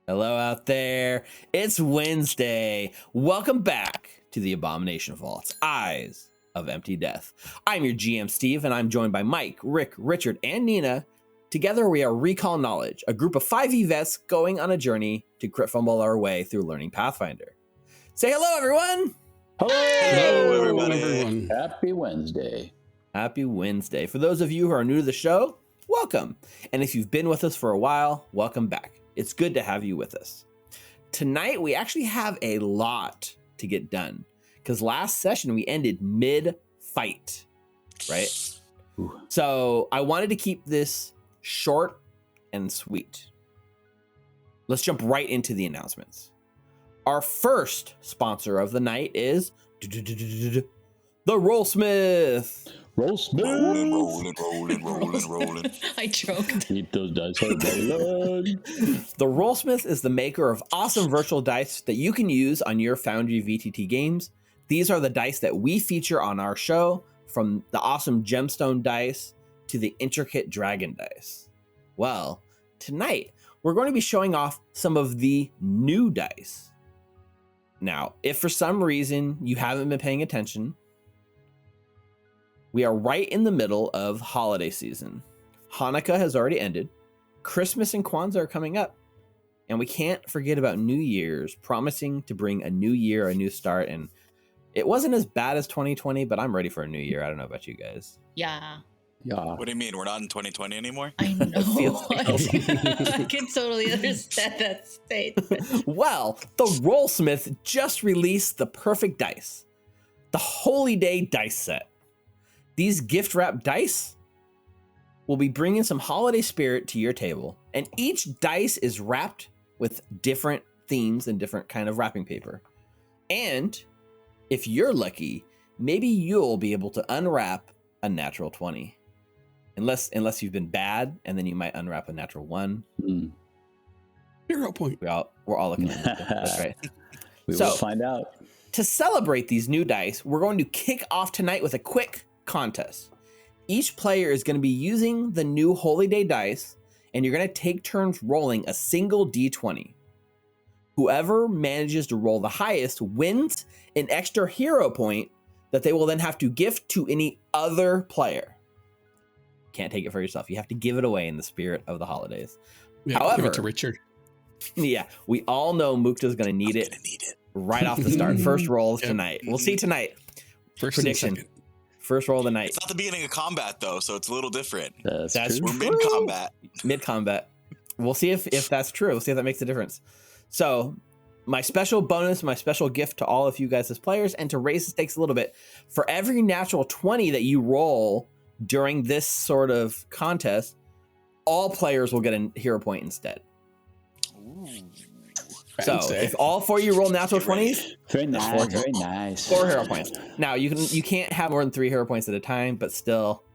Hello out there. It's Wednesday. Welcome back to the Abomination Vaults, Eyes of Empty Death. I'm your GM, Steve, and I'm joined by Mike, Rick, Richard, and Nina. Together, we are Recall Knowledge, a group of 5e vets going on a journey to crit fumble our way through learning Pathfinder. Say hello, everyone. Hello, everybody. Happy Wednesday. Happy Wednesday. For those of you who are new to the show, welcome. And if you've been with us for a while, welcome back. It's good to have you with us. Tonight, we actually have a lot to get done because last session we ended mid-fight, right? Ooh. So I wanted to keep this short and sweet. Let's jump right into the announcements. Our first sponsor of the night is the Rollsmith. Rolling. I choked. Keep those dice rolling. The Rollsmith is the maker of awesome virtual dice that you can use on your Foundry VTT games. These are the dice that we feature on our show, from the awesome gemstone dice to the intricate dragon dice. Well, tonight we're going to be showing off some of the new dice. Now, if for some reason you haven't been paying attention, we are right in the middle of holiday season. Hanukkah has already ended. Christmas and Kwanzaa are coming up. And we can't forget about New Year's, promising to bring a new year, a new start. And it wasn't as bad as 2020, but I'm ready for a new year. I don't know about you guys. Yeah. What do you mean? We're not in 2020 anymore? I know. Feels like I can totally understand that statement. Well, the Rollsmith just released the perfect dice, the Holy Day dice set. These gift wrap dice will be bringing some holiday spirit to your table, and each dice is wrapped with different themes and different kind of wrapping paper. And if you're lucky, maybe you'll be able to unwrap a natural 20. Unless you've been bad, and then you might unwrap a natural 1. 0 point. We're all looking at that. That's right. We will find out. To celebrate these new dice, we're going to kick off tonight with a quick contest. Each player is going to be using the new Holy Day dice, and you're going to take turns rolling a single d20. Whoever manages to roll the highest wins an extra hero point that they will then have to gift to any other player. Can't take it for yourself. You have to give it away in the spirit of the holidays. Yeah, However, give it to Richard. Yeah, we all know Mukta's going to need it right off the start. First roll of tonight. We'll see tonight. First Prediction. and second. First roll of the night. It's not the beginning of combat, though, so it's a little different. That's true. We're mid-combat. Mid-combat. We'll see if that's true. We'll see if that makes a difference. So my special bonus, my special gift to all of you guys as players, and to raise the stakes a little bit, for every natural 20 that you roll during this sort of contest, all players will get a hero point instead. Ooh. So if all 4 of you roll natural 20s, Very nice. Very nice. 4 hero points. Now you can't have more than 3 hero points at a time, but still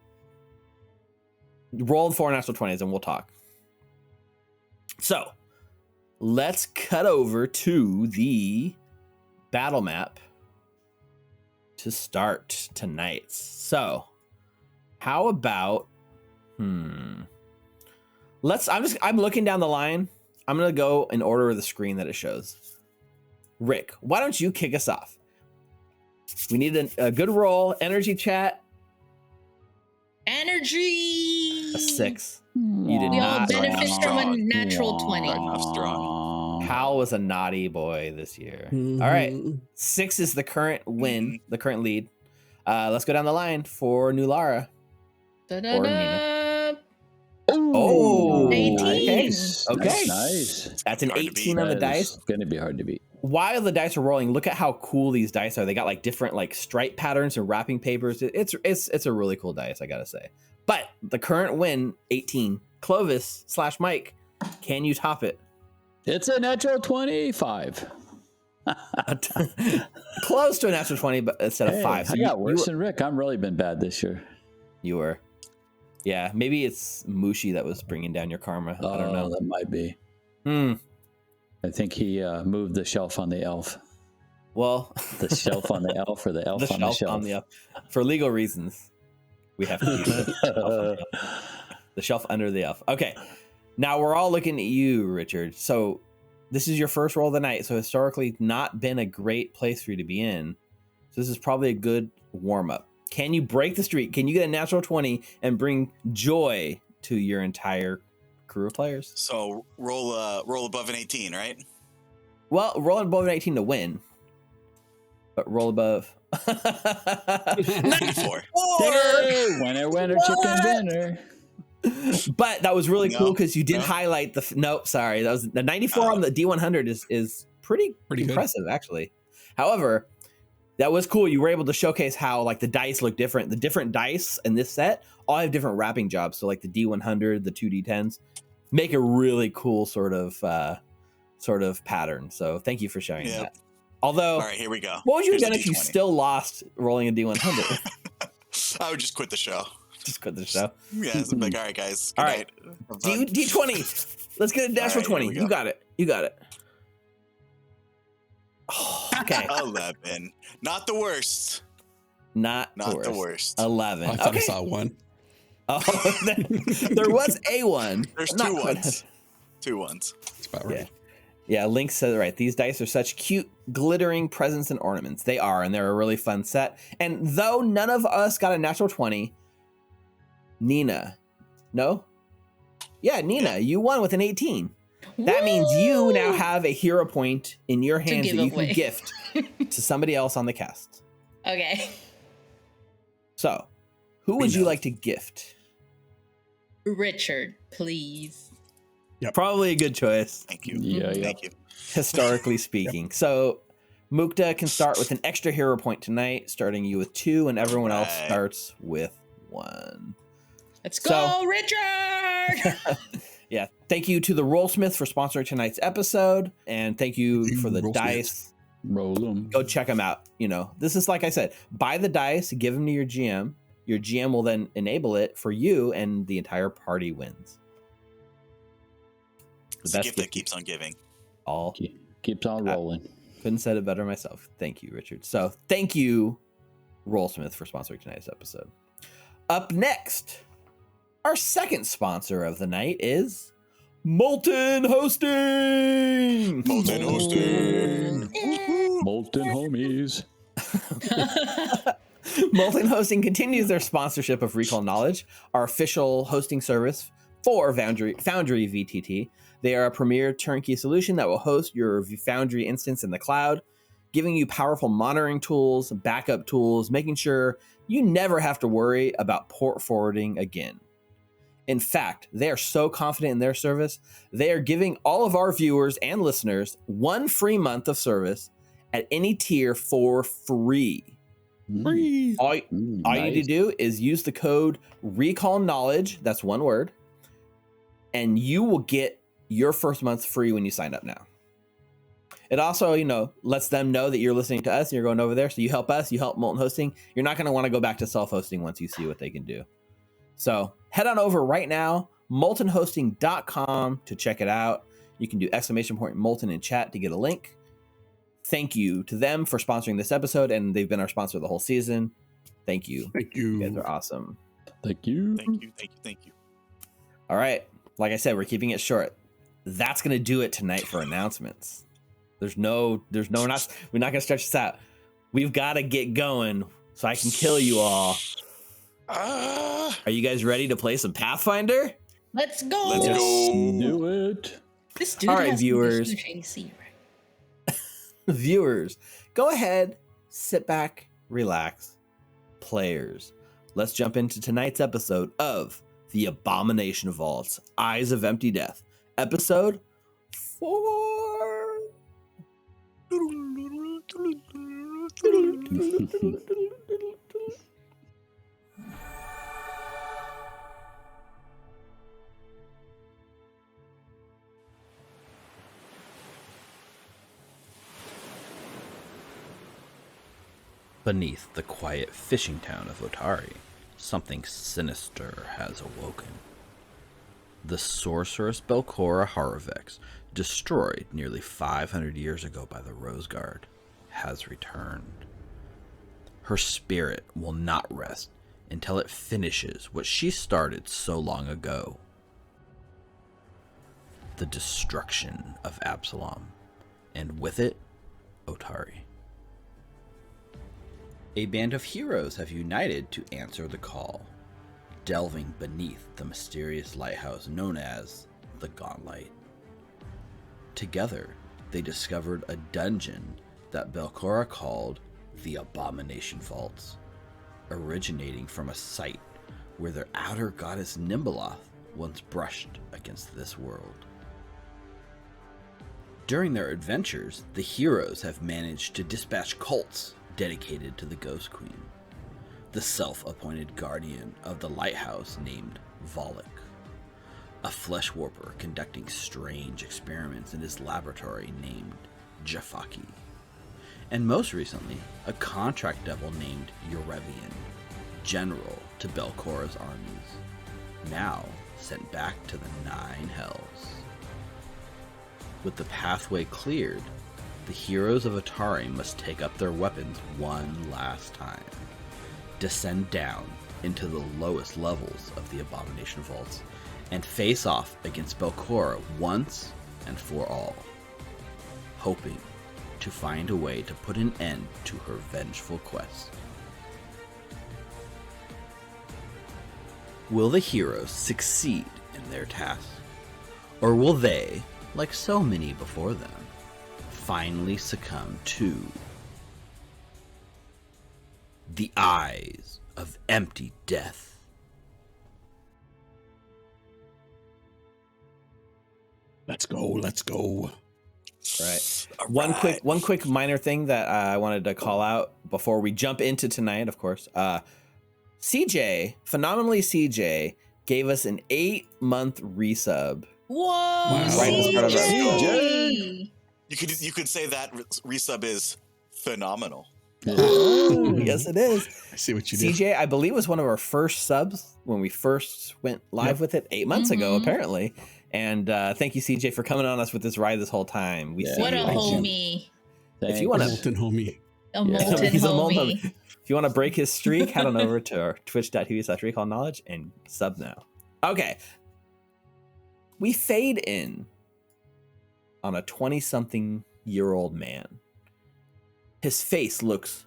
roll 4 natural 20s and we'll talk. So let's cut over to the battle map to start tonight. So how about I'm looking down the line. I'm going to go in order of the screen that it shows. Rick, why don't you kick us off? We need a good roll. Energy chat. Energy. A 6. You did We all not. benefit from a natural 20. Enough strong. Hal was a naughty boy this year. All right. 6 is the current win, the current lead. Let's go down the line for Nulara. Da-da-da. Or Nina. Oh, 18. Okay. Okay. Nice. That's an Hard to 18 beat. on the That dice. is going to be hard to beat. While the dice are rolling, look at how cool these dice are. They got like different like stripe patterns and wrapping papers. It's a really cool dice, I gotta say. But the current win, 18. Clovis / Mike, can you top it? It's a natural 25. Close to a natural 20, but instead of 5. So I got worse than Rick. I'm really been bad this year. You were. Yeah, maybe it's Mushi that was bringing down your karma. I don't know. That might be. I think he moved the shelf on the elf. Well, The shelf on the elf, or the elf on the shelf? on the elf. For legal reasons, we have to use the shelf under the elf. Okay, now we're all looking at you, Richard. So This is your first roll of the night, so historically not been a great place for you to be in. So this is probably a good warm-up. Can you break the streak? Can you get a natural 20 and bring joy to your entire crew of players? So roll above an 18, right? Well, roll above an 18 to win. But roll above 94. Hey, winner, chicken dinner. But that was really cool because you did No? highlight the nope, sorry. That was the 94 on the D100 is pretty Pretty good. impressive actually. However, that was cool. You were able to showcase how like the dice look different. The different dice in this set all have different wrapping jobs. So like the D100, the 2D10s make a really cool sort of pattern. So thank you for sharing Yep. that. Although, All right, here we go. what would you have Here's done the if you D20. still lost rolling a D100? I would just quit the show. Just quit the show. Yeah, it's like, all right, guys. Good All right. night. Have fun. D20. Let's get a dash for All right, 20. here we You go. got it. You got it. Oh, okay. 11. Not the worst. Not Not the the worst. worst. 11. I thought Okay. I saw one. Oh, there was a one. There's Not two quite- ones. Two ones. That's about right. Yeah, Link said it right. These dice are such cute, glittering presents and ornaments. They are, and they're a really fun set. And though none of us got a natural 20, Ninna. No? Yeah, Ninna, you won with an 18. That means you now have a hero point in your hands give that you away. can gift to somebody else on the cast. Okay. So, who would you like to gift? Richard, please. Probably a good choice, Thank you. Yeah. Thank you. historically speaking. So, Mukta can start with an extra hero point tonight, starting you with 2, and everyone else Right. starts with 1. Let's So- go, Richard! Yeah. Thank you to the Rollsmith for sponsoring tonight's episode, and thank you for the Rollsmith. dice. Roll them. Go check them out. You know, this is like I said, buy the dice, give them to your GM. Your GM will then enable it for you, and the entire party wins. It's the gift that keeps on giving. All. Keeps on rolling. Couldn't said it better myself. Thank you, Richard. So thank you, Rollsmith, for sponsoring tonight's episode. Up next, our second sponsor of the night is Molten Hosting. Molten Hosting. Molten homies. Molten Hosting continues their sponsorship of Recall Knowledge, our official hosting service for Foundry VTT. They are a premier turnkey solution that will host your Foundry instance in the cloud, giving you powerful monitoring tools, backup tools, making sure you never have to worry about port forwarding again. In fact, they are so confident in their service, they are giving all of our viewers and listeners 1 free month of service at any tier for free. Free. All you need to do is use the code Recall Knowledge, that's one word, and you will get your first month free when you sign up now. It also, lets them know that you're listening to us and you're going over there. So you help us, you help Molten Hosting. You're not going to want to go back to self-hosting once you see what they can do. So head on over right now, moltenhosting.com to check it out. You can do !Molten in chat to get a link. Thank you to them for sponsoring this episode, and they've been our sponsor the whole season. Thank you. Thank You you. guys are awesome. Thank you. Thank you. Thank you. Thank you. All right. Like I said, we're keeping it short. That's going to do it tonight for announcements. We're not going to stretch this out. We've got to get going so I can kill you all. Are you guys ready to play some Pathfinder? Let's go! Let's Let's go. do it. This dude All right, has viewers. huge AC, right? Viewers, go ahead, sit back, relax. Players, let's jump into tonight's episode of The Abomination Vaults, Eyes of Empty Death, episode 4. Beneath the quiet fishing town of Otari, something sinister has awoken. The sorceress Belcorra Haruvex, destroyed nearly 500 years ago by the Rose Guard, has returned. Her spirit will not rest until it finishes what she started so long ago. the destruction of Absalom, and with it, Otari. A band of heroes have united to answer the call, delving beneath the mysterious lighthouse known as the Gauntlet. Together, they discovered a dungeon that Belcorra called the Abomination Vaults, originating from a site where their outer goddess Nimbaloth once brushed against this world. During their adventures, the heroes have managed to dispatch cults dedicated to the Ghost Queen, the self-appointed guardian of the lighthouse named Volek, a flesh warper conducting strange experiments in his laboratory named Jafaki, and most recently, a contract devil named Eurevian, general to Belcorra's armies, now sent back to the Nine Hells. With the pathway cleared, the heroes of Otari must take up their weapons one last time, descend down into the lowest levels of the Abomination Vaults, and face off against Belcorra once and for all, hoping to find a way to put an end to her vengeful quest. Will the heroes succeed in their task? Or will they, like so many before them, finally succumb to the eyes of empty death? Let's go. Let's go. Right. All One quick minor thing that I wanted to call out before we jump into tonight, of course. CJ, phenomenally CJ, gave us an 8-month resub. Whoa, Right at the start of our CJ. You could say that resub is phenomenal. Yes, it is. I see what you did. CJ, I believe, was one of our first subs when we first went live with it 8 months ago, apparently. And thank you, CJ, for coming on us with this ride this whole time. We see What you. a homie. If you want to, Molten homie. A molten he's a molten homie. if you want to break his streak, head on over to our twitch.tv/recallknowledge and sub now. Okay. We fade in on a 20-something-year-old man. His face looks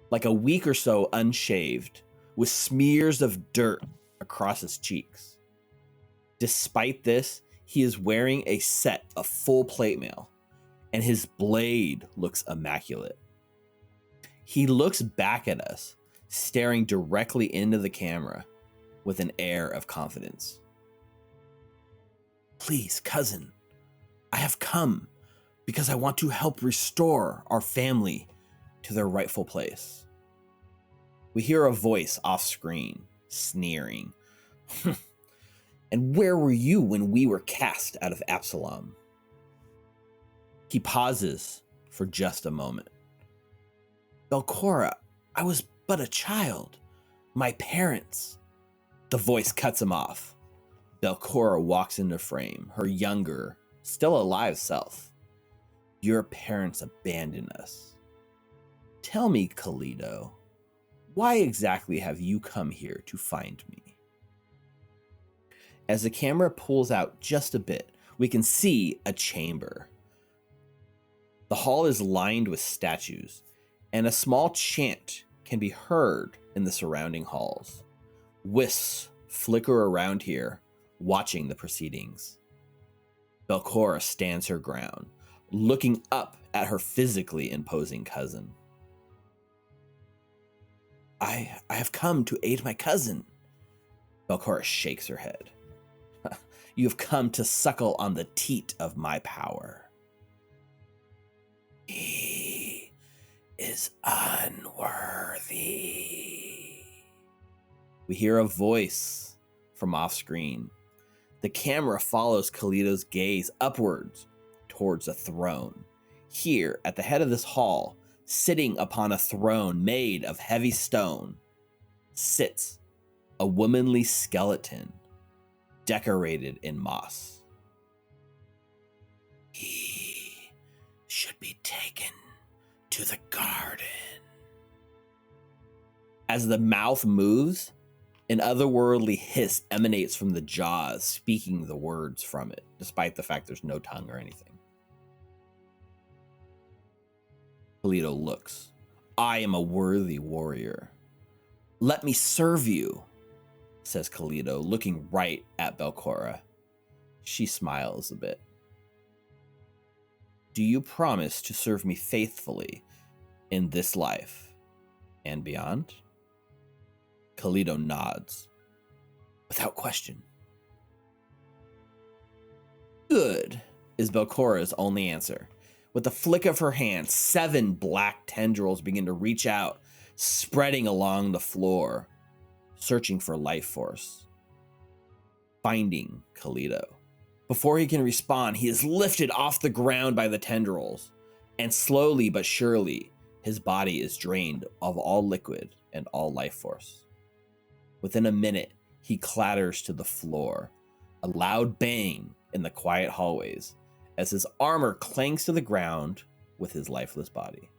like a week or so unshaved, with smears of dirt across his cheeks. Despite this, he is wearing a set of full plate mail, and his blade looks immaculate. He looks back at us, staring directly into the camera with an air of confidence. Please, cousin, I have come because I want to help restore our family to their rightful place. We hear a voice off screen, sneering. And where were you when we were cast out of Absalom? He pauses for just a moment. Belcorra, I was but a child. My parents. The voice cuts him off. Belcorra walks into frame, her younger, still alive self. Your parents abandoned us. Tell me, Kahlido, why exactly have you come here to find me? As the camera pulls out just a bit, we can see a chamber. The hall is lined with statues, and a small chant can be heard in the surrounding halls. Wisps flicker around here, watching the proceedings. Belcorra stands her ground, looking up at her physically imposing cousin. I have come to aid my cousin. Belcorra shakes her head. You have come to suckle on the teat of my power. He is unworthy. We hear a voice from off screen. The camera follows Kahlido's gaze upwards towards a throne. Here, at the head of this hall, sitting upon a throne made of heavy stone, sits a womanly skeleton decorated in moss. He should be taken to the garden. As the mouth moves, An otherworldly hiss emanates from the jaws, speaking the words from it, despite the fact there's no tongue or anything. Kahlido looks. I am a worthy warrior. Let me serve you, says Kahlido, looking right at Belcorra. She smiles a bit. Do you promise to serve me faithfully in this life and beyond? Kahlido nods, without question. Good, is Belcorra's only answer. With a flick of her hand, 7 black tendrils begin to reach out, spreading along the floor, searching for life force. Finding Kahlido. Before he can respond, he is lifted off the ground by the tendrils, and slowly but surely, his body is drained of all liquid and all life force. Within a minute, he clatters to the floor, a loud bang in the quiet hallways, as his armor clangs to the ground with his lifeless body.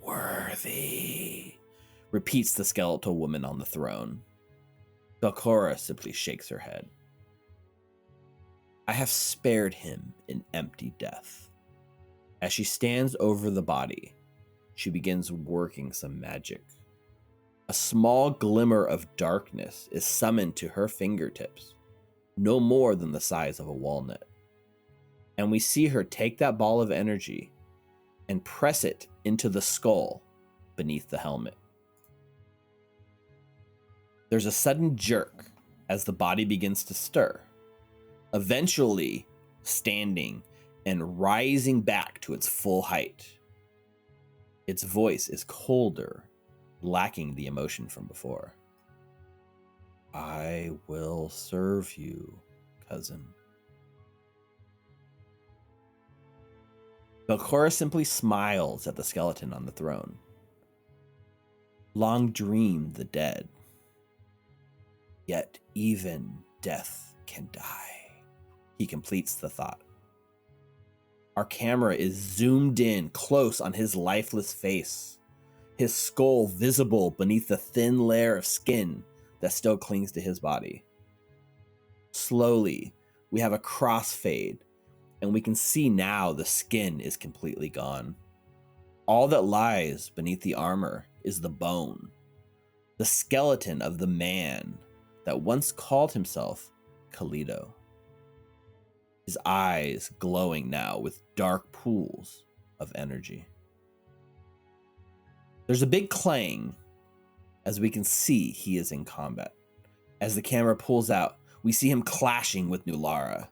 Unworthy, repeats the skeletal woman on the throne. Belcorra simply shakes her head. I have spared him an empty death. As she stands over the body, she begins working some magic. A small glimmer of darkness is summoned to her fingertips, no more than the size of a walnut. And we see her take that ball of energy and press it into the skull beneath the helmet. There's a sudden jerk as the body begins to stir, eventually standing and rising back to its full height. Its voice is colder, lacking the emotion from before. I will serve you, cousin. Belcorra simply smiles at the skeleton on the throne. Long dream the dead. Yet even death can die. He completes the thought. Our camera is zoomed in close on his lifeless face, his skull visible beneath the thin layer of skin that still clings to his body. Slowly, we have a crossfade, and we can see now the skin is completely gone. All that lies beneath the armor is the bone, the skeleton of the man that once called himself Kahlido. His eyes glowing now with dark pools of energy. There's a big clang as we can see he is in combat. As the camera pulls out, we see him clashing with Nulara.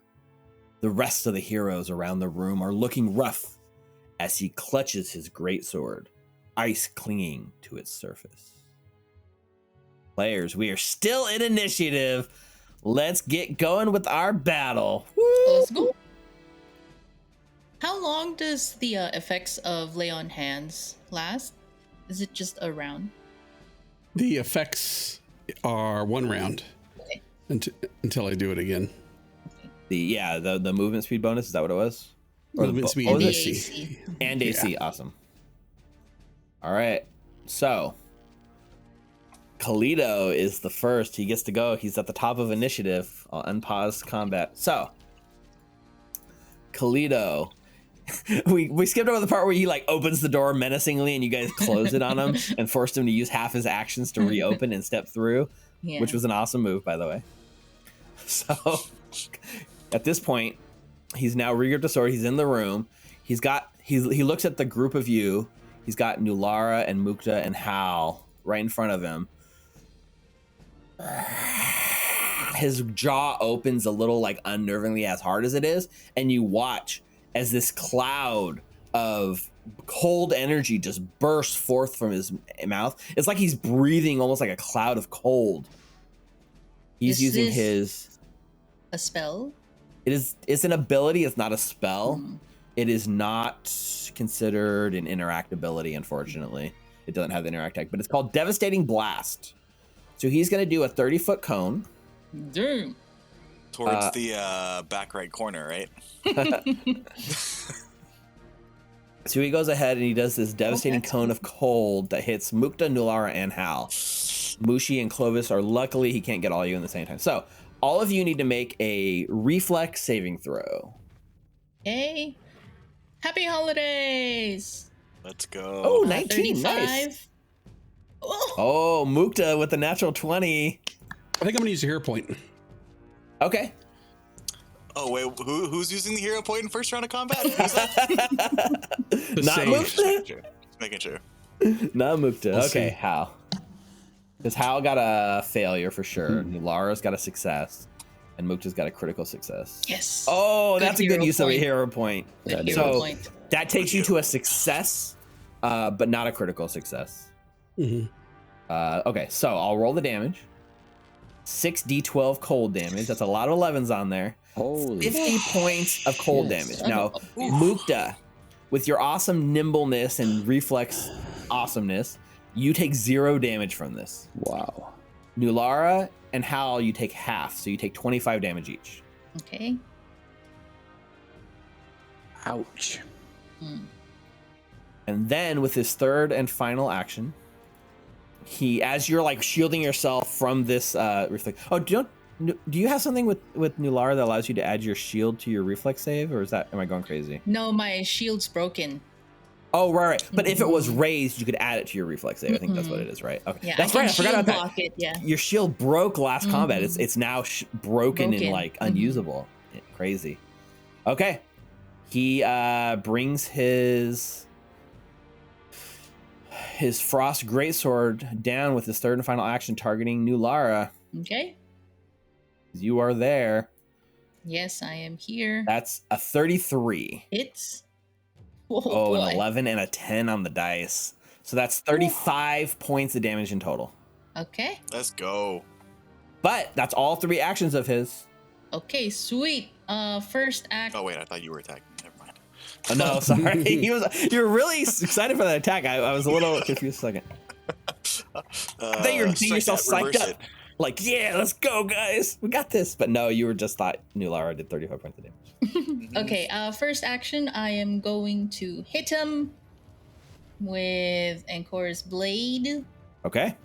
The rest of the heroes around the room are looking rough as he clutches his greatsword, ice clinging to its surface. Players, we are still in initiative. Let's get going with our battle. Woo! Let's go. How long does the effects of lay on hands last? Is it just a round? The effects are 1 round. Okay. Until I do it again. The movement speed bonus, is that what it was? Movement speed and and AC. AC. And AC, awesome. All right, so Kahlido is the first. He gets to go. He's at the top of initiative. I'll unpause combat. So, Kahlido, we skipped over the part where he like opens the door menacingly and you guys close it on him and forced him to use half his actions to reopen and step through, which was an awesome move, by the way. So, at this point, he's now regripped a sword. He's in the room. He looks at the group of you. He's got Nulara and Mukta and Hal right in front of him. His jaw opens a little like unnervingly as hard as it is, and you watch as this cloud of cold energy just bursts forth from his mouth. It's like he's breathing almost like a cloud of cold. He's using a spell? It's an ability, it's not a spell. It is not considered an interact ability, unfortunately. It doesn't have the interact tag, but it's called Devastating Blast. So he's going to do a 30-foot cone. Damn. Towards the back right corner, right? So he goes ahead and he does this devastating that's cone of cold that hits Mukta, Nulara, and Hal. Mushi and Clovis are luckily he can't get all you in the same time. So all of you need to make a reflex saving throw. Okay. Happy holidays. Let's go. Oh, 19, nice. 35. Oh, Oh, Mukta with the natural 20. I think I'm gonna use a hero point. Okay. Oh wait, who's using the hero point in first round of combat? Who's that? The Not sage. Mukta. Just making sure. Not Mukta. We'll Okay, see. Hal. Because Hal got a failure for sure. Lara's got a success. And Mukta's got a critical success. yes. Oh, Good that's a good hero use of a point. hero point. Good Yeah, hero so- point. That takes you to a success, but not a critical success. Mhm. Okay, so I'll roll the damage. 6d12 cold damage. That's a lot of 11s on there. Holy 50 points of cold Yes. damage. Now, Mukta, with your awesome nimbleness and reflex awesomeness, you take 0 damage from this. wow. Nulara and Hal, you take half, so you take 25 damage each. Okay. Ouch. And then with his third and final action, he, as you're like shielding yourself from this reflex. Oh, do you have something with Nulara that allows you to add your shield to your reflex save, or am I going crazy? No, my shield's broken. Oh, right. But if it was raised, you could add it to your reflex save. I think that's what it is, right? Okay, Yeah, that's I right. I can forgot shield about that. block it, yeah. Your shield broke last combat. It's now broken and Broken. like unusable. Crazy. Okay, he brings his frost greatsword down with his third and final action, targeting Nulara. Okay. You are there. Yes, I am here. That's a 33. Hits. Oh, Oh, boy. an 11 and a 10 on the dice. So that's 35 points of damage in total. Okay. Let's go. But that's all 3 actions of his. Okay, sweet. First act. Oh wait, I thought you were attacking. Never mind. Oh, no, sorry. You were really excited for that attack. I was a little confused a second. I thought you were getting yourself psyched up. Like, yeah, let's go, guys. We got this. But no, you were just thought Nulara did 35 points of damage. Okay, first action, I am going to hit him with Ankor's blade. Okay.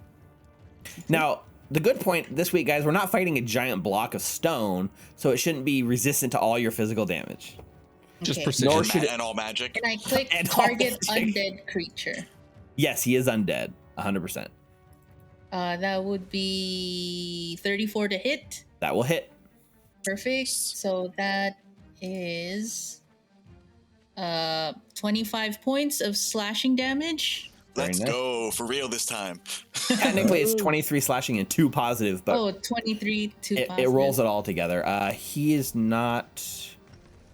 Now, the good point this week, guys, we're not fighting a giant block of stone, so it shouldn't be resistant to all your physical damage. Just Okay. precision. Nor should it. And all magic. And I click And target all magic. undead creature. Yes, he is undead. 100%. That would be 34 to hit. That will hit. Perfect. So that is 25 points of slashing damage. Let's Very nice. go for real this time. Technically, it's 23 slashing and 2 positive, but Oh, 23 to it rolls it all together. He is not.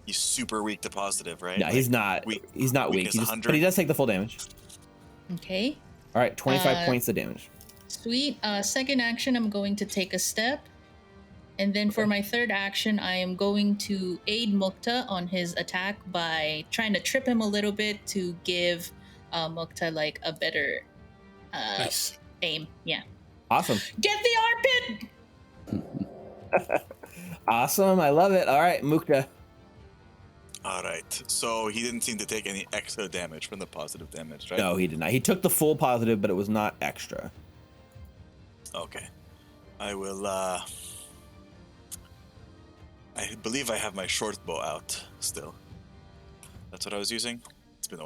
He's super weak to positive, right? No, he's not. weak- He's not weak. weakness He just, 100. but he does take the full damage. Okay. All right, 25 points of damage. Sweet. Second action, I'm going to take a step. And then for my third action, I am going to aid Mukta on his attack by trying to trip him a little bit to give Mukta like a better Nice. aim. Yeah. Awesome. Get the armpit! Awesome. I love it. All right, Mukta. All right. So he didn't seem to take any extra damage from the positive damage, right? No, he did not. He took the full positive, but it was not extra. Okay. I will. I believe I have my short bow out still. That's what I was using. It's been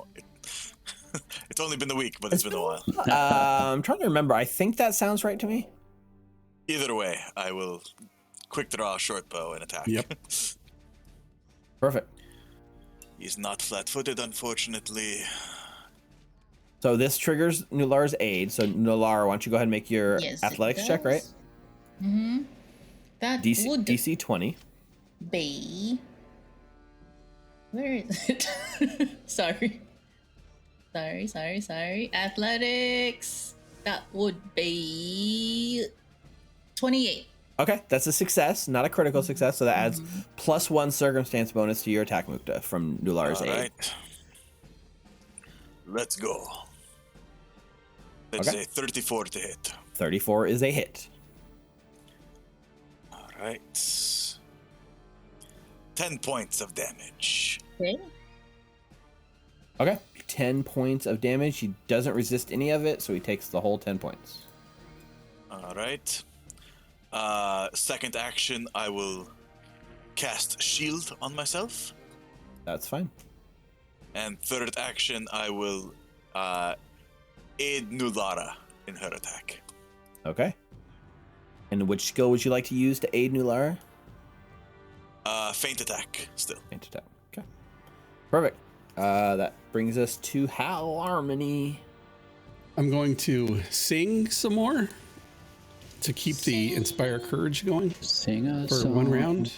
it's only been a week, but it's been a while. I'm trying to remember. I think that sounds right to me. Either way, I will quick draw a short bow and attack. Yep. Perfect. He's not flat-footed, unfortunately. So this triggers Nulara's aid. So Nulara, why don't you go ahead and make your Yes, it athletics check, right? does. Mm-hmm. That DC, would DC 20. be. Where is it? Sorry. Athletics. That would be 28. Okay, that's a success, not a critical success. So that adds Mm-hmm. +1 circumstance bonus to your attack, Mukta, from Nulara's All aid. right. Let's go. That's Okay. a 34 to hit. 34 is a hit. All right. 10 points of damage. Okay. Okay. take 10 points of damage. He doesn't resist any of it, so he takes the whole 10 points. All right. Second action, I will cast Shield on myself. That's fine. And third action, I will aid Nulara in her attack. Okay. And which skill would you like to use to aid Nulara? Feint attack, still. Feint attack. Okay. Perfect. That brings us to Harmony. I'm going to sing some more to keep the Inspire Courage going Sing a for song. one round.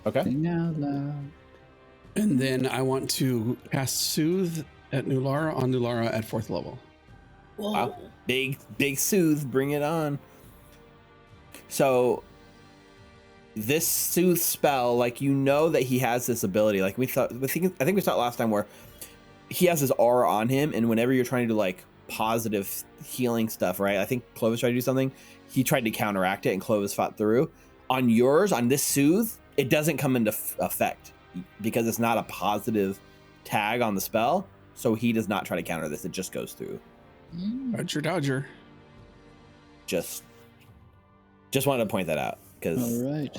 Okay. Sing out loud. And then I want to cast Soothe at Nulara on Nulara at 4th level. Whoa. Wow. Big soothe. Bring it on. So this soothe spell, like, you know that he has this ability. Like I think we thought last time where he has his aura on him, and whenever you're trying to do like positive healing stuff, right? I think Clovis tried to do something. He tried to counteract it, and Clovis fought through. On yours, on this soothe, it doesn't come into effect because it's not a positive tag on the spell. So he does not try to counter this. It just goes through. Roger Dodger. Just wanted to point that out because All right.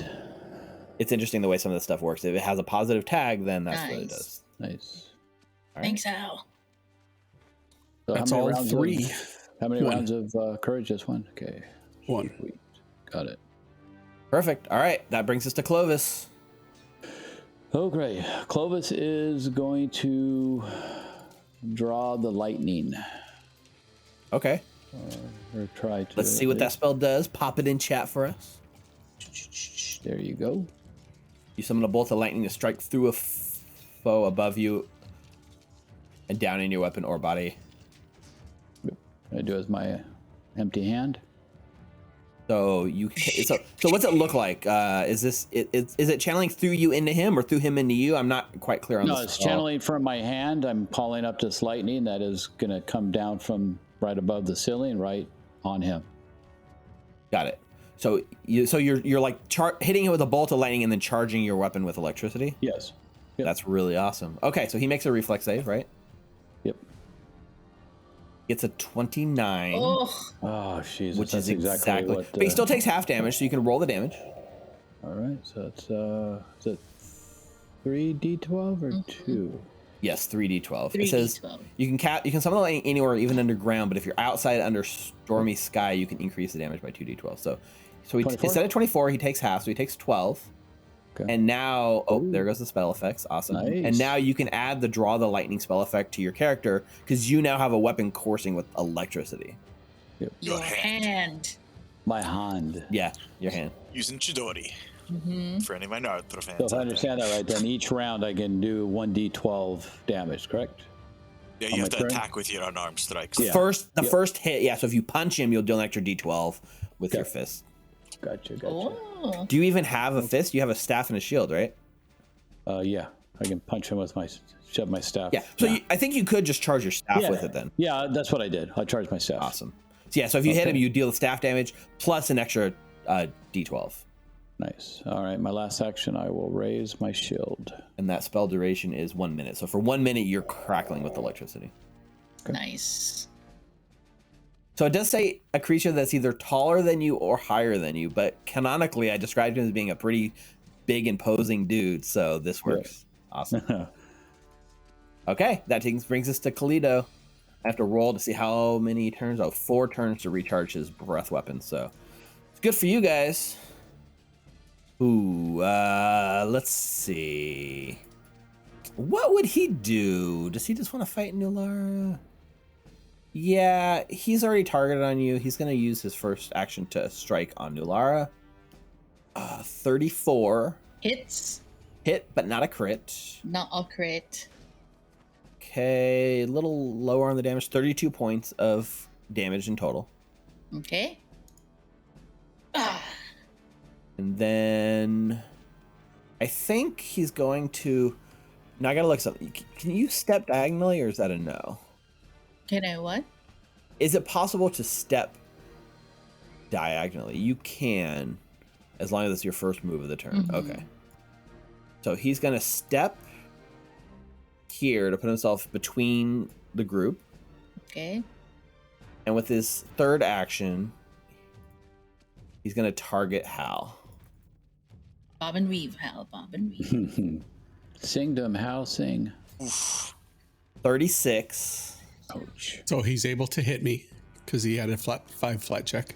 it's interesting the way some of this stuff works. If it has a positive tag, then that's what it Nice. does. Nice. All right. Thanks, Al. So That's how many all rounds 3. How many One. rounds of courage? Just one? Okay. 1. Sweet. Got it. Perfect. All right. That brings us to Clovis. Oh, great. Clovis is going to draw the lightning. Okay. Or try to. Let's see what that spell does. Pop it in chat for us. There you go. You summon a bolt of lightning to strike through a foe above you and down in your weapon or body. I do as my empty hand. So so what's it look like? Is it channeling through you into him or through him into you? I'm not quite clear on No, this. it's channeling from my hand. I'm calling up this lightning that is going to come down from right above the ceiling, right on him. Got it. So you're like hitting it with a bolt of lightning and then charging your weapon with electricity. Yes. Yep. That's really awesome. Okay, so he makes a reflex save, right? Yep. Gets a 29, Oh, Oh, Jesus. which that's is exactly. what. But he still takes half damage, so you can roll the damage. All right. So it's is it 3d12 or 2? Yes, 3d12. It 3d12. says you can summon the lightning anywhere, even underground. But if you're outside under stormy sky, you can increase the damage by 2d12. So he 24? instead of 24, he takes half, so he takes 12. Okay. And now, there goes the spell effects. Awesome. Nice. And now you can add the draw the lightning spell effect to your character because you now have a weapon coursing with electricity. Yep. your hand. My hand. Yeah, your hand. Using Chidori. Mm-hmm. For any of my Naruto fans. So if I out understand that right, then each round I can do 1d12 damage, correct? there. Yeah, on you have my to turn? attack with your unarmed strikes. Yeah. First hit, yeah. So if you punch him, you'll do an extra d12 with your fist. Gotcha. Oh. Do you even have a fist? You have a staff and a shield, right? Yeah, I can punch him with shove my staff. Yeah. So I think you could just charge your staff with it then. Yeah, that's what I did. I charged my staff. Awesome. So yeah, so if you hit Okay. him, you deal staff damage plus an extra d12. Nice. All right, my last action, I will raise my shield. And that spell duration is 1 minute. So for 1 minute, you're crackling with electricity. Nice. So it does say a creature that's either taller than you or higher than you, but canonically, I described him as being a pretty big, imposing dude. So this works. Awesome. Okay, that brings us to Kahlido. I have to roll to see how many turns. 4 turns to recharge his breath weapon. So it's good for you guys. Ooh, let's see. What would he do? Does he just want to fight Nulara? Yeah, he's already targeted on you. He's going to use his first action to strike on Nulara. 34. Hits. Hit, but not a crit. Not a crit. Okay, a little lower on the damage. 32 points of damage in total. Okay. Ah. And then I think he's going to... Now I got to look something. Can you step diagonally or is that a no? Can I what? Is it possible to step diagonally? You can, as long as it's your first move of the turn. Mhm. Okay. So he's going to step here to put himself between the group. Okay. And with his third action, he's going to target Hal. Bob and weave, Hal. Bob and weave. Sing to him, Hal, sing. 36. Ouch. So he's able to hit me because he had a 5 flat check.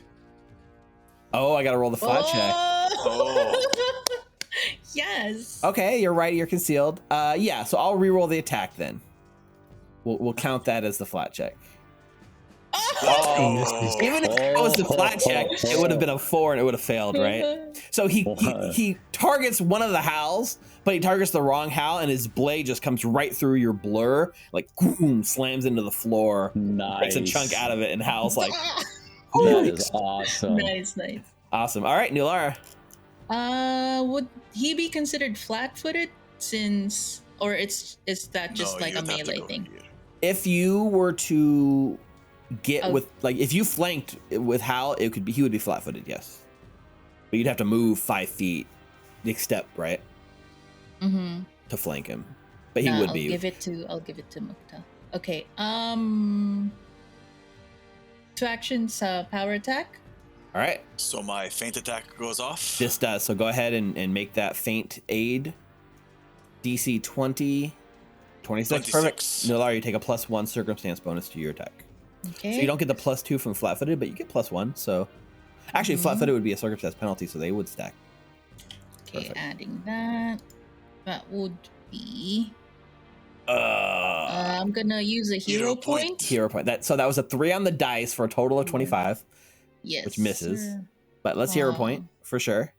Oh, I got to roll the flat check. Oh. Yes. Okay, you're right. You're concealed. Yeah, so I'll re-roll the attack then. We'll count that as the flat check. Oh. Even if that was the flat check, it would have been a 4 and it would have failed, right? So he targets one of the Hals, but he targets the wrong Hal, and his blade just comes right through your blur, like boom, slams into the floor, Nice. breaks a chunk out of it, and Hal's like, That is awesome. Nice. awesome. All right, Nulara. Would he be considered flat-footed since, or is that just No, like you a would have to melee go thing? here. If you were to get Oh. with, like, if you flanked with Hal, he would be flat-footed, yes. But you'd have to move 5 feet, the step, right, Mm-hmm. to flank him. But he would I'll be. give it to Mukta. Okay. 2 actions. Power attack. All right, So my feint attack goes off. this does. So go ahead and make that feint aid. DC 20, 26. Perfect. 26. Nulara, you take a +1 circumstance bonus to your attack. Okay. So you don't get the +2 from flat-footed, but you get +1. So actually, flat-footed would be a circumstance penalty, so they would stack. Okay, Perfect. adding that. That would be. Uh, I'm gonna use a hero point. hero point. So that was a 3 on the dice for a total of 25, Yes. which misses. sir. But let's hero point for sure.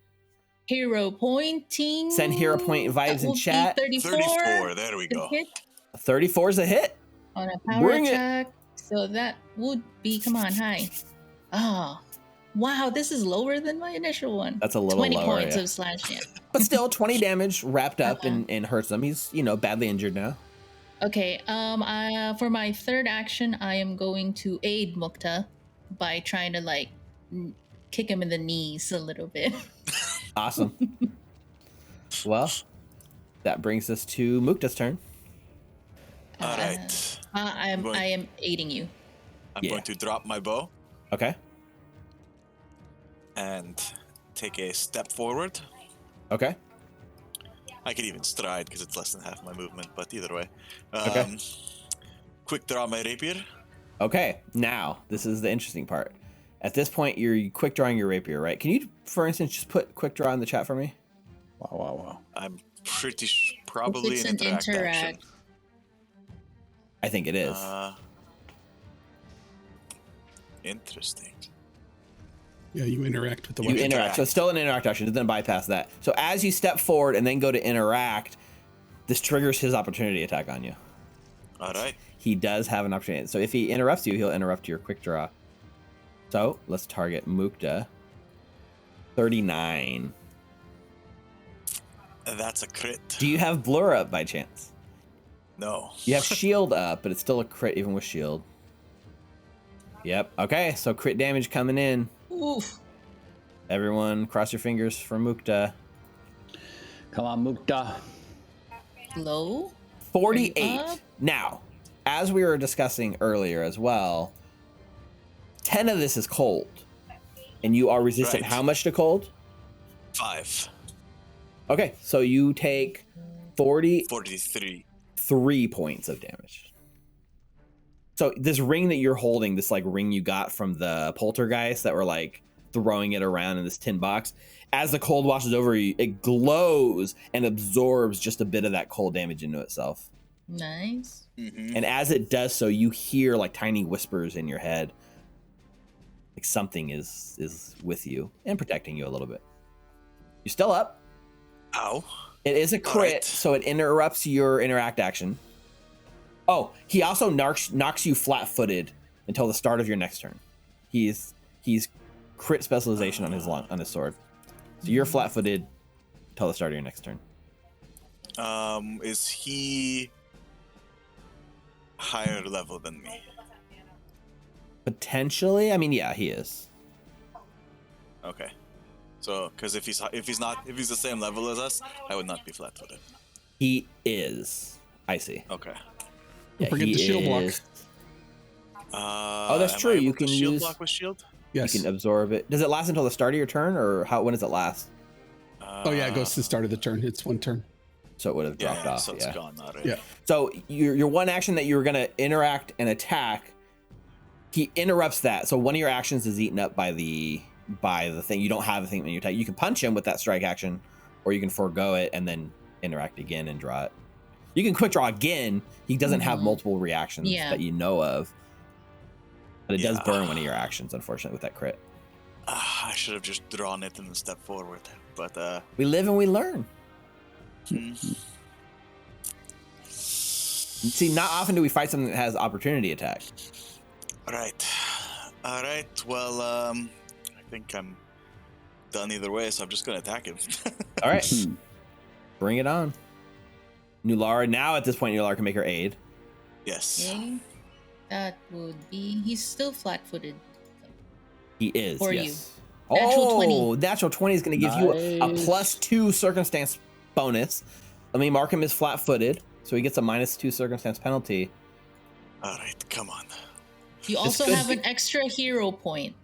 Hero pointing. Send hero point vibes That in would be chat. 34. There we to go. hit 34 is a hit. on a power Bring it. attack. So that would be. Come on, high. Oh, wow! This is lower than my initial one. That's a little 20 lower, points yeah. of slash hit. But still, 20 damage wrapped up and hurts him. He's, badly injured now. Okay. For my third action, I am going to aid Mukta by trying to kick him in the knees a little bit. Awesome. Well, that brings us to Mukta's turn. All right. I am aiding you. I'm going to drop my bow Okay. and take a step forward. Okay. I could even stride because it's less than half my movement, but either way. Okay. Quick draw my rapier. Okay. Now, this is the interesting part. At this point, you're quick drawing your rapier, right? Can you, for instance, just put quick draw in the chat for me? Wow. I'm pretty probably It's an an interact action. interact. I think it is. Interesting. Yeah, you interact with the You weapon. interact. So it's still an interact action. It doesn't bypass that. So as you step forward and then go to interact, this triggers his opportunity attack on you. All right. He does have an opportunity. So if he interrupts you, he'll interrupt your quick draw. So let's target Mukta. 39. That's a crit. Do you have blur up by chance? No. You have shield up, but it's still a crit even with shield. Yep. Okay, so crit damage coming in. Oof. Everyone, cross your fingers for Mukta. Come on, Mukta. Low. 48. Up. Now, as we were discussing earlier as well, 10 of this is cold. And you are resistant Right. how much to cold? 5. Okay, so you take 43. 3 points of damage. So this ring that you're holding, this ring you got from the poltergeist that were throwing it around in this tin box, as the cold washes over you, it glows and absorbs just a bit of that cold damage into itself. Nice. Mm-hmm. And as it does so, you hear tiny whispers in your head. Something is with you and protecting you a little bit. You're still up. Ow. It is a crit, Alright. so it interrupts your interact action. Oh, he also knocks you flat-footed until the start of your next turn. He's crit specialization on his sword. So you're flat-footed until the start of your next turn. Is he higher level than me? Potentially, yeah, he is. Okay. So, because if he's the same level as us, I would not be flat-footed. He is. I see. Okay. Yeah, Forget he the shield block. is- Oh, that's am true. I You able to can shield use- block with shield. Yes. You can absorb it. Does it last until the start of your turn, or when does it last? Oh yeah, it goes to the start of the turn. It's one turn. So it would have dropped off. So it's gone already. Yeah. So your one action that you were gonna interact and attack, he interrupts that. So one of your actions is eaten up by the thing. You don't have a thing when you attack. You can punch him with that strike action, or you can forego it and then interact again and draw it. You can quick draw again. He doesn't have multiple reactions that you know of, but it does burn one of your actions, unfortunately, with that crit. I should have just drawn it and then stepped forward. But We live and we learn. hmm. See, not often do we fight something that has opportunity attack. All right. Well, I think I'm done either way, so I'm just gonna attack him. All right, bring it on. Nulara, now at this point, Nulara can make her aid. Yes. Okay. That would be. He's still flat-footed. He is. For yes. you. Natural 20. Oh, natural 20 is going to give you a Nice. +2 circumstance bonus. Let me mark him as flat-footed, so he gets a -2 circumstance penalty. All right. Come on. You also good. have an extra hero point.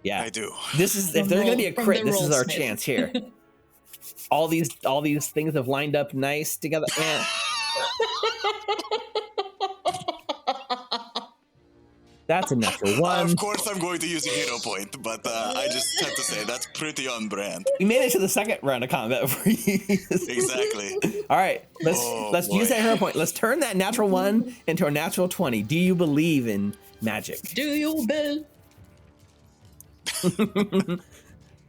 Yeah. I do. This is if From there's going to be roll- a from crit, the this is our rollsmith. chance here. all these things have lined up nice together. Man, that's a natural 1. Of course, I'm going to use a hero point, but I just have to say that's pretty on brand. We made it to the second round of combat before you Exactly. All right, let's Oh, use boy. that hero point. Let's turn that natural 1 into a natural 20. Do you believe in magic? Do you, Bill?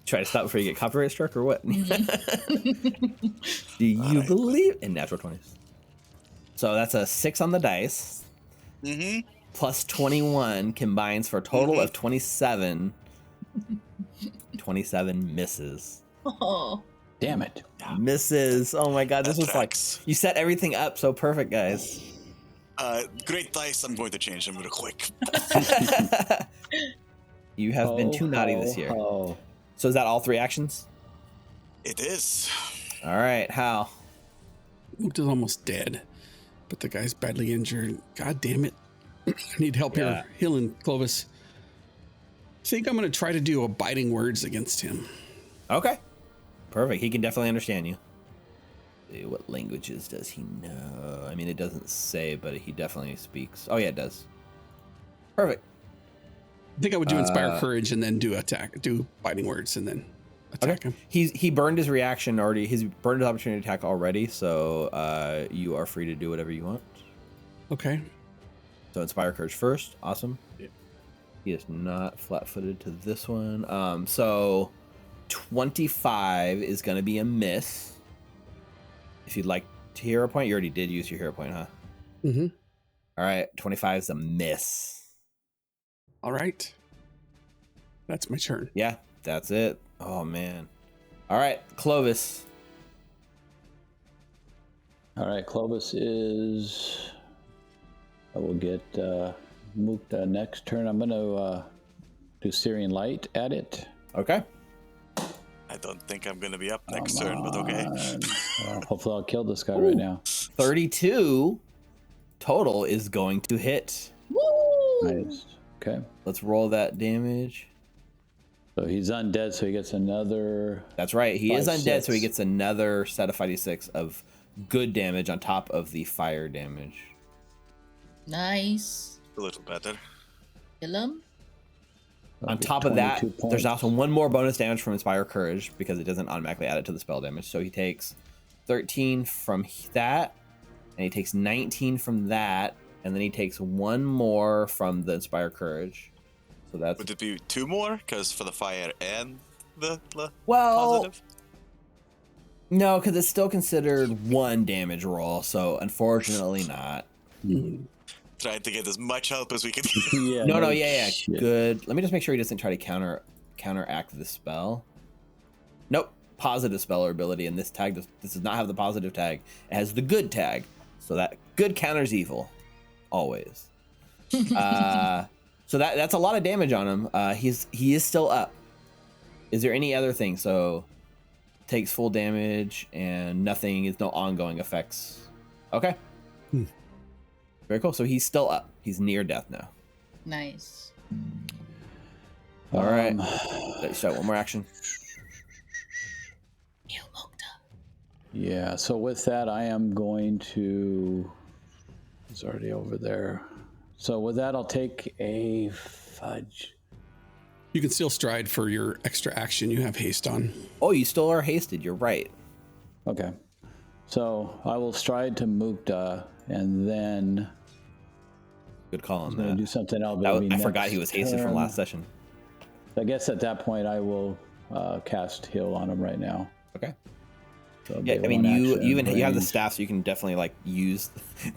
Try to stop before you get copyright struck or what? Do you believe in natural 20s? So that's a 6 on the dice. Mm-hmm. Plus 21 combines for a total of 27. 27 misses. Oh. Damn it. Misses. Oh my god, this That was like, tracks. you set everything up so perfect, guys. Great dice. I'm going to change them real quick. You have been too naughty this year. Oh. So is that all 3 actions? It is. All right, Hal. Mukta's almost dead, but the guy's badly injured. God damn it. I need help Yeah. here. Healing Clovis. I think I'm going to try to do abiding words against him. Okay. Perfect. He can definitely understand you. See, what languages does he know? I mean, it doesn't say, but he definitely speaks. Oh, yeah, it does. Perfect. I think I would do inspire courage and then do abiding words and then attack him. He burned his reaction already. He's burned his opportunity attack already, so you are free to do whatever you want. Okay. So inspire courage first. Awesome. He is not flat-footed to this one. So 25 is going to be a miss. If you'd like to hero point, you already did use your hero point, huh? Mm-hmm. All right, 25 is a miss. All right. That's my turn. Yeah, that's it. Oh man. All right, Clovis. All right, Clovis is. I will get Mukta next turn. I'm going to do Syrian Light at it. Okay. I don't think I'm going to be up next turn, but okay. Hopefully, I'll kill this guy right now. 32 total is going to hit. Woo! Nice. Okay. Let's roll that damage. So he's undead, so he gets another. That's right. He is 5, undead, 6. so he gets another set of 5d6 of good damage on top of the fire damage. Nice. A little better. Kill him. On top of that, 22 there's points. also one more bonus damage from Inspire Courage because it doesn't automatically add it to the spell damage. So he takes 13 from that, and he takes 19 from that, and then he takes one more from the Inspire Courage. So that's Would it be 2 more? Because for the fire and the well, positive? no, because it's still considered one damage roll. So unfortunately, not. Trying to get as much help as we can. Yeah, No, yeah, shit. good. Let me just make sure he doesn't try to counteract the spell. Nope, positive spell or ability, and this does not have the positive tag. It has the good tag, so that good counters evil, always. So that's a lot of damage on him. He is still up. Is there any other thing? So takes full damage and nothing is no ongoing effects. Okay. Very cool. So he's still up. He's near death now. Nice. All right. So one more action. Heal Mokta. Yeah, so with that, I am going to... It's already over there. So with that, I'll take a fudge. You can still stride for your extra action. You have haste on. Oh, you still are hasted. You're right. Okay. So I will stride to Mukta, and then... Good call on I'm going to that. do something else. I forgot he was hasted from last session. I guess at that point, I will cast Heal on him right now. Okay. So Yeah, I mean, you have the staff, so you can definitely like use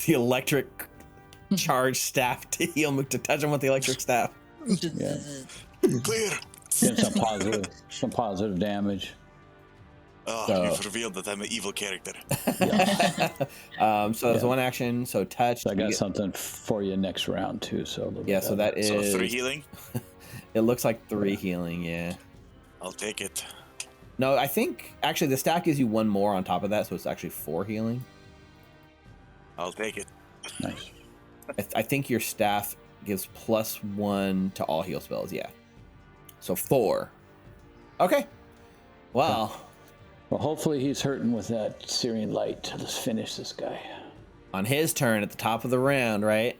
the electric charge staff to heal Mook, to touch him with the electric staff. Yeah. Clear. Give some positive damage. Oh, So- you've revealed that I'm an evil character. So that's one action. So touch. So I got something for you next round too. So a little Yeah, bit so better. that is. So 3 healing. It looks like 3 healing. Yeah. I'll take it. No, I think actually the staff gives you 1 more on top of that, so it's actually 4 healing. I'll take it. Nice. I think your staff gives +1 to all heal spells. Yeah. So 4. Okay. Wow. Well, hopefully he's hurting with that Syrian light. Let's finish this guy. On his turn at the top of the round, right?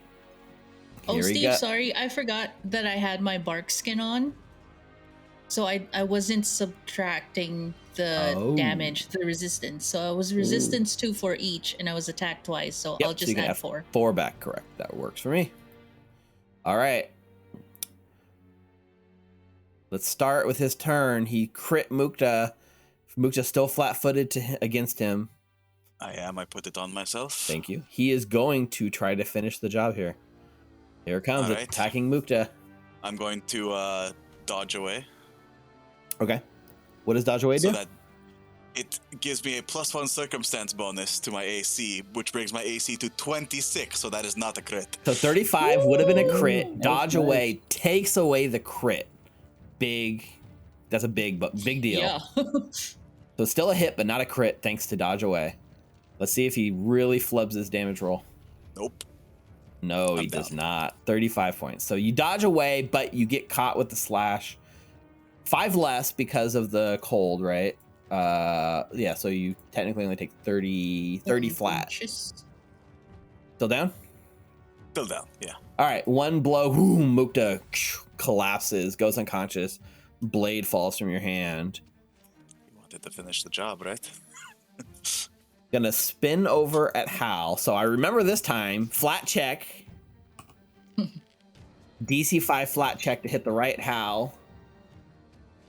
Oh, Here we Steve, go. sorry. I forgot that I had my bark skin on. So I wasn't subtracting the damage, the resistance. So I was resistance 2 for each, and I was attacked twice. So Yep, I'll so just you can add have 4. 4 back, correct. That works for me. All right. Let's start with his turn. He crit Mukta. Mukta's still flat-footed against him. I am. I put it on myself. Thank you. He is going to try to finish the job here. Here it comes, All right. attacking Mukta. I'm going to dodge away. Okay. What does dodge away do? So that it gives me a +1 circumstance bonus to my AC, which brings my AC to 26. So that is not a crit. So 35 would have been a crit. Dodge nice. away takes away the crit. Big. That's a big deal. Yeah. So it's still a hit, but not a crit, thanks to dodge away. Let's see if he really flubs his damage roll. Nope. No, he does not. 35 points. So you dodge away, but you get caught with the slash. 5 less because of the cold, right? Yeah, so you technically only take 30 flat. Still down? Still down. Yeah. All right, 1 blow. Boom, Mukta collapses, goes unconscious. Blade falls from your hand. You wanted to finish the job, right? Gonna spin over at Hal. So I remember this time, flat check. DC 5 flat check to hit the right Hal.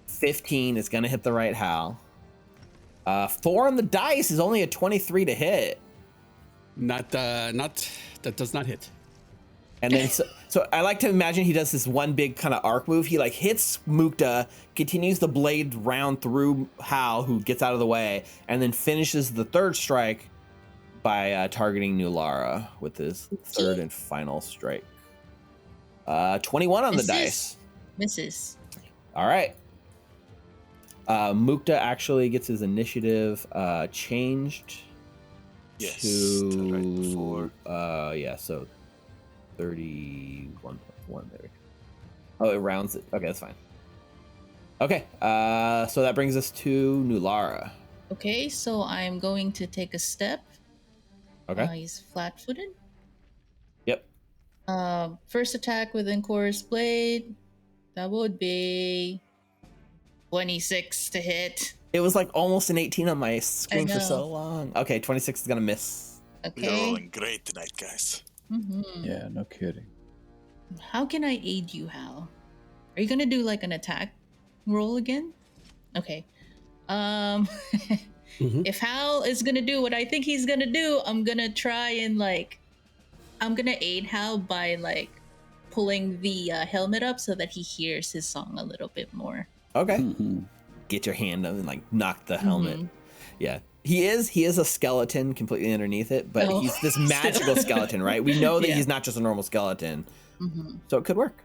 15 is gonna hit the right Hal. 4 on the dice is only a 23 to hit. That does not hit. And then, so I like to imagine he does this one big kind of arc move. He like hits Mukta, continues the blade round through Hal, who gets out of the way, and then finishes the 3rd strike by targeting Nulara with his 3rd and final strike. 21 on the dice. Misses. All right. Mukta actually gets his initiative changed Yes. to Right before. yeah, so 31.1 there. Oh, it rounds it. Okay, that's fine. Okay, so that brings us to Nulara. Okay, so I'm going to take a step. Okay. He's flat-footed. Yep. First attack with Encore's Blade. That would be 26 to hit. It was like almost an 18 on my screen for know. so long. Okay, 26 is gonna miss. You're Okay. rolling great tonight, guys. Yeah, no kidding. How can I aid you, Hal? Are you gonna do like an attack roll again? Okay. If Hal is gonna do what I think he's gonna do, I'm gonna try and I'm gonna aid Hal by pulling the helmet up so that he hears his song a little bit more. Okay. Mm-hmm. Get your hand up and knock the helmet. Yeah. He is a skeleton completely underneath it, but Oh. he's this magical skeleton, right? We know that Yeah. he's not just a normal skeleton. So it could work.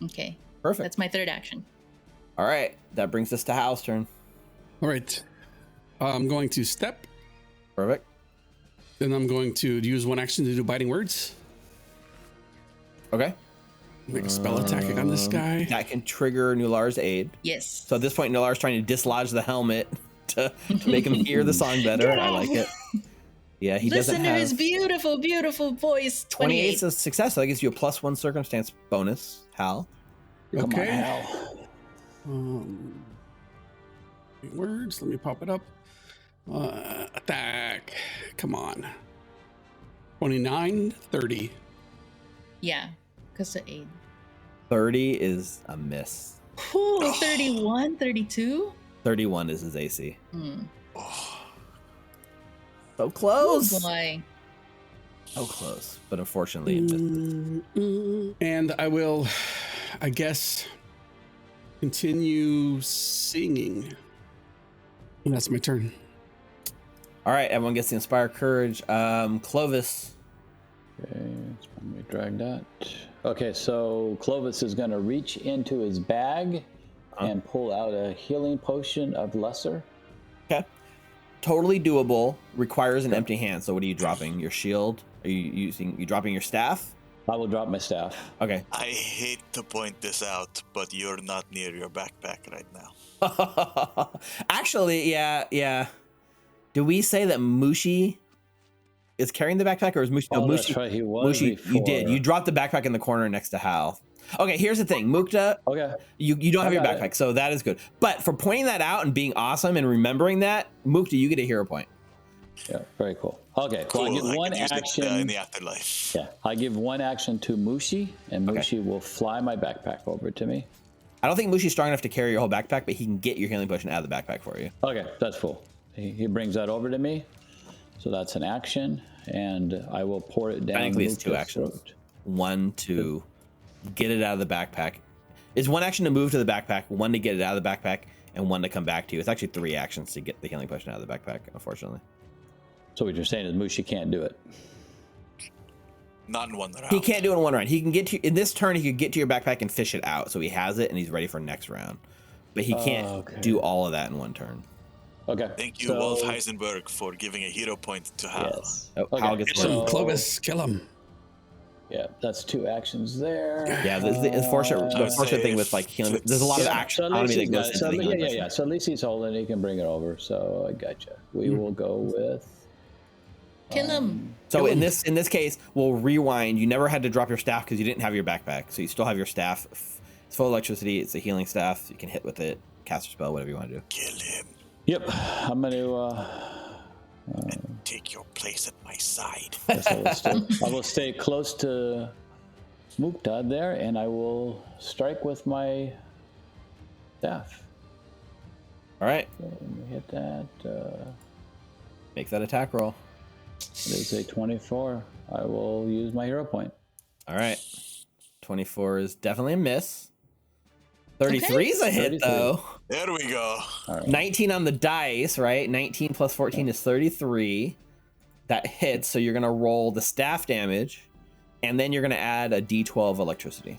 Okay. Perfect. That's my 3rd action. All right. That brings us to Hal's turn. All right. I'm going to step. Perfect. Then I'm going to use one action to do biting words. Okay. Make a spell attack on this guy. That can trigger Nular's aid. Yes. So at this point, Nular's trying to dislodge the helmet to make him hear the song better. I like it. Yeah, he doesn't Listen to have... his beautiful, beautiful voice. 28 is a success, so that gives you a +1 circumstance bonus. Hal. Come on, Okay. Hal. Words. Let me pop it up. Attack. Come on. 29, 30. Yeah, because of aid. 30 is a miss. Ooh, 31, 32. 31 is his AC. Hmm. So close. Oh boy. So close, but unfortunately it missed. And I will, I guess, continue singing. And that's my turn. All right, everyone gets the Inspire Courage. Clovis. Okay, let me drag that. Okay, so Clovis is going to reach into his bag and pull out a healing potion of lesser. Okay. Totally doable. Requires an empty hand. So what are you dropping? Your shield? Are you dropping your staff? I will drop my staff. Okay. I hate to point this out, but you're not near your backpack right now. Actually, yeah. Do we say that Mushi is carrying the backpack, or is Mushi? Oh, No, that's right, he was Mushi, you did. before. You dropped the backpack in the corner next to Hal. Okay, here's the thing, Mukta. Okay. You don't have I your got backpack, it. so that is good. But for pointing that out and being awesome and remembering that, Mukta, you get a hero point. Yeah, very cool. Okay, Cool. well, I give one can use action. it in the afterlife. Yeah, I give one action to Mushi, and Mushi will fly my backpack over to me. I don't think Mushi's strong enough to carry your whole backpack, but he can get your healing potion out of the backpack for you. Okay, that's cool. He brings that over to me, so that's an action, and I will pour it down. Technically, it's 2 Mukta's actions. throat. One to get it out of the backpack. It's 1 action to move to the backpack, 1 to get it out of the backpack, and 1 to come back to you. It's actually 3 actions to get the healing potion out of the backpack, unfortunately. So what you're saying is Mushi can't do it. Not in one round. He can't do it in 1 round. He can get to in this turn. He could get to your backpack and fish it out, so he has it and he's ready for next round. But he can't okay. do all of that in 1 turn. Okay. Thank you, so, Wolf Heisenberg, for giving a hero point to Hal. Yes. Oh, Okay, Hal gets Kill him, one. Clovis. Kill him. Yeah, that's 2 actions there. Yeah, the unfortunate thing with like healing. There's a lot of action So at least economy that he's goes got- into so, the healing yeah. potion. So at least he's holding. He can bring it over. So I gotcha. We will go with. Kill him. So in this case, we'll rewind. You never had to drop your staff because you didn't have your backpack, so you still have your staff. It's full of electricity. It's a healing staff. You can hit with it, cast a spell, whatever you want to do. Kill him. Yep, I'm gonna. Take your place at my side. I will stay close to Mukta there, and I will strike with my staff. All right, So let me hit that. make that attack roll. It is a 24. I will use my hero point. All right, 24 is definitely a miss. 33 is a hit 33. though. There we go. 19 on the dice, right? 19 plus 14 is 33. That hits, so you're gonna roll the staff damage, and then you're gonna add a d12 electricity.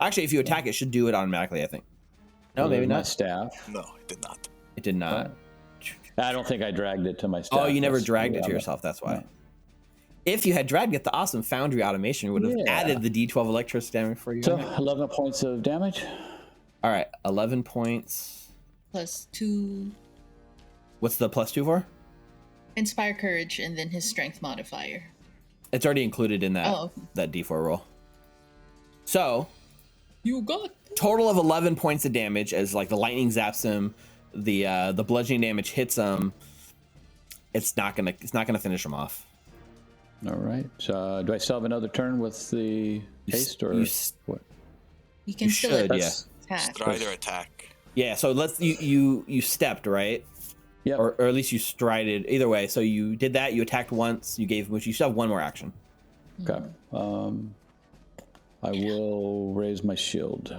Actually, if you attack, it should do it automatically, I think. No, maybe My not. staff. No, it did not. It did not. I don't think I dragged it to my staff. Oh, you never That's- dragged it to yeah, yourself. That's why. No. If you had dragged it, the awesome Foundry automation would have Yeah. added the d12 electricity damage for you. So 11 points of damage. All right, 11 points. +2 What's the +2 for? inspire courage and then his strength modifier. It's already included in that Oh. that d4 roll. So You got total of 11 points of damage as like the lightning zaps him, the bludgeoning damage hits him. It's not gonna finish him off. All right. So do I still have another turn with the haste or what? You can You still should, attack. Strider attack. Yeah, so let's you stepped, right? Yep. Or at least you strided. Either way, so you did that. You attacked once. You gave, which you still have 1 more action. Okay. I will raise my shield.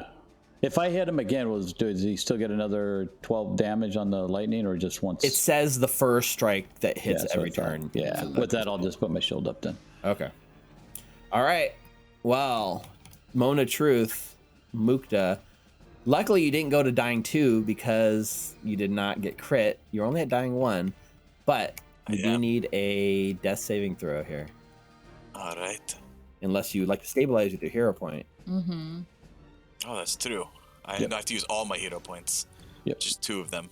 If I hit him again, does he still get another 12 damage on the lightning, or just once? It says the first strike that hits Yeah, so every it's all- turn. Yeah. With that, I'll just put my shield up then. Okay. All right. Well, Mona Truth, Mukta. Luckily, you didn't go to dying 2 because you did not get crit. You're only at dying 1, but You do need a death saving throw here. All right. Unless you like to stabilize with your hero point. Mm-hmm. Oh, that's true. I Yep. have to use all my hero points. Yep. Just 2 of them.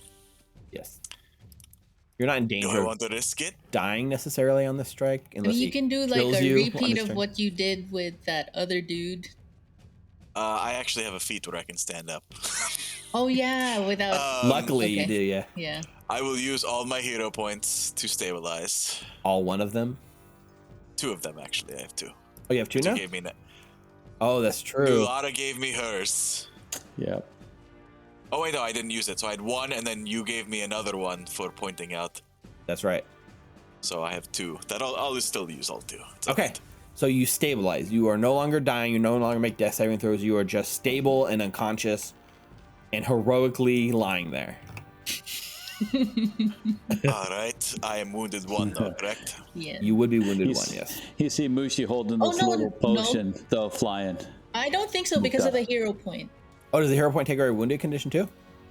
Yes. You're not in Do I danger want to risk it? of dying necessarily on the strike. I mean, Unless you he can do like kills a you on repeat his of turn. what you did with that other dude. I actually have a feat where I can stand up. Oh yeah, without. Luckily, you okay. do, yeah. Yeah. I will use all my hero points to stabilize. All one of them. 2 of them, actually. I have 2. Oh, you have 2 2 now? gave me... Oh, that's true. Lara gave me hers. Yep. Oh, wait, no, I didn't use it. So I had 1, and then you gave me another one for pointing out. That's right. So I have 2. That I'll still use all 2. It's Okay. alright. So you stabilize. You are no longer dying. You no longer make death saving throws. You are just stable and unconscious and heroically lying there. All right. I am wounded 1, though, correct? Yeah. You would be wounded He's- 1, yes. You see Mushi holding Oh, this no, little no. potion, though, flying. I don't think so because of the hero point. Oh, does the hero point take away wounded condition too?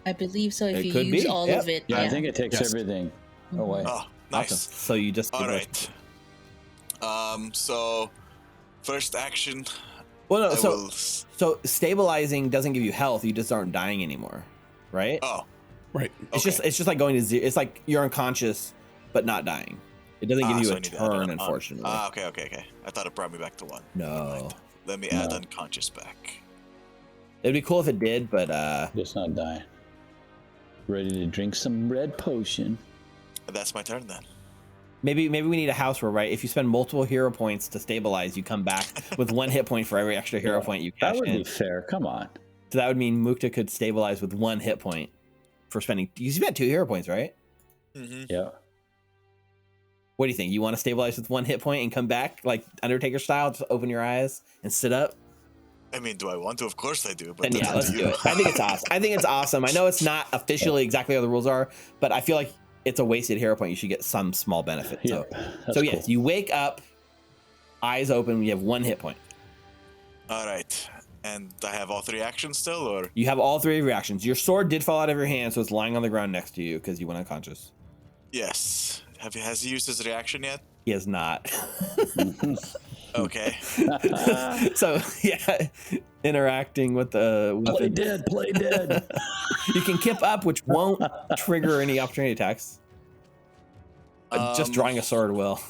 I believe so. If It you could use be, all yep. of it. Yeah, Yeah. I think it takes Yes. everything away. Oh, nice. Awesome. So you just All right. So first action. Well, no. I So will. so stabilizing doesn't give you health. You just aren't dying anymore, right? Oh, Right. It's okay. just like going to 0. It's like you're unconscious but not dying. It doesn't give you so a I need to add turn, on. unfortunately. Okay. I thought it brought me back to 1. No. Let me add unconscious back. It'd be cool if it did, but Just not dying. Ready to drink some red potion. That's my turn then. maybe we need a house rule, right? If you spend multiple hero points to stabilize, you come back with 1 hit point for every extra hero point you cash That would in. be fair. Come on. So that would mean Mukta could stabilize with 1 hit point for spending. You spent 2 hero points, right? Mm-hmm. Yeah. What do you think? You want to stabilize with 1 hit point and come back like Undertaker style? Just open your eyes and sit up. I mean, do I want to? Of course I do. But Then that's yeah, up let's to do you. it. I think it's awesome. I think it's awesome. I know it's not officially exactly how the rules are, but I feel like it's a wasted hero point. You should get some small benefit. So, That's so yes, cool. you wake up, eyes open. You have 1 hit point. All right. And I have all 3 actions still, or You have all 3 reactions. Your sword did fall out of your hand, so it's lying on the ground next to you because you went unconscious. yes? Has he used his reaction yet? He has not. Okay. So yeah, interacting with the Play dead. Play dead. you can kip up, which won't trigger any opportunity attacks. Just drawing a sword will.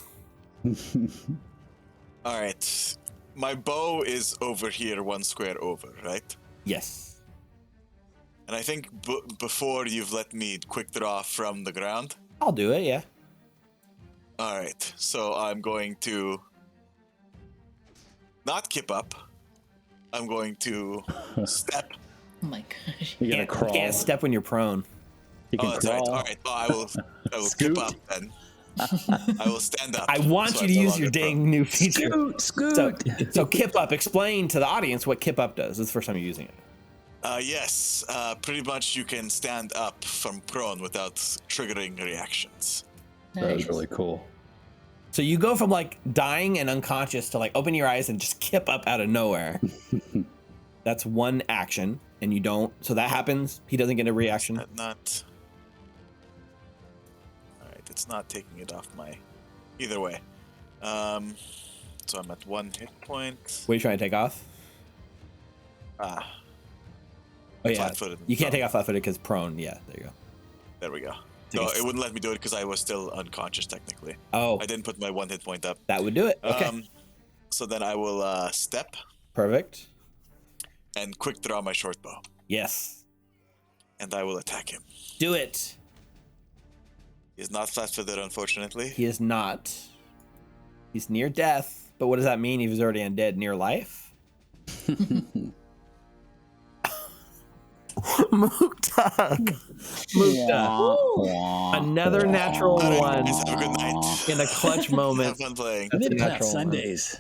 All right. My bow is over here, 1 square over, right? Yes. And I think before you've let me quick draw from the ground. I'll do it. Yeah. All right. So I'm going to not kip up. I'm going to step. Oh my gosh. You gotta crawl. You can't step when you're prone. You can Oh, that's right. crawl. All right. Oh, I will Scoot. kip up then. I will stand up. I want so you to I'm no use your longer prone. dang new feature. Scoot. So kip up. Explain to the audience what kip up does. This is the first time you're using it. Yes. Pretty much you can stand up from prone without triggering reactions. That was Nice. really cool. So you go from like dying and unconscious to like open your eyes and just kip up out of nowhere. That's 1 action, and you don't. So that happens. He doesn't get a reaction. Not. All right. It's not taking it off my. Either way. So I'm at 1 hit point. What are you trying to take off? Ah, Oh yeah, Flat-footed and you can't prone. take off flat-footed because prone. Yeah, there you go. there we go. Take No, a- it wouldn't let me do it because I was still unconscious technically. Oh, I didn't put my 1 hit point up. that would do it. Okay, So then I will step perfect. and quick draw my short bow, Yes, and I will attack him. do it. He's not flat-footed, unfortunately. He is not. He's near death, but what does that mean if he's already undead? Near life? Mukta. Another natural All right, one guys, have a good night. in a clutch Have moment. fun playing. I did natural Pat Sundays.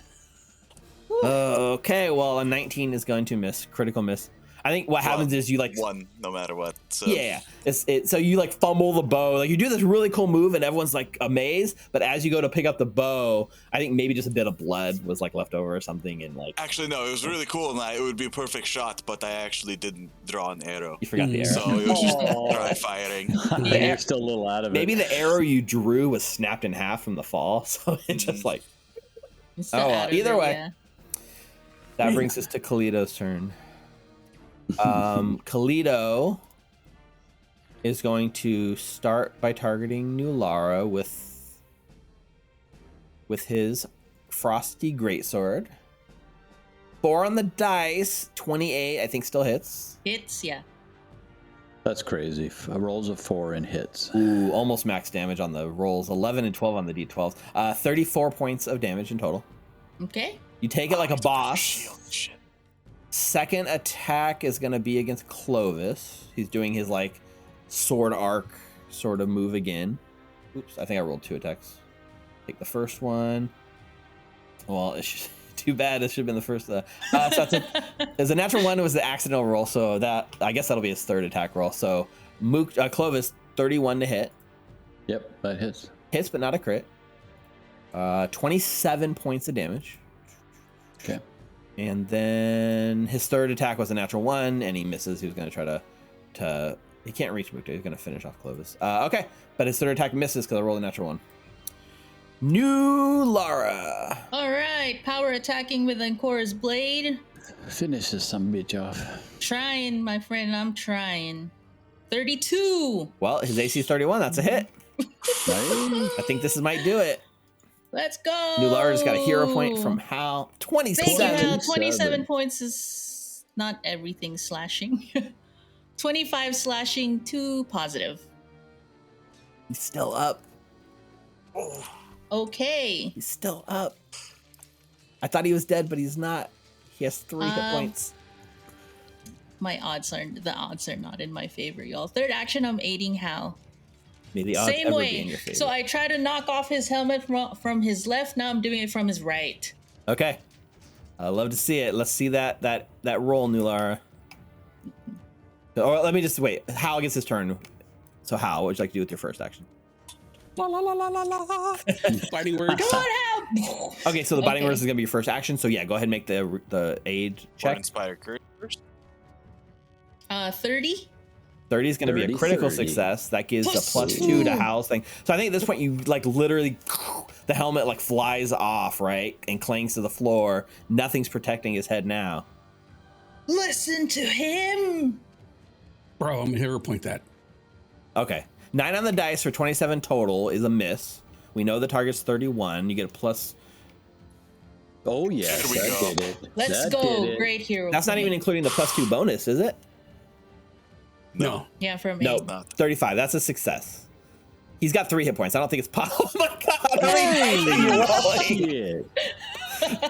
Okay, well, a 19 is going to miss. Critical miss. I think what happens is you like one no matter what. So. Yeah, so you like fumble the bow, like you do this really cool move, and everyone's like amazed. But as you go to pick up the bow, I think maybe just a bit of blood was like left over or something, and like Actually, no, it was really cool, and it would be a perfect shot, but I actually didn't draw an arrow, you forgot the arrow. so it was just dry firing. You're still a little out of it. Maybe the arrow you drew was snapped in half from the fall, so it just like. Either way, that brings us to Kahlido's turn. Kahlido is going to start by targeting Nulara with his Frosty Greatsword. 4 on the dice, 28, I think still hits. Hits, yeah. That's crazy. Rolls of 4 and hits. Ooh, almost max damage on the rolls. 11 and 12 on the d12s. 34 points of damage in total. Okay. You take it like a boss. Shield, shit. Second attack is going to be against Clovis. He's doing his like sword arc sort of move again. Oops, I think I rolled 2 attacks. Take the first one. Well, it's too bad. It should have been the first. So there's a natural 1. It was the accidental roll, so that I guess that'll be his third attack roll. So Clovis, 31 to hit. Yep, that hits. Hits, but not a crit. 27 points of damage. Okay. And then his third attack was a natural 1, and he misses. He was going to try to he can't reach Mukta. He's going to finish off Clovis. Okay, but his third attack misses because I rolled a natural 1. New Lara. All right, power attacking with Encora's blade. Finish this some bitch off. Trying, my friend, I'm trying. 32. Well, his AC is 31. That's a hit. I think this might do it. Let's go. New Lara just got a hero point from Hal. 27. Thank you, Hal. 27 points is not everything slashing. 25 slashing, 2 positive. He's still up. Okay. He's still up. I thought he was dead, but he's not. He has 3 hit points. The odds are not in my favor, y'all. Third action, I'm aiding Hal. May the odds Same ever way. be in your favor. So I try to knock off his helmet from his left. Now I'm doing it from his right. Okay. I love to see it. Let's see that roll, New Lara. Or let me just wait. Hal gets his turn. So Hal, what would you like to do with your first action? La la la la la la. Biting words. Come on, Hal. Okay, so the biting words is gonna be your first action. So yeah, go ahead and make the aid Or check. inspire courage first. 30. 30 is gonna be a critical success. That gives a +2 to Hal's thing. So I think at this point you like literally the helmet like flies off, right? And clangs to the floor. Nothing's protecting his head now. Listen to him. Bro, I'm gonna hero point that. Okay. 9 on the dice for 27 total is a miss. We know the target's 31. You get a plus. Oh, yes, There we that go. did it. Let's That go. did it. Great hero. That's not even including the +2 bonus, is it? No. Yeah, for me. No, Not. 35. That's a success. He's got 3 hit points. I don't think it's possible. Oh my god! How many dice are you rolling? Shit.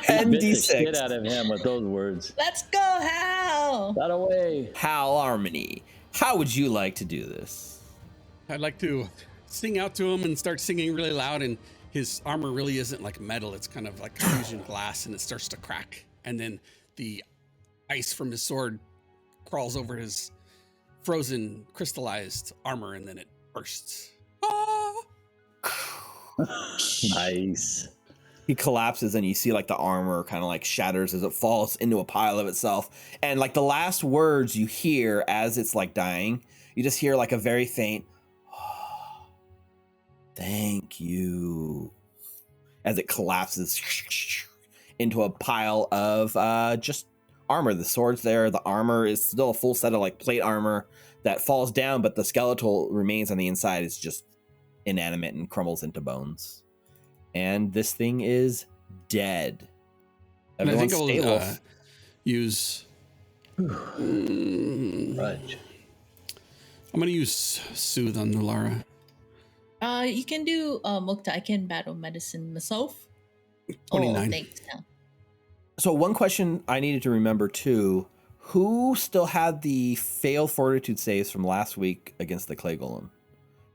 And Bit the D6. shit out of him with those words. Let's go, Hal. That away. Hal Harmony, how would you like to do this? I'd like to sing out to him and start singing really loud, and his armor really isn't like metal. It's kind of like fusion glass, and it starts to crack. And then the ice from his sword crawls over his frozen, crystallized armor, and then it bursts. Ah! Nice. He collapses and you see like the armor kind of like shatters as it falls into a pile of itself. And like the last words you hear as it's like dying, you just hear like a very faint, oh, thank you, as it collapses into a pile of just armor. The sword's there. The armor is still a full set of like plate armor that falls down, but the skeletal remains on the inside. It's just inanimate and crumbles into bones. And this thing is dead. And I think Everyone stay I'll wolf. use. Right. I'm gonna use Soothe on Nulara. You can do Mukta. I can battle medicine myself. 29. Oh, thanks. Hal. So one question I needed to remember too, who still had the failed fortitude saves from last week against the clay golem?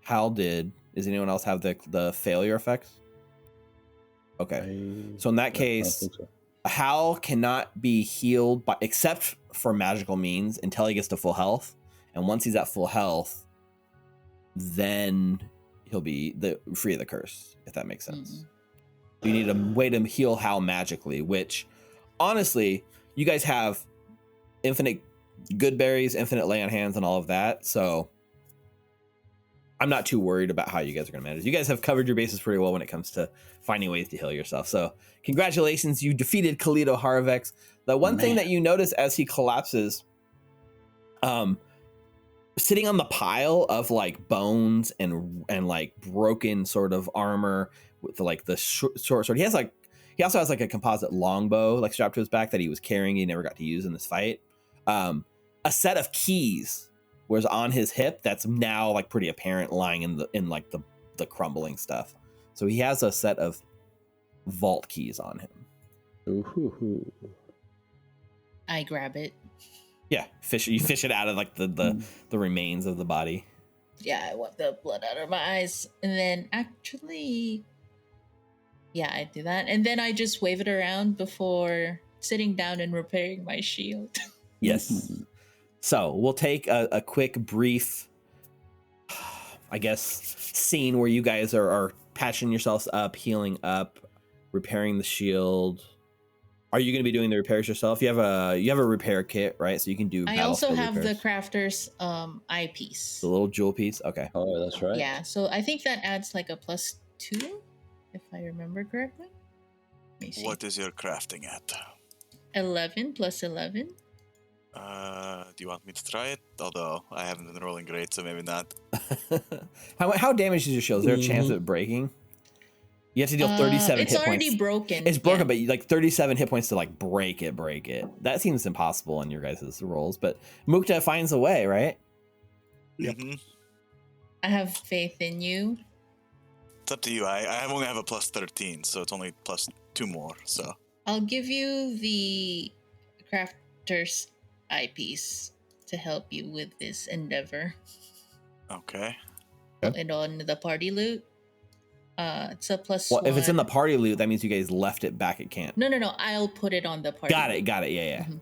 Hal did. Does anyone else have the failure effects? Okay. So in that case, Hal cannot be healed by except for magical means until he gets to full health. And once he's at full health, then he'll be free of the curse, if that makes sense. You need a way to heal Hal magically, which honestly, you guys have infinite good berries, infinite lay on hands, and all of that. So I'm not too worried about how you guys are going to manage. You guys have covered your bases pretty well when it comes to finding ways to heal yourself. So congratulations, you defeated Caliddo Haruvex. The one thing that you notice as he collapses, sitting on the pile of like bones and like broken sort of armor with like the short sword. He also has like a composite longbow like strapped to his back that he was carrying. He never got to use in this fight. A set of keys was on his hip that's now like pretty apparent lying in the crumbling stuff. So he has a set of vault keys on him. Ooh. I grab it. Yeah, you fish it out of like the remains of the body. Yeah, I wipe the blood out of my eyes. And then actually, yeah, I do that. And then I just wave it around before sitting down and repairing my shield. Yes. So we'll take a quick, brief, I guess, scene where you guys are patching yourselves up, healing up, repairing the shield. Are you going to be doing the repairs yourself? You have a repair kit, right? So you can do. I also have repairs. the crafter's eyepiece. The little jewel piece. Okay. Oh, that's right. Yeah, so I think that adds like a +2, if I remember correctly. Let me see. What is your crafting at? 11 + 11. Do you want me to try it? Although I haven't been rolling great, so maybe not. How damaged is your shield? Is there a chance of it breaking? You have to deal 37 hit points. It's already broken. It's broken, but like 37 hit points to like break it. That seems impossible in your guys' rolls, but Mukta finds a way, right? Yep. Mm-hmm. I have faith in you. It's up to you. I only have a +13, so it's only +2 more. So I'll give you the crafter's eyepiece to help you with this endeavor. okay. And on the party loot, it's a +1. Well, if it's in the party loot, that means you guys left it back at camp. No. I'll put it on the party. Got it. Yeah. Mhm.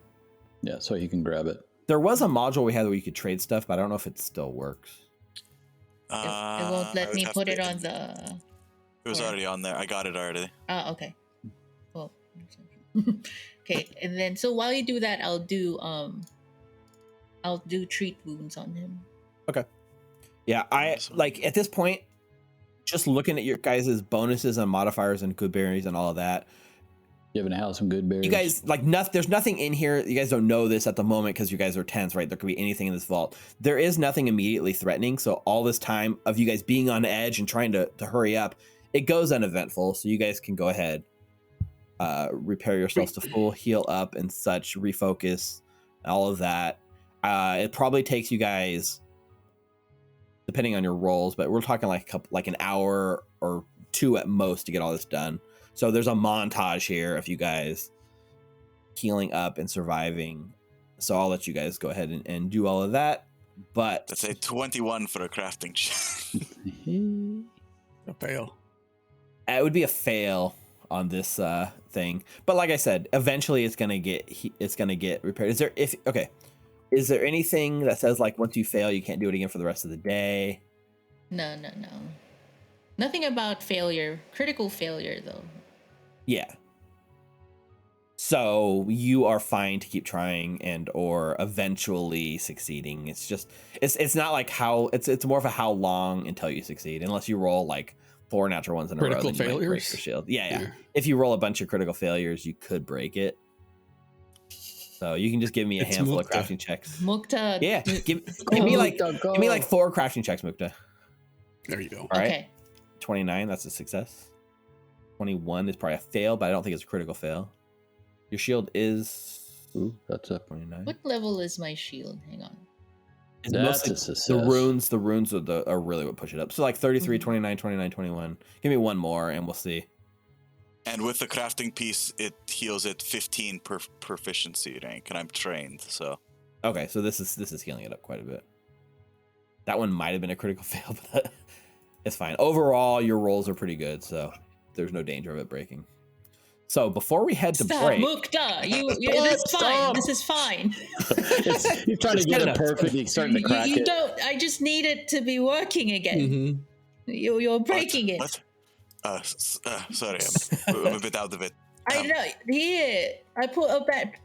Yeah, so he can grab it. There was a module we had where you could trade stuff, but I don't know if it still works. It won't let me put it on the. It was already on there. I got it already. Oh, okay. Well, okay, and then so while you do that, I'll do treat wounds on him. Okay. Yeah, I like at this point, just looking at your guys' bonuses and modifiers and good berries and all of that. You have in a house some good berries. You guys like there's nothing in here. You guys don't know this at the moment because you guys are tense, right? There could be anything in this vault. There is nothing immediately threatening. So all this time of you guys being on edge and trying to hurry up, it goes uneventful. So you guys can go ahead, repair yourselves to full, heal up and such, refocus, all of that. It probably takes you guys, depending on your rolls, but we're talking like an hour or two at most to get all this done. So there's a montage here of you guys healing up and surviving. So I'll let you guys go ahead and do all of that. But That's a 21 for a crafting check. A fail. it would be a fail on this thing. But like I said, eventually it's gonna get repaired. Is there anything that says like once you fail you can't do it again for the rest of the day? No. Nothing about failure. Critical failure, though. Yeah. So you are fine to keep trying and or eventually succeeding. It's just it's not like how it's more of a how long until you succeed, unless you roll like 4 natural ones in a row. Critical then you might break failures? your shield. Yeah. If you roll a bunch of critical failures, you could break it. So you can just give me a It's handful of Mukta. crafting checks. Mukta. Yeah. Give me like 4 crafting checks, Mukta. There you go. All right. Okay. 29, that's a success. 21 is probably a fail, but I don't think it's a critical fail. Your shield is Ooh, that's a 29. What level is my shield? Hang on. It's That's mostly a success. the runes are really what push it up. So like 33, 29, 29, 21. Give me one more and we'll see. And with the crafting piece, it heals at 15 per proficiency rank, and I'm trained, so. Okay, so this is healing it up quite a bit. That one might have been a critical fail, but it's fine. Overall, your rolls are pretty good, so there's no danger of it breaking. So before we head to Stop, break, Mukta. You What? this is fine. Stop. This is fine. You're trying to It's get good it enough. perfect. He's starting to crack You it. don't. I just need it to be working again. Mm-hmm. You're breaking it. What? Sorry, I'm a bit out of it. I know. Here, I put a bet.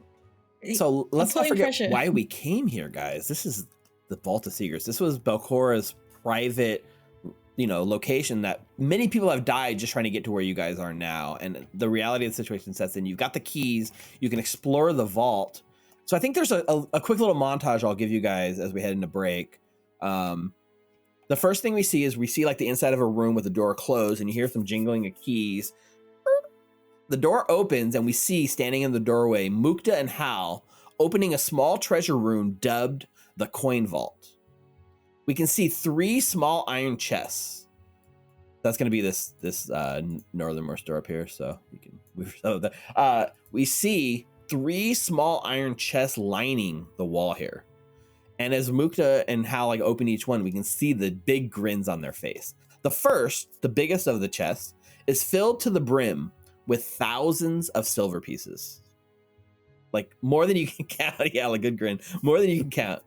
so let's not applying forget pressure. why we came here, guys. This is the Vault of Secrets. This was Belcorra's private, location that many people have died just trying to get to where you guys are now. And the reality of the situation sets in. You've got the keys. You can explore the vault. So I think there's a quick little montage I'll give you guys as we head into break. The first thing we see is like the inside of a room with the door closed, and you hear some jingling of keys. The door opens, and we see standing in the doorway Mukta and Hal opening a small treasure room dubbed the Coin Vault. We can see 3 small iron chests. That's going to be this northernmost door up here, so you can move. So we see 3 small iron chests lining the wall here. And as Mukta and Hal open each one, we can see the big grins on their face. The first, the biggest of the chests, is filled to the brim with thousands of silver pieces. More than you can count. Yeah, a good grin. More than you can count.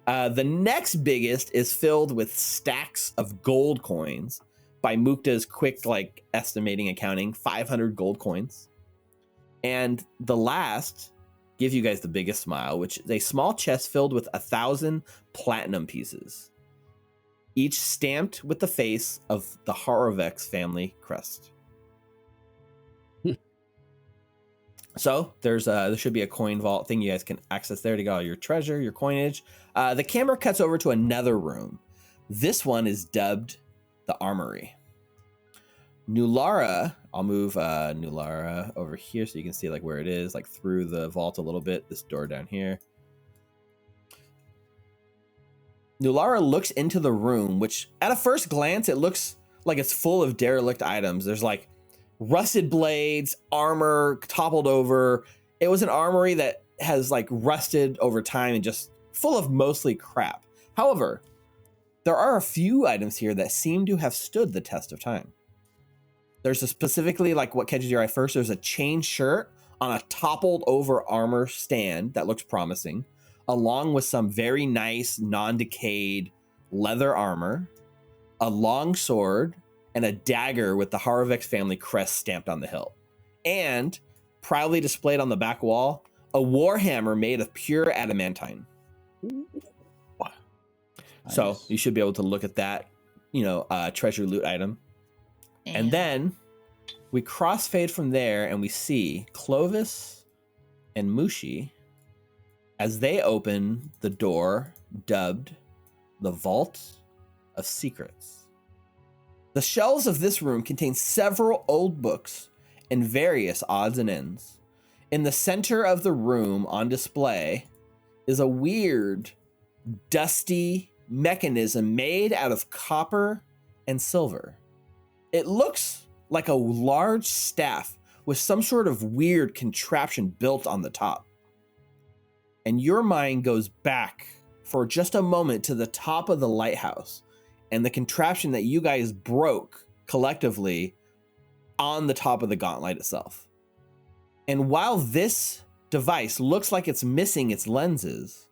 The next biggest is filled with stacks of gold coins. By Mukta's quick estimating accounting, 500 gold coins. And the last, give you guys the biggest smile, which is a small chest filled with 1,000 platinum pieces, each stamped with the face of the Haruvex family crest. So there should be a coin vault thing you guys can access there to get all your treasure, your coinage. The camera cuts over to another room. This one is dubbed the Armory. Nulara, I'll move Nulara over here so you can see where it is, through the vault a little bit, this door down here. Nulara looks into the room, which at a first glance, it looks like it's full of derelict items. There's rusted blades, armor toppled over. It was an armory that has rusted over time and just full of mostly crap. However, there are a few items here that seem to have stood the test of time. There's specifically what catches your eye first. There's a chain shirt on a toppled over armor stand that looks promising, along with some very nice non-decayed leather armor, a long sword, and a dagger with the Haruvex family crest stamped on the hilt. And proudly displayed on the back wall, a warhammer made of pure adamantine. Nice. So you should be able to look at that, treasure loot item. And then we crossfade from there and we see Clovis and Mushi as they open the door dubbed the Vault of Secrets. The shelves of this room contain several old books and various odds and ends. In the center of the room on display is a weird, dusty mechanism made out of copper and silver. It looks like a large staff with some sort of weird contraption built on the top. And your mind goes back for just a moment to the top of the lighthouse and the contraption that you guys broke collectively on the top of the gauntlet itself. And while this device looks like it's missing its lenses,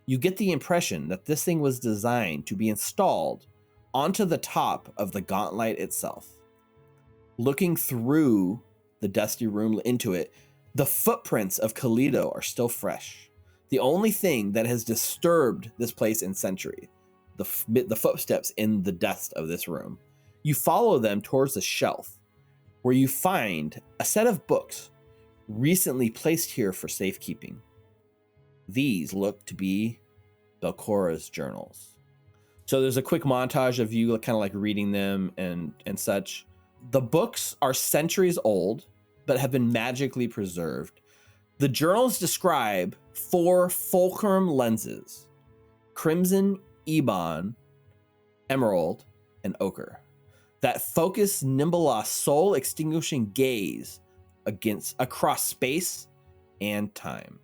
you get the impression that this thing was designed to be installed onto the top of the gauntlet itself. Looking through the dusty room into it, the footprints of Kahlido are still fresh. The only thing that has disturbed this place in century, the footsteps in the dust of this room. You follow them towards the shelf, where you find a set of books recently placed here for safekeeping. These look to be Belcorra's journals. So there's a quick montage of you kind of reading them and such. The books are centuries old, but have been magically preserved. The journals describe 4 fulcrum lenses: crimson, ebon, emerald, and ochre, that focus Nimble's soul-extinguishing gaze across space and time.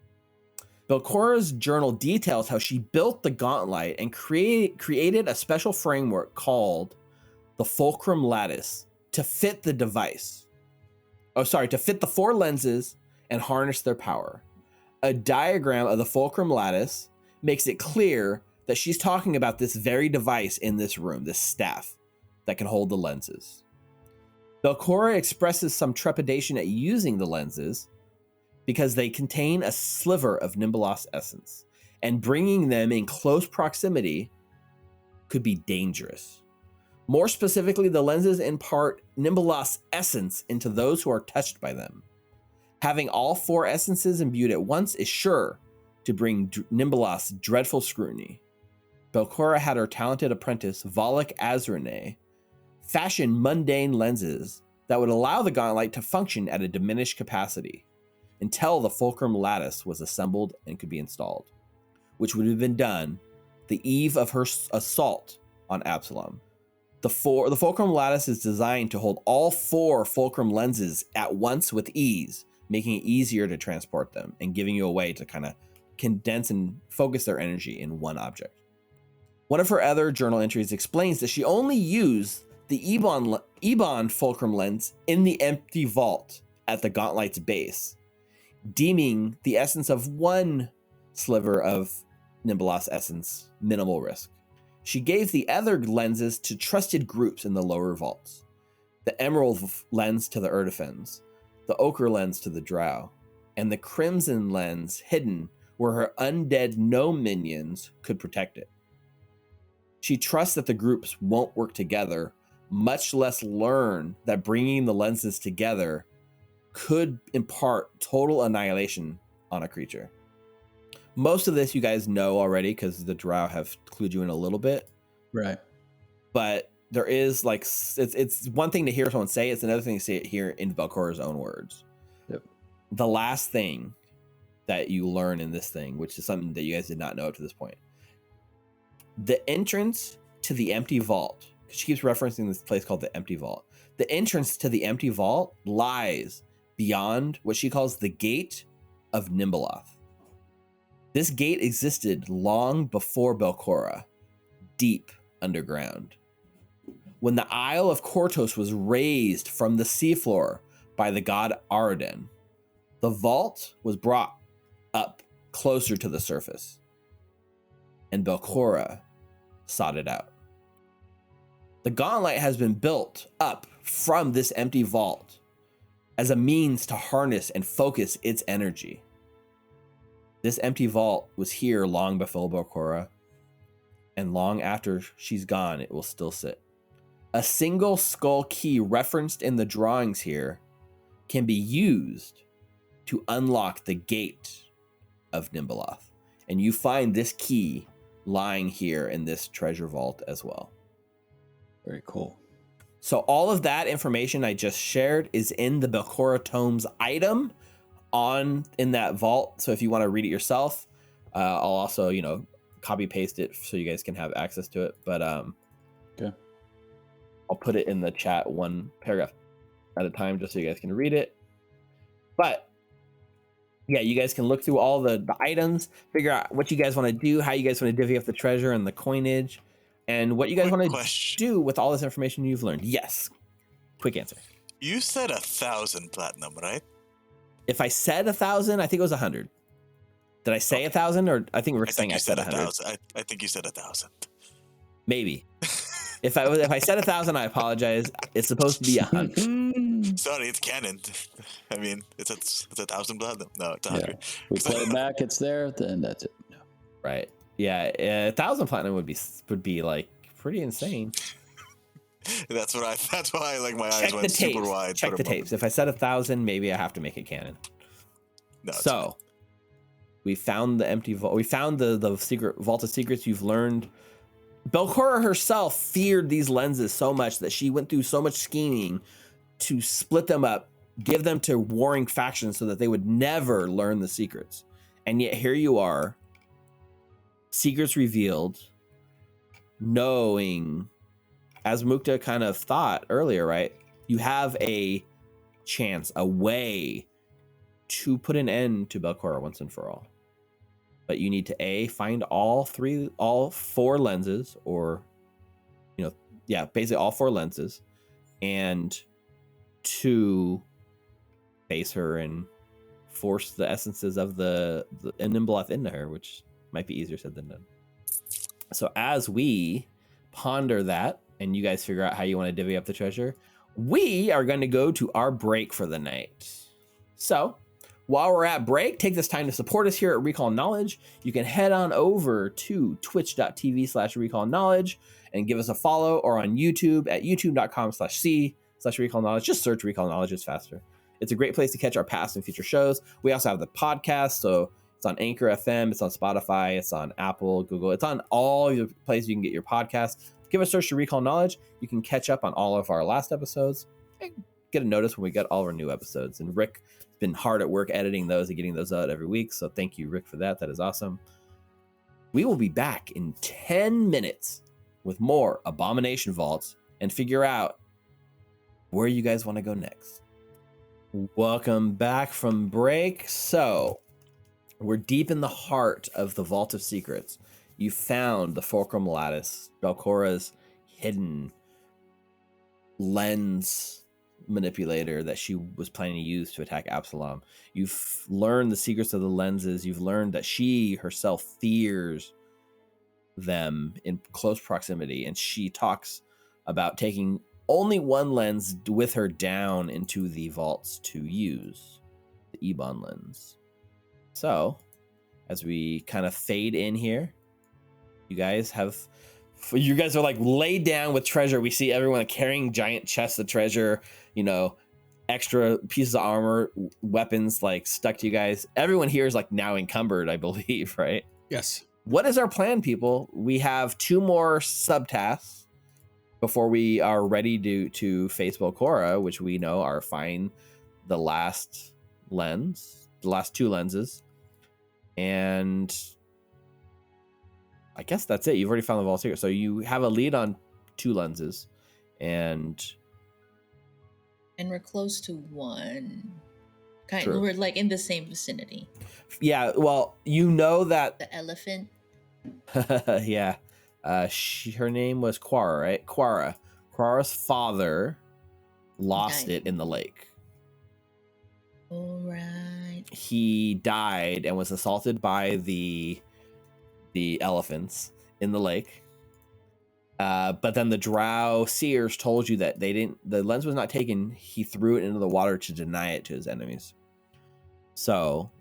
Belcorra's journal details how she built the gauntlet and created a special framework called the fulcrum lattice to fit the device. to fit the 4 lenses and harness their power. A diagram of the fulcrum lattice makes it clear that she's talking about this very device in this room, this staff that can hold the lenses. Belcorra expresses some trepidation at using the lenses because they contain a sliver of Nimbeloth's essence, and bringing them in close proximity could be dangerous. More specifically, the lenses impart Nimbeloth's essence into those who are touched by them. Having all 4 essences imbued at once is sure to bring Nimbeloth's dreadful scrutiny. Belcorra had her talented apprentice, Volek Azrene, fashion mundane lenses that would allow the gauntlet to function at a diminished capacity until the fulcrum lattice was assembled and could be installed, which would have been done the eve of her assault on Absalom. The fulcrum lattice is designed to hold all 4 fulcrum lenses at once with ease, making it easier to transport them and giving you a way to kind of condense and focus their energy in one object. One of her other journal entries explains that she only used the Ebon fulcrum lens in the empty vault at the gauntlet's base, deeming the essence of 1 sliver of Nimbeloth's essence minimal risk. She gave the other lenses to trusted groups in the lower vaults. The emerald lens to the Erdefens, the ochre lens to the Drow, and the crimson lens hidden where her undead gnome minions could protect it. She trusts that the groups won't work together, much less learn that bringing the lenses together could impart total annihilation on a creature. Most of this you guys know already because the Drow have clued you in a little bit. Right. But there is like, it's one thing to hear someone say, it's another thing to see it here in Belcorra's own words. Yep. The last thing that you learn in this thing, which is something that you guys did not know up to this point. The entrance to the empty vault, she keeps referencing this place called the empty vault. The entrance to the empty vault lies beyond what she calls the gate of Nimbeloth. This gate existed long before Belcorra, deep underground. When the Isle of Kortos was raised from the seafloor by the god Araden, the vault was brought up closer to the surface, and Belcorra sought it out. The gauntlet has been built up from this empty vault as a means to harness and focus its energy. This empty vault was here long before Belcorra, and long after she's gone, it will still sit. A single skull key referenced in the drawings here can be used to unlock the gate of Nimbeloth, and you find this key lying here in this treasure vault as well. Very cool. So all of that information I just shared is in the Belcorra Tomes item in that vault. So if you want to read it yourself, I'll also, copy paste it so you guys can have access to it. But okay. I'll put it in the chat one paragraph at a time just so you guys can read it. But yeah, you guys can look through all the items, figure out what you guys want to do, how you guys want to divvy up the treasure and the coinage, and what you guys want to do with all this information you've learned. Yes. Quick answer. You said 1,000 platinum, right? If I said 1,000, I think it was 100. Did I say 1,000, or I think Rick's saying I said 100? I think you said 1,000. Maybe. If I said 1,000, I apologize. It's supposed to be 100. Sorry, it's canon. I mean, it's 1,000 platinum. No, it's 100. Yeah. We play it back. It's there. Then that's it. No. Right. Yeah. 1,000 platinum would be like pretty insane. That's why like my eyes went super wide. Check the tapes. If I said 1,000, maybe I have to make it canon. No, so we found the empty vault. We found the secret vault of secrets. You've learned. Belcorra herself feared these lenses so much that she went through so much scheming to split them up, give them to warring factions so that they would never learn the secrets. And yet here you are, secrets revealed, knowing, as Mukta kind of thought earlier, right? You have a chance, a way to put an end to Belcorra once and for all. But you need to find all 4 lenses, or basically all 4 lenses, and to face her and force the essences of the Nimbleth into her, which might be easier said than done. So as we ponder that, and you guys figure out how you want to divvy up the treasure, we are going to go to our break for the night. So while we're at break, take this time to support us here at Recall Knowledge. You can head on over to twitch.tv/Recall Knowledge and give us a follow, or on YouTube at youtube.com/C/Recall Knowledge. Just search Recall Knowledge, it's faster. It's a great place to catch our past and future shows. We also have the podcast, so it's on Anchor FM, it's on Spotify, it's on Apple, Google, it's on all the places you can get your podcasts. Give a search to Recall Knowledge. You can catch up on all of our last episodes and get a notice when we get all of our new episodes. And Rick has been hard at work editing those and getting those out every week, so thank you, Rick, for that. That is awesome. We will be back in 10 minutes with more Abomination Vaults and figure out where you guys want to go next. Welcome back from break. So we're deep in the heart of the Vault of Secrets. You found the Fulcrum Lattice, Belcorra's hidden lens manipulator that she was planning to use to attack Absalom. You've learned the secrets of the lenses. You've learned that she herself fears them in close proximity, and she talks about taking only one lens with her down into the vaults to use, the Ebon lens. So, as we kind of fade in here, you guys are like laid down with treasure. We see everyone carrying giant chests of treasure, extra pieces of armor, weapons like stuck to you guys. Everyone here is like now encumbered, I believe, right? Yes. What is our plan, people? We have 2 more subtasks before we are ready to face Belcorra, which we know are the last 2 lenses. And I guess that's it. You've already found the Vault Secret. So you have a lead on 2 lenses. And we're close to 1. True. We're like in the same vicinity. Yeah, well, you know that... The elephant. Yeah. Her name was Quara, right? Quara's father lost it in the lake. All right. He died and was assaulted by the elephants in the lake. But then the drow seers told you that the lens was not taken. He threw it into the water to deny it to his enemies. So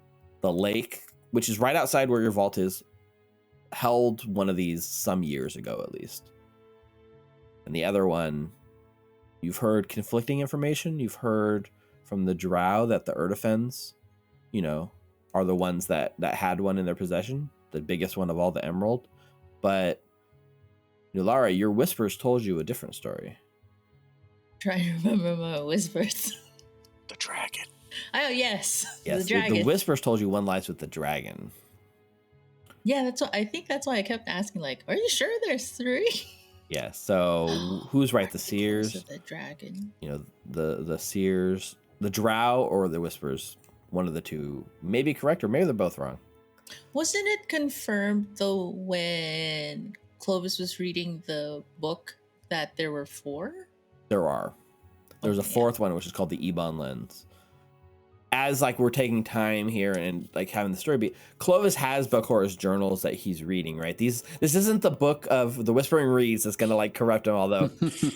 the lake, which is right outside where your vault is, held one of these some years ago at least. And the other one, you've heard conflicting information. You've heard from the drow that the Erdefens, are the ones that had one in their possession, the biggest one of all, the emerald. But Nulara, your whispers told you a different story. Trying to remember my whispers. The dragon. Oh, yes. Yes, The dragon. the whispers told you one lies with the dragon. Yeah, I think that's why I kept asking, like, are you sure there's 3? Yeah, so who's right, the seers? The dragon. The seers, the drow, or the whispers? One of the two may be correct, or maybe they're both wrong. Wasn't it confirmed, though, when Clovis was reading the book that there were 4? There are. There's a 4th one, which is called the Ebon lens. As like we're taking time here and like having the story beat, Clovis has Belcorra's journals that he's reading, right? This isn't the book of the Whispering Reeds that's gonna like corrupt him, although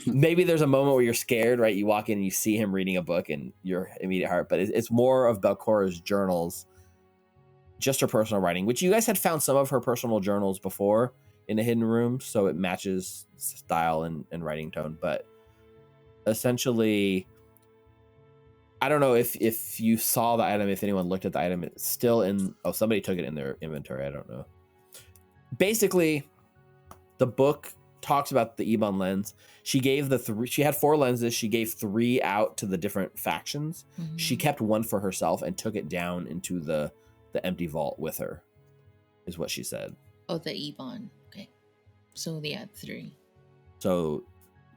maybe there's a moment where you're scared, right? You walk in and you see him reading a book and your immediate heart, but it's more of Belcorra's journals, just her personal writing, which you guys had found some of her personal journals before in a hidden room, so it matches style and writing tone, but essentially, I don't know if you saw the item, if anyone looked at the item. It's still in... Oh, somebody took it in their inventory. I don't know. Basically, the book talks about the Ebon lens. She gave she had 4 lenses. She gave 3 out to the different factions. Mm-hmm. She kept 1 for herself and took it down into the empty vault with her, is what she said. Oh, the Ebon. Okay. So they had 3. So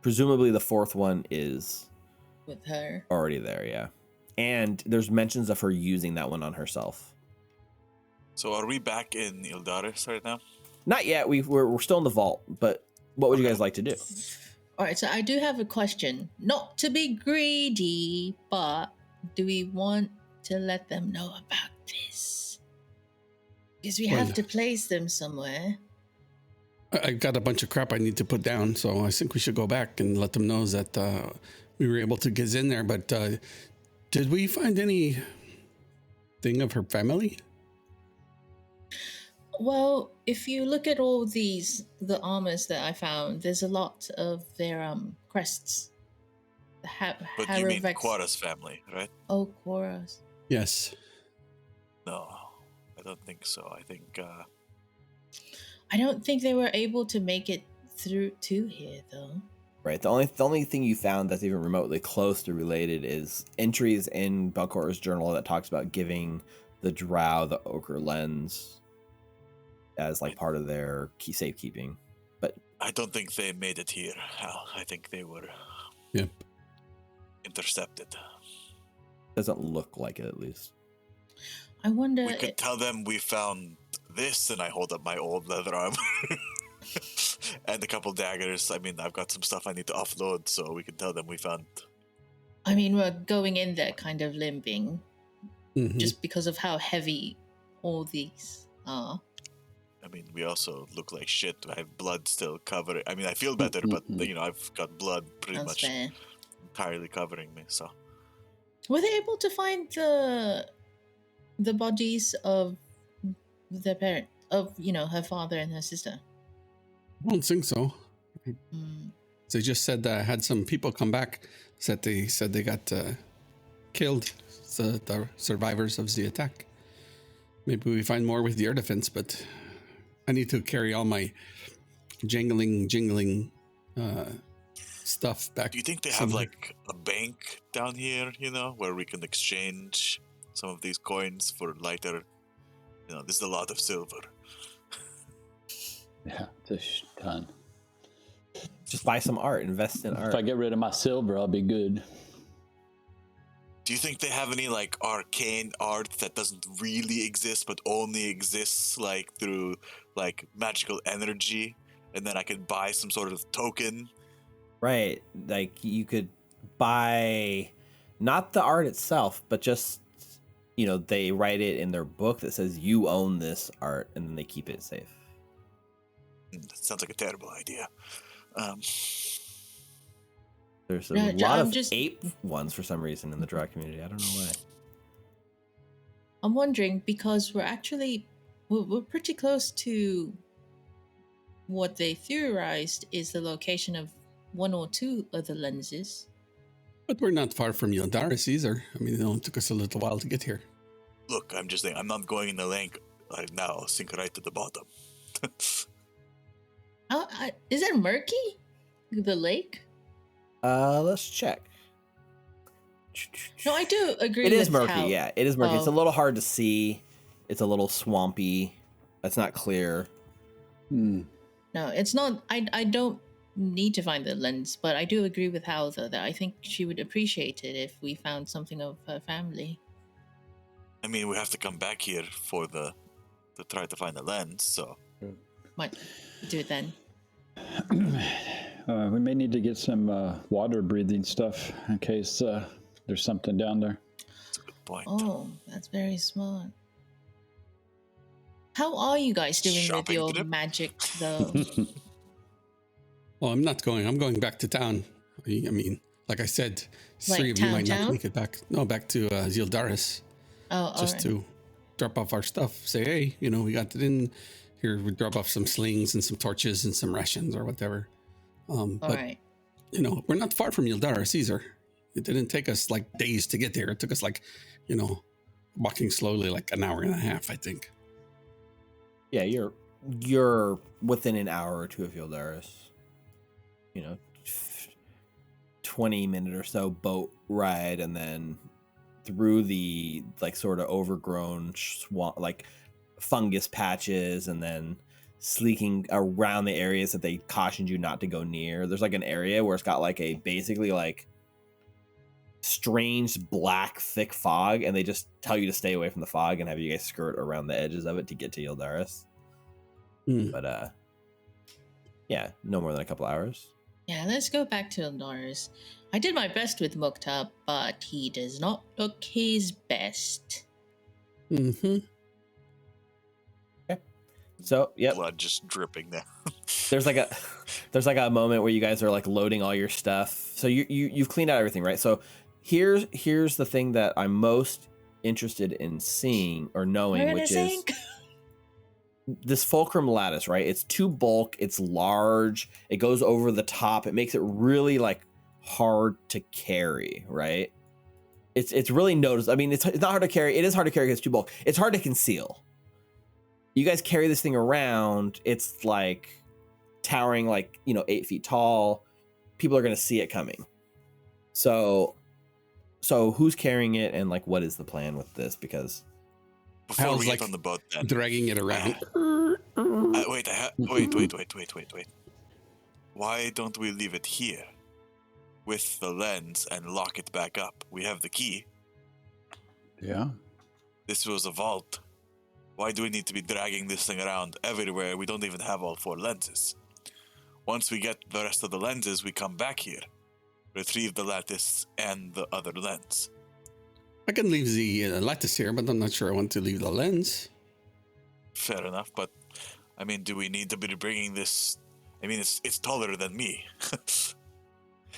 presumably the 4th one is... with her already there, yeah. And there's mentions of her using that one on herself. So are we back in Ildaris right now? Not yet. We're still in the vault, but what would you guys like to do? All right, so I do have a question. Not to be greedy, but do we want to let them know about this? Because we have Well- to place them somewhere. I got a bunch of crap I need to put down, so I think we should go back and let them know that we were able to get in there. But did we find any thing of her family? Well, if you look at all the armors that I found, there's a lot of their crests. The But you mean Haruvex. Quara's family, right? Oh, Quara's. Yes. No, I don't think so. I think I don't think they were able to make it through to here, though. Right. The only thing you found that's even remotely close to related is entries in Belcorra's journal that talks about giving the drow the ochre lens as like part of their safekeeping. But I don't think they made it here, Hal. I think they were Yep. intercepted. doesn't look like it, at least. I wonder. We could tell them we found this, and I hold up my old leather armor and a couple daggers. I mean, I've got some stuff I need to offload, so we can tell them we found. I mean, we're going in there kind of limping, Mhm. just because of how heavy all these are. I mean, we also look like shit. I have blood still covering. I mean, I feel better, but you know, I've got blood pretty That's much fair. entirely covering me. So Were they able to find the bodies of their parent, of her father and her sister? I don't think so. Mm. They just said had some people come back. They said they got killed. The survivors of the attack. Maybe we find more with the air defense, but I need to carry all my jingling stuff back. do you think they have somewhere. like a bank down here, you know, where we can exchange some of these coins for lighter? You know, this is a lot of silver. Yeah, it's a ton. Just buy some art, invest in If art. I get rid of my silver, I'll be good. Do you think they have any like arcane art that doesn't really exist but only exists like through like magical energy, and then I could buy some sort of token? Right. Like you could buy not the art itself, but just they write it in their book that says you own this art, and then they keep it safe. That sounds like a terrible idea. There's a No, lot I'm of just- ape ones for some reason in the drow community. I don't know why. I'm wondering, because we're pretty close to what they theorized is the location of one or two of the lenses. But we're not far from Yildaris either. I mean, it only took us a little while to get here. Look, I'm just saying, I'm not going in the lake right now. I'll sink right to the bottom. Is it murky? The lake? Let's check. No, I do agree. It is with murky. how- Yeah, it is murky. It's a Oh. little hard to see. It's a little swampy. It's not clear. No, it's not. I don't need to find the lens, but I do agree with Hal though that I think she would appreciate it if we found something of her family. I mean, we have to come back here to try to find a lens, so Might do it then. We may need to get some water breathing stuff in case there's something down there. that's a good point. Oh, that's very smart. How are you guys doing with Shopping your trip? magic though? Well, I'm not going. I'm going back to town. I mean, like I said, Like three of you might town? not make it back. No, back to Zildaris. Oh, Just alright. to drop off our stuff. Say, hey, we got it in here. We drop off some slings and some torches and some rations or whatever. All But right. we're not far from Yildaris either. It didn't take us like days to get there. It took us like, walking slowly, like an hour and a half, I think. Yeah, you're within an hour or two of Yildaris. 20-minute or so boat ride, and then through the like sort of overgrown swamp, like fungus patches, and then sleeking around the areas that they cautioned you not to go near. There's like an area where it's got like a basically like strange black thick fog, and they just tell you to stay away from the fog and have you guys skirt around the edges of it to get to Yildaris. But yeah, no more than a couple hours. Yeah, let's go back to Eldoris. I did my best with Mukta, but he does not look his best. Mm-hmm. So, yep. Blood just dripping down. There's like a moment where you guys are like loading all your stuff. So you've cleaned out everything, right? So here's the thing that I'm most interested in seeing or knowing, which is this fulcrum lattice, right? It's 2 bulk, it's large, it goes over the top, it makes it really like hard to carry, right? It's really noticeable. I mean, it's not hard to carry. It is hard to carry because it's 2 bulk. It's hard to conceal. You guys carry this thing around, it's like towering like, 8 feet tall. People are going to see it coming. So who's carrying it, and like what is the plan with this? Because Before we like get on the boat, then dragging it around. wait. Why don't we leave it here with the lens and lock it back up? We have the key. Yeah. This was a vault. Why do we need to be dragging this thing around everywhere? We don't even have all 4 lenses. Once we get the rest of the lenses, we come back here, retrieve the lattice and the other lens. I can leave the lattice here, but I'm not sure I want to leave the lens. Fair enough, but I mean, do we need to be bringing this? I mean, it's taller than me.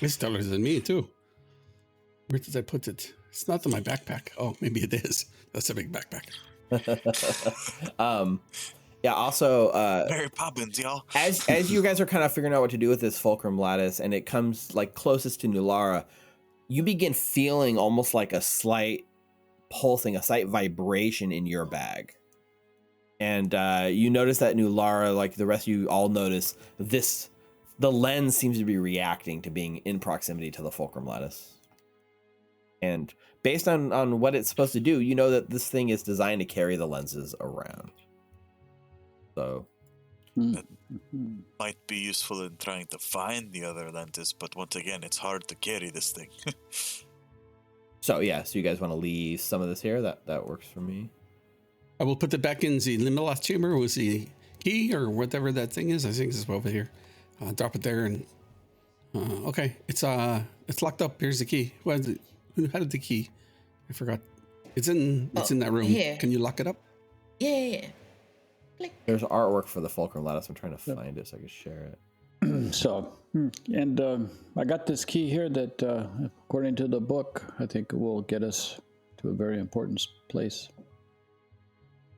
It's taller than me, too. Where did I put it? It's not in my backpack. Oh, maybe it is. That's a big backpack. Yeah, also Mary Poppins, y'all. as you guys are kind of figuring out what to do with this fulcrum lattice, and it comes like closest to Nulara, you begin feeling almost like a slight pulsing, a slight vibration in your bag. And you notice that Nulara, like the rest of you all notice, the lens seems to be reacting to being in proximity to the fulcrum lattice. And based on what it's supposed to do, you know that this thing is designed to carry the lenses around. So That might be useful in trying to find the other lenses, but once again, it's hard to carry this thing. so you guys want to leave some of this here? That works for me. I will put it back in the Limbeloth chamber with the key or whatever that thing is. I think it's over here. Drop it there and okay. It's locked up. Here's the key. Who had the key? I forgot. It's in that room. Here. Can you lock it up? Yeah. There's artwork for the fulcrum lattice. I'm trying to find it so I can share it. So, and I got this key here that, according to the book, I think will get us to a very important place.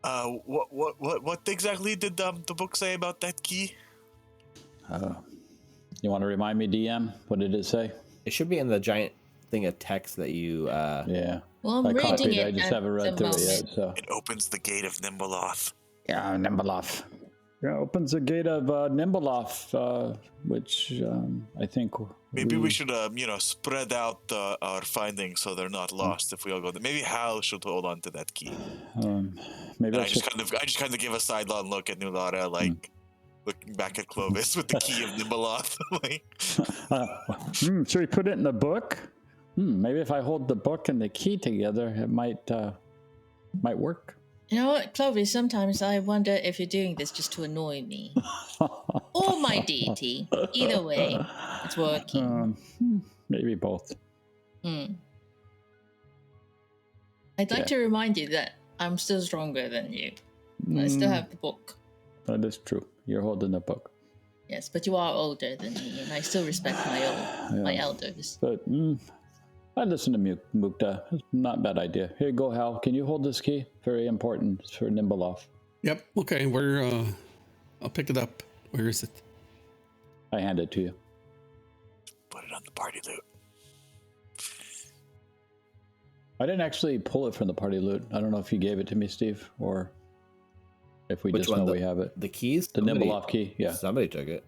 What exactly did the book say about that key? You want to remind me, DM? What did it say? It should be in the giant thing of text that you. Yeah. Well, I'm I reading copied it. I just haven't read through it yet. So. It opens the gate of Nimbleoth. Yeah, Nimbleoth. Yeah, opens the gate of Nimbleoth, which I think Maybe we should, spread out our findings so they're not lost if we all go there. Maybe Hal should hold on to that key. Maybe I just kind of give a sidelong look at Nulara, like looking back at Clovis with the key of Nimbleoth. should we put it in the book? Maybe if I hold the book and the key together, it might work. You know what, Clovis, sometimes I wonder if you're doing this just to annoy me. Or my deity. Either way, it's working. Maybe both. I'd like to remind you that I'm still stronger than you. I still have the book. That is true. You're holding the book. Yes, but you are older than me, and I still respect my elders. But I listen to Mukta. It's not a bad idea. Here you go, Hal. Can you hold this key? Very important for Nimbleoth. Yep. Okay. I'll pick it up. Where is it? I hand it to you. Put it on the party loot. I didn't actually pull it from the party loot. I don't know if you gave it to me, Steve, or if we Which just one, know we have it. The keys? The Nimbleoth key, yeah. Somebody took it.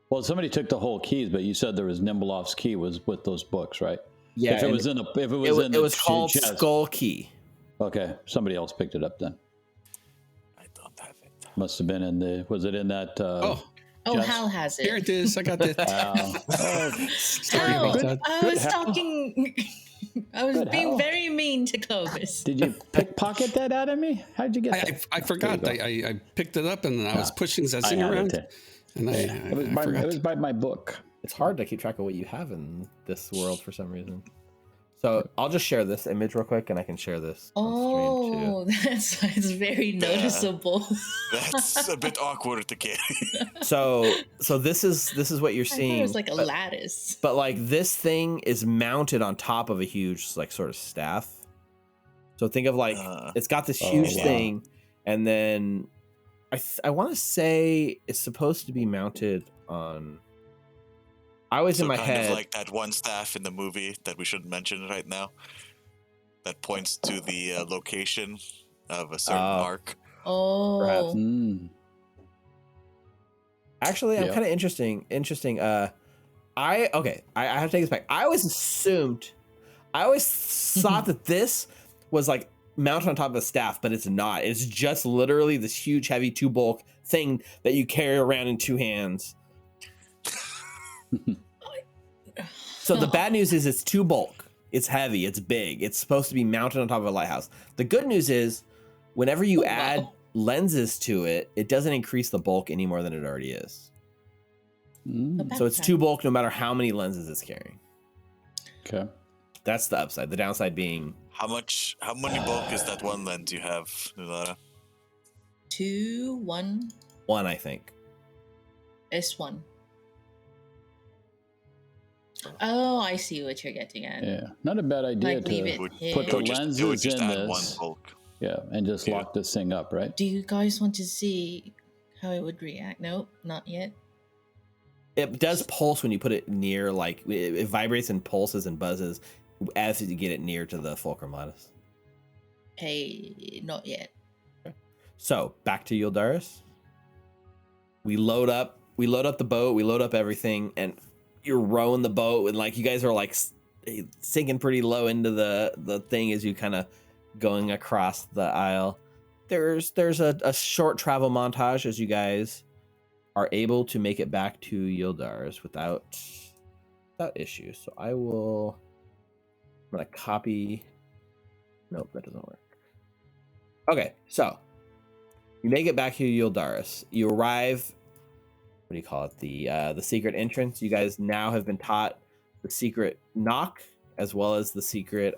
Well, somebody took the whole keys, but you said there was Nimbleoth's key was with those books, right? Yeah. If it was in it was called chest. Skull Key. Okay, somebody else picked it up then. I don't have it. Must have been in the. Was it in that? Oh, chest? Hal has Here it. it is. I got it. Sorry Hal, about that. I was talking. I was being very mean to Clovis. Did you pickpocket that out of me? How'd you get that? I forgot. I picked it up and I was pushing that thing I had around. it. And It was by my book. It's hard to keep track of what you have in this world for some reason. So I'll just share this image real quick, and I can share this on stream too. Oh, it's very noticeable. That's a bit awkward to carry. So this is what you're I thought seeing. it was like a lattice. But like this thing is mounted on top of a huge like sort of staff. So think of like it's got this huge thing, and then I want to say it's supposed to be mounted on. I was in my kind head of like that one staff in the movie that we shouldn't mention right now. That points to the location of a certain mark. Oh, perhaps. Actually, I'm Yeah. kind of interesting. I have to take this back. I always thought that this was like mounted on top of a staff, but it's not. It's just literally this huge, heavy 2 bulk thing that you carry around in 2 hands. So the bad news is it's 2 bulk. It's heavy. It's big. It's supposed to be mounted on top of a lighthouse. The good news is, whenever you add lenses to it, it doesn't increase the bulk any more than it already is. So it's 2 bulk no matter how many lenses it's carrying. Okay. That's the upside. The downside being How many bulk is that one lens you have, Nulara? 2, 1, 1, I think. S1. Oh, I see what you're getting at. Yeah, not a bad idea Like leave to it put hidden. the It would lenses just in add one this. bulk. Yeah, and just lock this thing up, right? Do you guys want to see how it would react? Nope, not yet. It does pulse when you put it near, like it vibrates and pulses and buzzes as you get it near to the fulcrum lattice. Hey, not yet. So back to Yildaris. We load up the boat, we load up everything, and you're rowing the boat, and like you guys are like sinking pretty low into the thing as you kind of going across the aisle. There's a short travel montage as you guys are able to make it back to Yildaris without issue. So I'm gonna copy. Nope, that doesn't work. Okay, so you make it back to Yildaris. You arrive. What do you call it? The secret entrance. You guys now have been taught the secret knock as well as the secret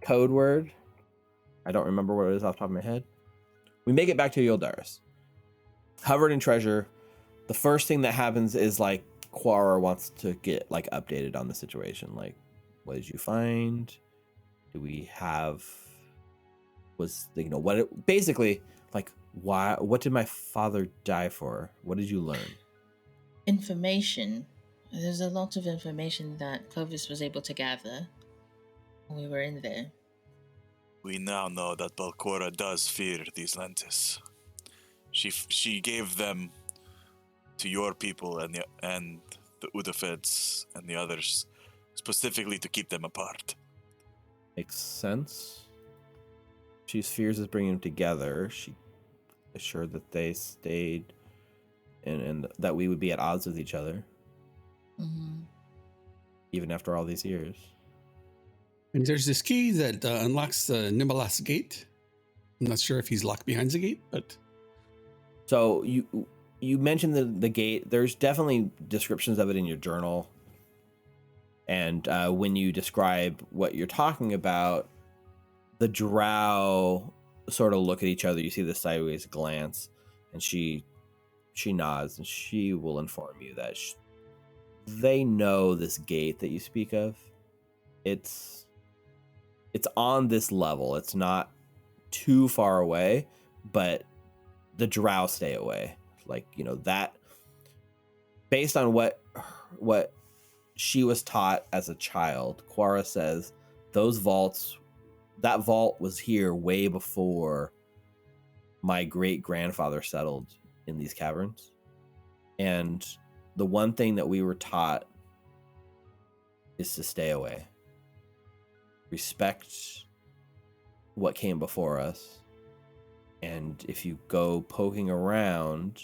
code word. I don't remember what it is off the top of my head. We make it back to Yildaris. Covered in treasure. The first thing that happens is like Quara wants to get like updated on the situation. Like, what did you find? Do we have? Basically like why? What did my father die for? What did you learn? Information. There's a lot of information that Clovis was able to gather when we were in there. We now know that Belcorra does fear these lenses. She gave them to your people and the Udafeds and the others specifically to keep them apart. Makes sense. She fears is bringing them together. She assured that they stayed and that we would be at odds with each other. Mm-hmm. Even after all these years. And there's this key that unlocks the Nimbalas gate. I'm not sure if he's locked behind the gate, but... So you mentioned the gate. There's definitely descriptions of it in your journal. And when you describe what you're talking about, the drow sort of look at each other. You see the sideways glance, and she nods, and she will inform you that they know this gate that you speak of. It's on this level. It's not too far away, but the drow stay away. Like, that based on what she was taught as a child, Quara says that vault was here way before my great grandfather settled in these caverns. And the one thing that we were taught is to stay away. Respect what came before us. And if you go poking around,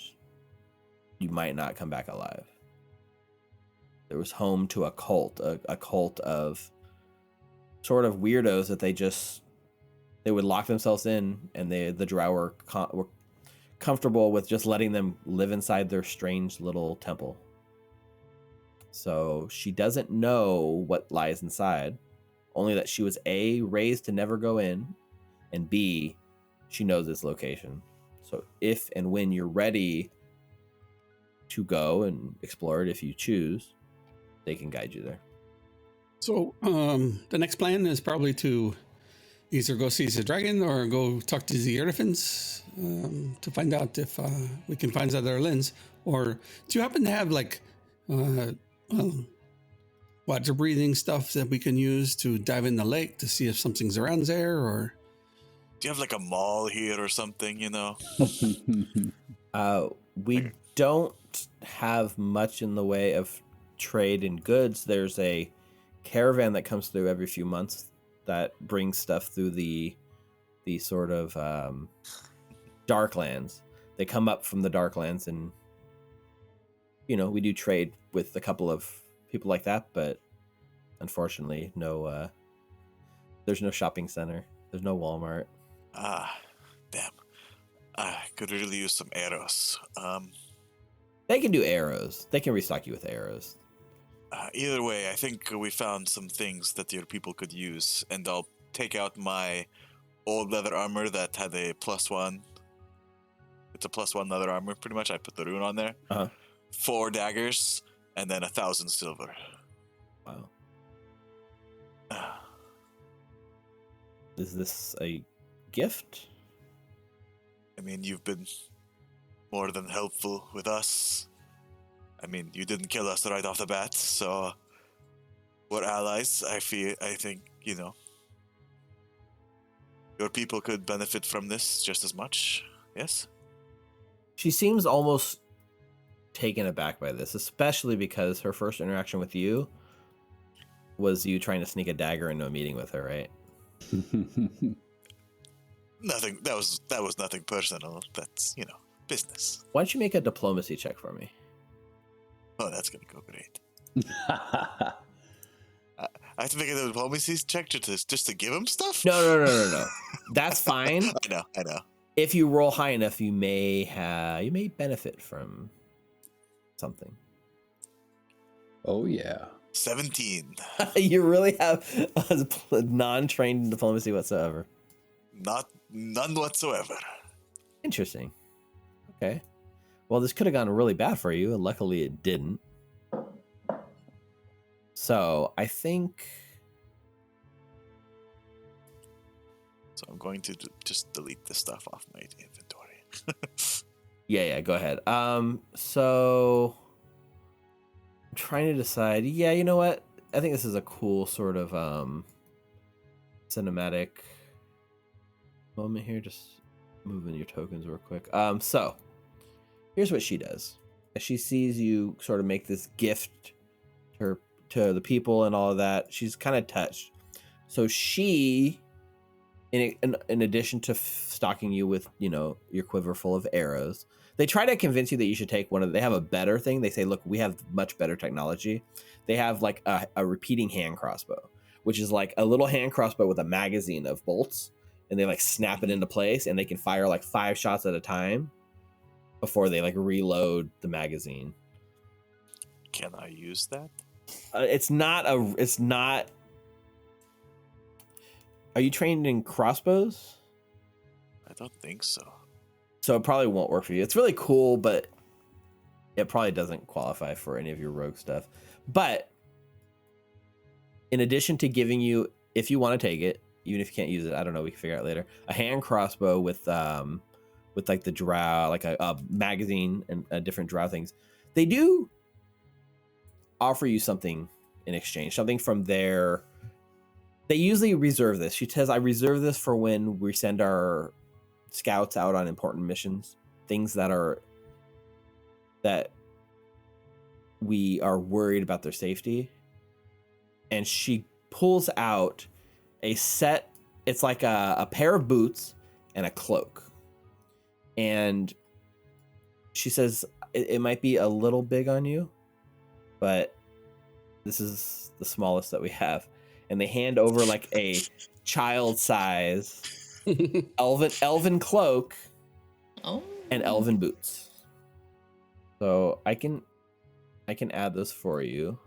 you might not come back alive. There was home to a cult of sort of weirdos that they would lock themselves in, and the drow were comfortable with just letting them live inside their strange little temple. So she doesn't know what lies inside, only that she was A, raised to never go in, and B, she knows its location. So if and when you're ready to go and explore it, if you choose, they can guide you there. So the next plan is probably to either go see the dragon or go talk to the elephants to find out if we can find other lens. Or do you happen to have like water breathing stuff that we can use to dive in the lake to see if something's around there? Or Do you have like a mall here or something, you know? We don't have much in the way of trade in goods. There's a caravan that comes through every few months that brings stuff through the sort of Darklands. They come up from the Darklands, and we do trade with a couple of people like that, but unfortunately no there's no shopping center, there's no Walmart. Damn. I could really use some arrows. They can do arrows. They can restock you with arrows. Either way, I think we found some things that your people could use, and I'll take out my old leather armor that had a +1. It's a +1 leather armor, pretty much. I put the rune on there. 4 daggers, and then 1,000 silver. Wow. Is this a gift? I mean, you've been more than helpful with us. I mean, you didn't kill us right off the bat, so we're allies. I think, your people could benefit from this just as much. Yes? She seems almost taken aback by this, especially because her first interaction with you was you trying to sneak a dagger into a meeting with her, right? Nothing. That was nothing personal. That's, business. Why don't you make a diplomacy check for me? Oh, that's gonna go great. I have to make a diplomacy check just to give him stuff? No. That's fine. I know. If you roll high enough, you may benefit from something. Oh yeah. 17. You really have a non-trained in diplomacy whatsoever. None whatsoever. Interesting. Okay. Well, this could have gone really bad for you, and luckily it didn't. So I think. So I'm going to just delete this stuff off my inventory. Yeah, go ahead. So I'm trying to decide. Yeah, you know what? I think this is a cool sort of cinematic moment here. Just moving your tokens real quick. So here's what she does. As she sees you sort of make this gift to the people and all of that, she's kind of touched. So she, in addition to stocking you with, your quiver full of arrows, they try to convince you that you should take they have a better thing. They say, look, we have much better technology. They have like a repeating hand crossbow, which is like a little hand crossbow with a magazine of bolts, and they like snap it into place, and they can fire like 5 shots at a time before they like reload the magazine. Can I use that? It's not. Are you trained in crossbows? I don't think so. So it probably won't work for you. It's really cool, but it probably doesn't qualify for any of your rogue stuff. But in addition to giving you, if you want to take it, even if you can't use it, I don't know, we can figure out later, a hand crossbow with like the drow, like a magazine and different drow things. They do offer you something in exchange, something from their. They usually reserve this. She says, I reserve this for when we send our scouts out on important missions, things that we are worried about their safety. And she pulls out a set. It's like a pair of boots and a cloak. And she says, it might be a little big on you, but this is the smallest that we have. And they hand over like a child size elven cloak and elven boots. So I can add this for you.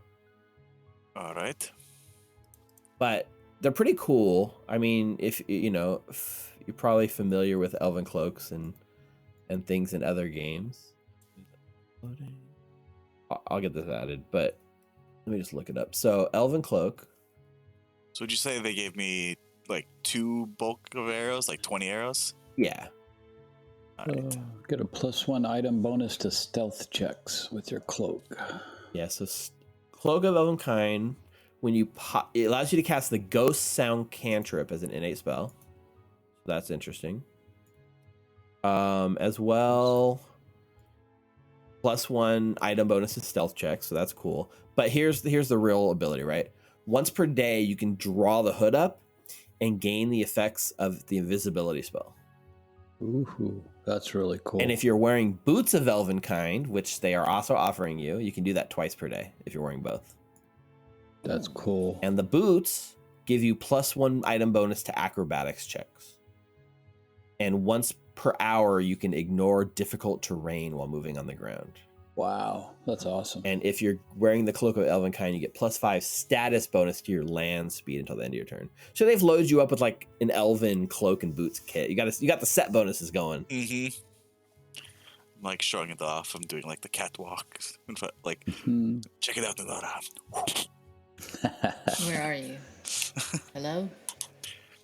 All right. But they're pretty cool. I mean, if you're probably familiar with elven cloaks and things in other games. I'll get this added, but let me just look it up. So elven cloak. So would you say they gave me like 2 bulk of arrows, like 20 arrows? Yeah. All right. Get a +1 item bonus to stealth checks with your cloak. Yeah. So cloak of elvenkind. When you it allows you to cast the ghost sound cantrip as an innate spell. That's interesting. As well, +1 item bonus to stealth checks, so that's cool. But here's the real ability, right? Once per day, you can draw the hood up and gain the effects of the invisibility spell. Ooh, that's really cool. And if you're wearing boots of elvenkind, which they are also offering you, you can do that twice per day if you're wearing both. That's cool. And the boots give you +1 item bonus to acrobatics checks. And once per hour, you can ignore difficult terrain while moving on the ground. Wow, that's awesome. And if you're wearing the Cloak of Elvenkind, you get +5 status bonus to your land speed until the end of your turn. So they've loaded you up with like an elven cloak and boots kit. You got the set bonuses going. Mm-hmm. I'm like showing it off. I'm doing like the catwalk. Like, check it out, Ninna. Where are you? Hello?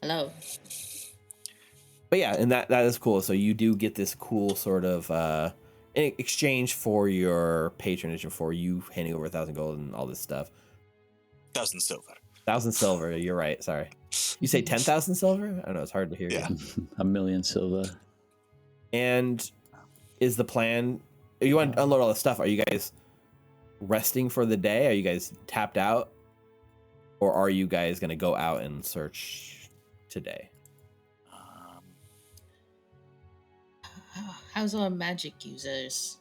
Hello? But yeah, and that is cool. So you do get this cool sort of in exchange for your patronage and for you handing over 1,000 gold and all this stuff. 1,000 silver. 1,000 silver. You're right. Sorry. You say 10,000 silver? I don't know. It's hard to hear. Yeah. 1,000,000 silver. And is the plan? You want to unload all the stuff? Are you guys resting for the day? Are you guys tapped out? Or are you guys going to go out and search today? How's our magic users?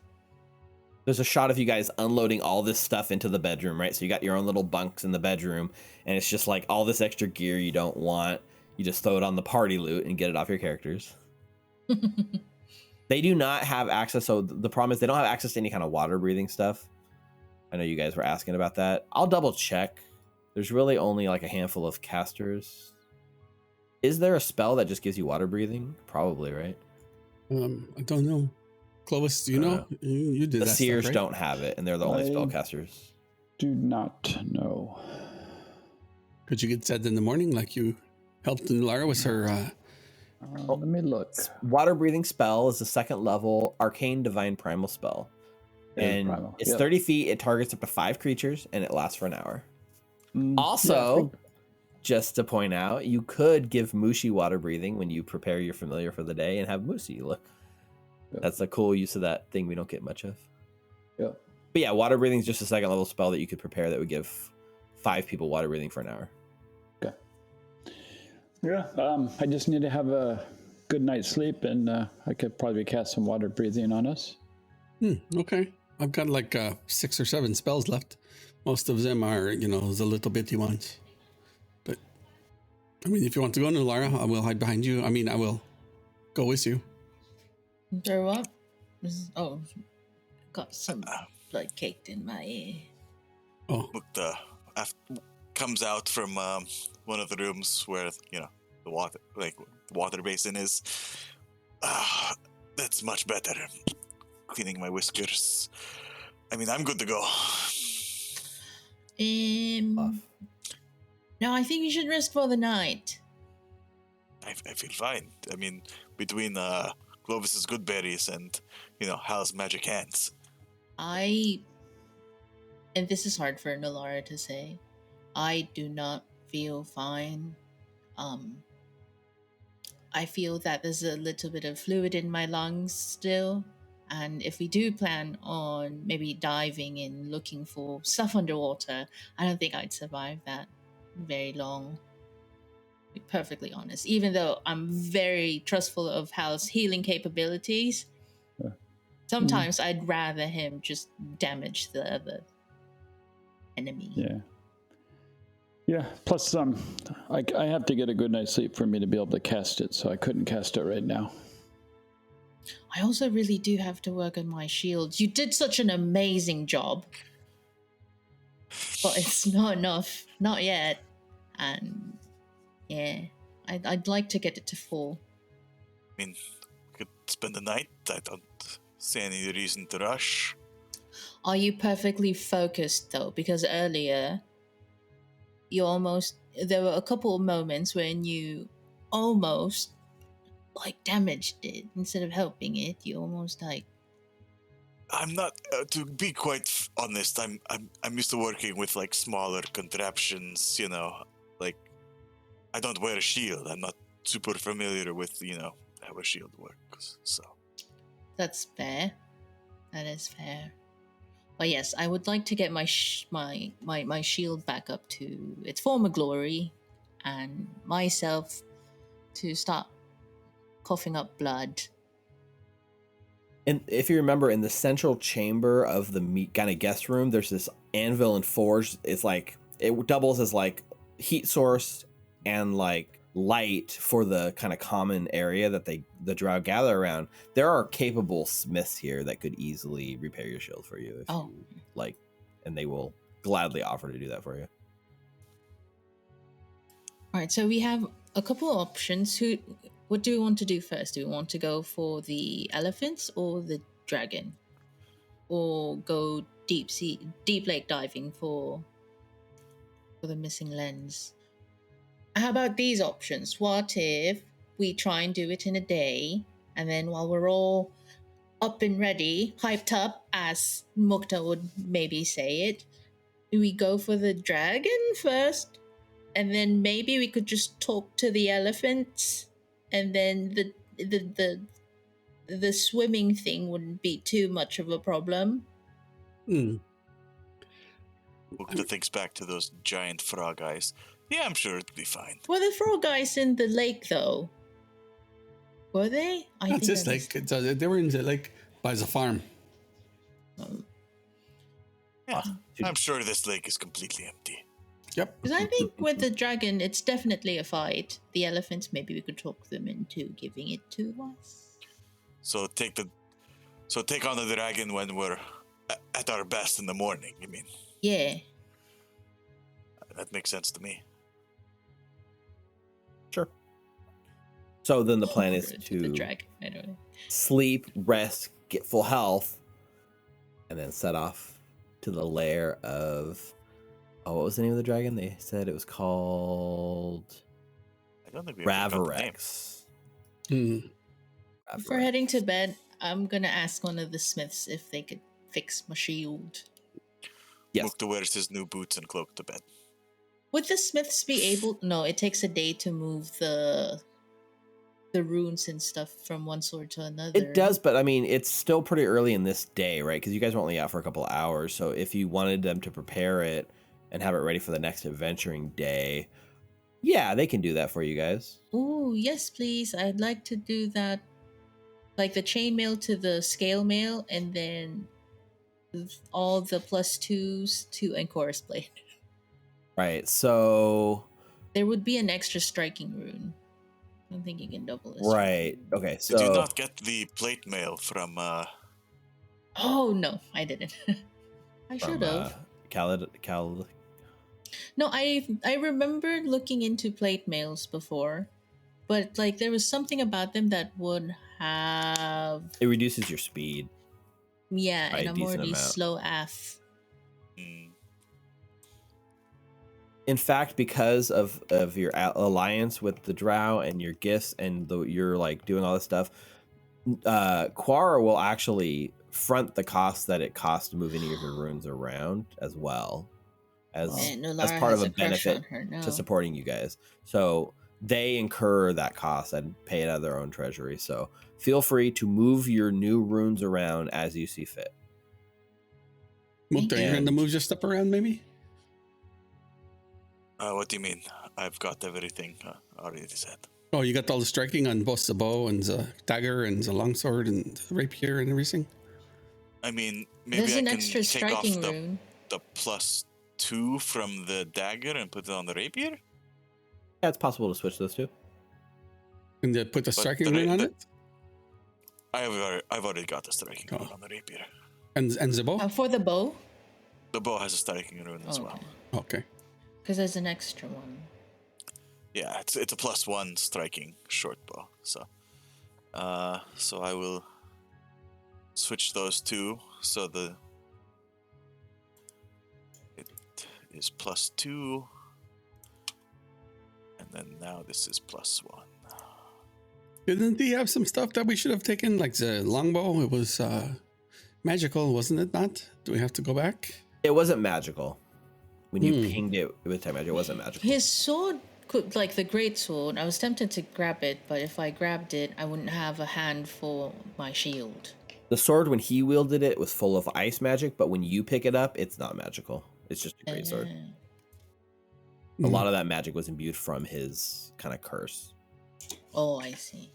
There's a shot of you guys unloading all this stuff into the bedroom, right? So you got your own little bunks in the bedroom, and it's just like all this extra gear you don't want. You just throw it on the party loot and get it off your characters. They do not have access. So the problem is they don't have access to any kind of water breathing stuff. I know you guys were asking about that. I'll double check. There's really only like a handful of casters. Is there a spell that just gives you water breathing? Probably, right? I don't know. Clovis, do you know? You did the that seers stuff, right? don't have it, and they're the only spellcasters. Do not know. Could you get said in the morning like you helped Lara with her? Let me look. Water breathing spell is the 2nd level arcane divine primal spell, and primal. it's Yep. 30 feet. It targets up to 5 creatures, and it lasts for an hour. Also, just to point out, you could give Mushi water breathing when you prepare your familiar for the day and have Mushi look. Yep. That's a cool use of that thing we don't get much of. Yep. But yeah, water breathing is just a 2nd level spell that you could prepare that would give 5 people water breathing for an hour. Okay. Yeah, I just need to have a good night's sleep, and I could probably cast some water breathing on us. Okay. I've got like 6 or 7 spells left. Most of them are, the little bitty ones. But, I mean, if you want to go, Lara, I will hide behind you. I mean, I will go with you. Throw up? Oh, got some blood caked in my ear. Oh, Mukta comes out from one of the rooms where the water basin is. That's much better. Cleaning my whiskers. I mean, I'm good to go. No, I think you should rest for the night. I feel fine. I mean, between Clovis's good berries and Hal's magic hands. And this is hard for Nalara to say, I do not feel fine. I feel that there's a little bit of fluid in my lungs still. And if we do plan on maybe diving in, looking for stuff underwater, I don't think I'd survive that very long. To be perfectly honest. Even though I'm very trustful of Hal's healing capabilities, sometimes I'd rather him just damage the other enemy. Yeah. Plus, I have to get a good night's sleep for me to be able to cast it, so I couldn't cast it right now. I also really do have to work on my shields. You did such an amazing job. But it's not enough. Not yet. And yeah, I'd like to get it to 4. I mean, we could spend the night. I don't see any reason to rush. Are you perfectly focused though? Because earlier, there were a couple of moments when you almost like damaged it instead of helping it. You almost like. I'm not. To be quite honest, I'm used to working with like smaller contraptions. You know, like I don't wear a shield. I'm not super familiar with how a shield works. So That's fair. That is fair. But yes, I would like to get my my shield back up to its former glory, and myself to start coughing up blood. And if you remember, in the central chamber of the kind of guest room, there's this anvil and forge. It's like it doubles as like heat source and like light for the kind of common area that the drow gather around. There are capable smiths here that could easily repair your shield for you if you like, and they will gladly offer to do that for you. All right, so we have a couple of options. What do we want to do first? Do we want to go for the elephants or the dragon, or go deep lake diving for the missing lens? How about these options? What if we try and do it in a day, and then while we're all up and ready, hyped up, as Mukta would maybe say it, we go for the dragon first, and then maybe we could just talk to the elephants, and then the swimming thing wouldn't be too much of a problem. Mukta thinks back to those giant frog eyes. Yeah, I'm sure it'll be fine. Were the frog guys in the lake though? Were they? Not just like they were in the lake by the farm. Yeah, I'm sure this lake is completely empty. Yep. Because I think with the dragon, it's definitely a fight. The elephants, maybe we could talk them into giving it to us. So take on the dragon when we're at our best in the morning. You mean? Yeah. That makes sense to me. Sure. So then the plan is The to dragon. I don't know. sleep, rest, get full health, and then set off to the lair of. Oh, what was the name of the dragon? They said it was called I don't think we ever got the name. Raverex. Before heading to bed, I'm gonna ask one of the smiths if they could fix my shield. Yes. Mukta wears his new boots and cloak to bed. Would the smiths be able? No, it takes a day to move the runes and stuff from one sword to another. It does, but I mean, it's still pretty early in this day, right? Because you guys were only out for a couple of hours. So if you wanted them to prepare it and have it ready for the next adventuring day, yeah, they can do that for you guys. Ooh, yes, please. I'd like to do that. Like the chainmail to the scale mail, and then all the +2s to Encora's blade. Right, so... There would be an extra striking rune. I don't think you can double this. Right, okay, so... Did you not get the plate mail from... Oh, no, I didn't. I should have. Caliddo. No, I remember looking into plate mails before, but like there was something about them that would have... It reduces your speed. Yeah, by and a I'm decent already amount. slow AF. In fact, because of your alliance with the drow and your gifts and you're like doing all this stuff, Quara will actually front the cost that it costs to move any of your runes around as well as part of a benefit to supporting you guys. So they incur that cost and pay it out of their own treasury. So feel free to move your new runes around as you see fit. Mukta, you're going to move your stuff around, maybe? What do you mean? I've got everything already set. Oh, you got all the striking on both the bow and the dagger and the longsword and the rapier and everything? I mean, maybe There's I an can extra take off striking rune. the +2 from the dagger and put it on the rapier? Yeah, it's possible to switch those two. And they put the striking rune on it? I've already got the striking rune on the rapier. And the bow? For the bow? The bow has a striking rune as well. Okay. Because there's an extra one. Yeah, it's a +1 striking short bow. So I will switch those two. So it is +2, and then now this is +1. Didn't he have some stuff that we should have taken, like the longbow? It was magical, wasn't it not? Do we have to go back? It wasn't magical. When you pinged it with time magic, it wasn't magical. His sword could, like the great sword, I was tempted to grab it, but if I grabbed it, I wouldn't have a hand for my shield. The sword, when he wielded it, was full of ice magic, but when you pick it up, it's not magical. It's just a great sword. A lot of that magic was imbued from his kind of curse. Oh, I see.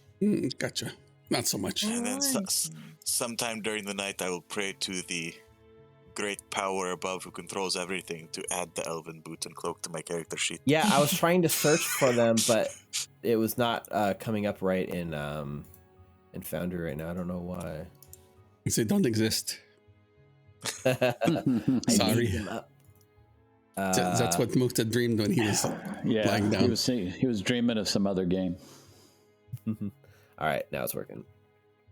Gotcha. Not so much. And then sometime during the night, I will pray to the great power above who controls everything to add the elven boot and cloak to my character sheet. Yeah, I was trying to search for them, but it was not coming up right in Foundry right now. I don't know why. They don't exist. Sorry. That's what Mukta dreamed when he was lying down. He was dreaming of some other game. All right, now it's working.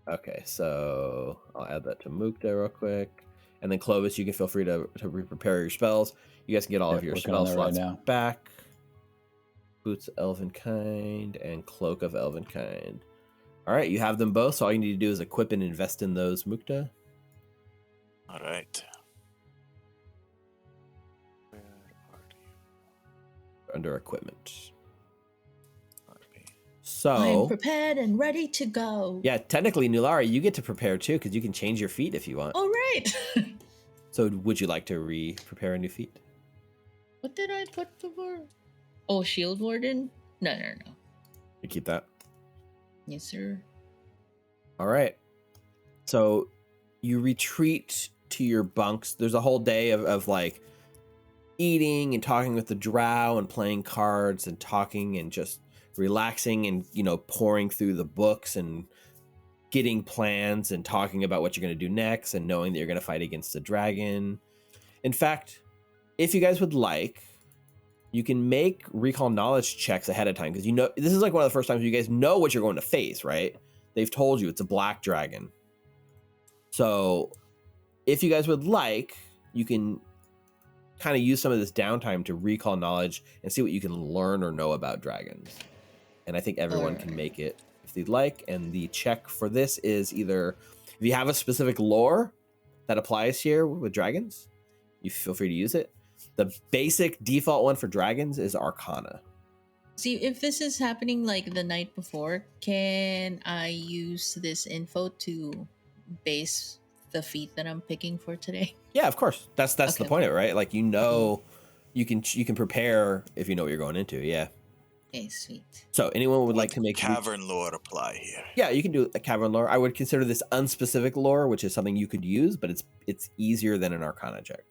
Okay, so I'll add that to Mukta real quick. And then Clovis, you can feel free to re-prepare your spells. You guys can get all of your spell slots back. Boots Elvenkind and Cloak of Elvenkind. All right, you have them both, so all you need to do is equip and invest in those, Mukta. All right. Where are you? Under equipment. I'm So, prepared and ready to go. yeah, technically, Nulara, you get to prepare too, because you can change your feat if you want. All right. So, would you like to re-prepare a new feat? What did I put before? Oh, Shield Warden? No. You keep that. Yes, sir. All right. So, you retreat to your bunks. There's a whole day of like eating and talking with the drow and playing cards and talking and just relaxing and, pouring through the books and getting plans and talking about what you're going to do next and knowing that you're going to fight against the dragon. In fact, if you guys would like, you can make recall knowledge checks ahead of time, because this is like one of the first times you guys know what you're going to face, right? They've told you it's a black dragon. So if you guys would like, you can kind of use some of this downtime to recall knowledge and see what you can learn or know about dragons. And I think everyone can make it if they'd like. And the check for this is either, if you have a specific lore that applies here with dragons, you feel free to use it. The basic default one for dragons is Arcana. See, if this is happening like the night before, can I use this info to base the feat that I'm picking for today? Yeah, of course. That's the point of it, right? Like, you can prepare if you know what you're going into. Yeah. Okay, sweet. So anyone would like to make cavern lore apply here? Yeah, you can do a cavern lore. I would consider this unspecific lore, which is something you could use, but it's easier than an Arcana check.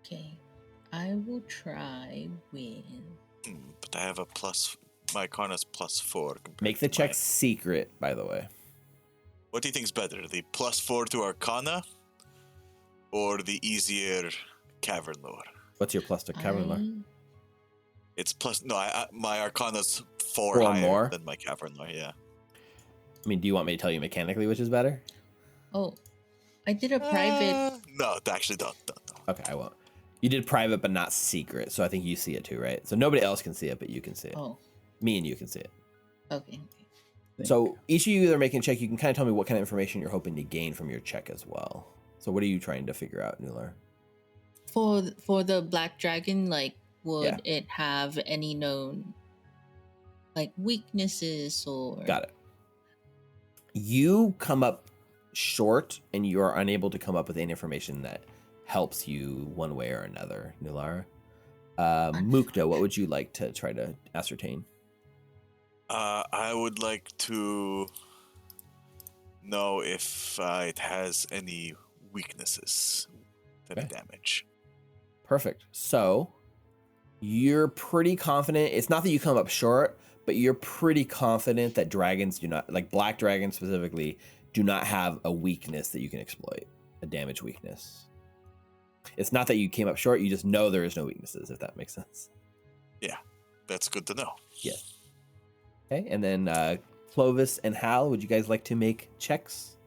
Okay, I will try with. But I have my Arcana's +4. Make the check secret, by the way. What do you think is better, the +4 to Arcana, or the easier cavern lore? What's your plus to cavern lore? It's my Arcana's 4 higher more than my cavern lore. Yeah. I mean, do you want me to tell you mechanically which is better? Oh, I did a private. No, actually don't. Okay, I won't. You did private, but not secret, so I think you see it too, right? So nobody else can see it, but you can see it. Oh. Me and you can see it. Okay. So each of you that are making a check, you can kind of tell me what kind of information you're hoping to gain from your check as well. So what are you trying to figure out, Nular? For the black dragon, like, would it have any known, like, weaknesses or? Got it. You come up short, and you are unable to come up with any information that helps you one way or another, Nulara. Mukta, what would you like to try to ascertain? I would like to know if it has any weaknesses that damage. Perfect. So you're pretty confident. It's not that you come up short, but you're pretty confident that dragons do not, like black dragons specifically, do not have a weakness that you can exploit, a damage weakness. It's not that you came up short, you just know there is no weaknesses, if that makes sense. Yeah, that's good to know. Yes. Okay, and then Clovis and Hal, would you guys like to make checks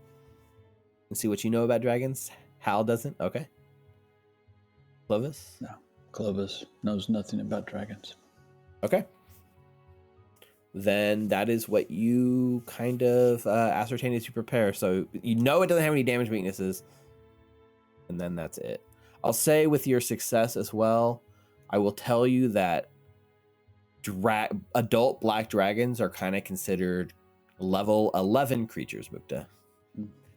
and see what you know about dragons? Hal doesn't? Okay. Clovis? No, Clovis knows nothing about dragons. Okay. Then that is what you kind of ascertain as you prepare. So you know it doesn't have any damage weaknesses. And then that's it. I'll say with your success as well, I will tell you that adult black dragons are kind of considered level 11 creatures, Mukta.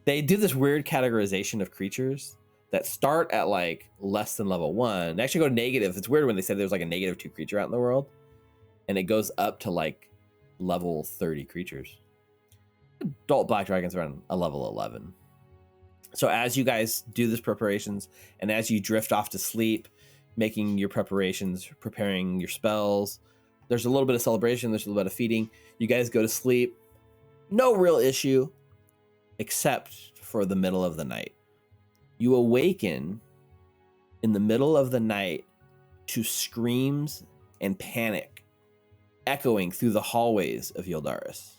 They do this weird categorization of creatures that start at like less than level 1. They actually go negative. It's weird when they say there's like a -2 creature out in the world. And it goes up to like level 30 creatures. Adult black dragons are on a level 11. So as you guys do this preparations and as you drift off to sleep, making your preparations, preparing your spells, there's a little bit of celebration, there's a little bit of feeding. You guys go to sleep. No real issue except for the middle of the night. You awaken in the middle of the night to screams and panic echoing through the hallways of Yildaris.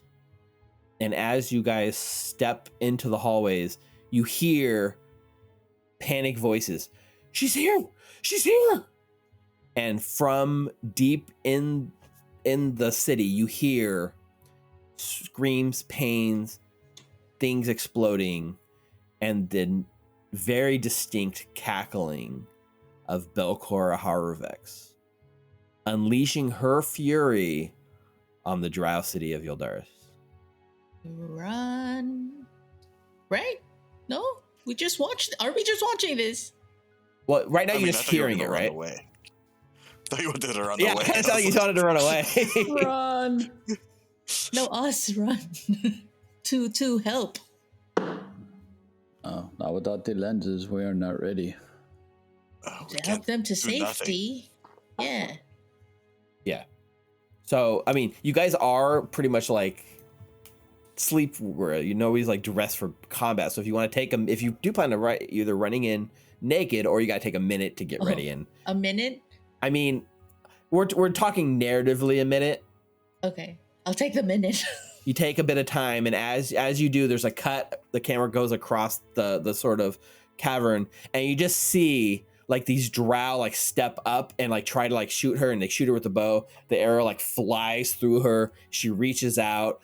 And as you guys step into the hallways, you hear panic voices. She's here! She's here! And from deep in the city, you hear screams, pains, things exploding, and the very distinct cackling of Belcorra Haruvex, unleashing her fury on the drow city of Yildaris. Run. Right? No? We just watched. Are we just watching this? Well, right now I you're mean, just I thought you were hearing gonna it, run right? away. I thought you wanted to run Yeah, away. I thought you wanted to run away. Run! No, us run. to help. Oh, not without the lenses. We are not ready. Oh, we To help can't them to do nothing. safety. Yeah. Yeah. So, I mean, you guys are pretty much like sleep where you know he's like dressed for combat. So if you want to take them, if you do plan to either running in naked or you got to take a minute to get ready in. A minute? I mean, we're talking narratively a minute. Okay. I'll take the minute. You take a bit of time, and as you do, there's a cut. The camera goes across the sort of cavern, and you just see like these drow like step up and like try to like shoot her, and they shoot her with the bow. The arrow like flies through her. She reaches out.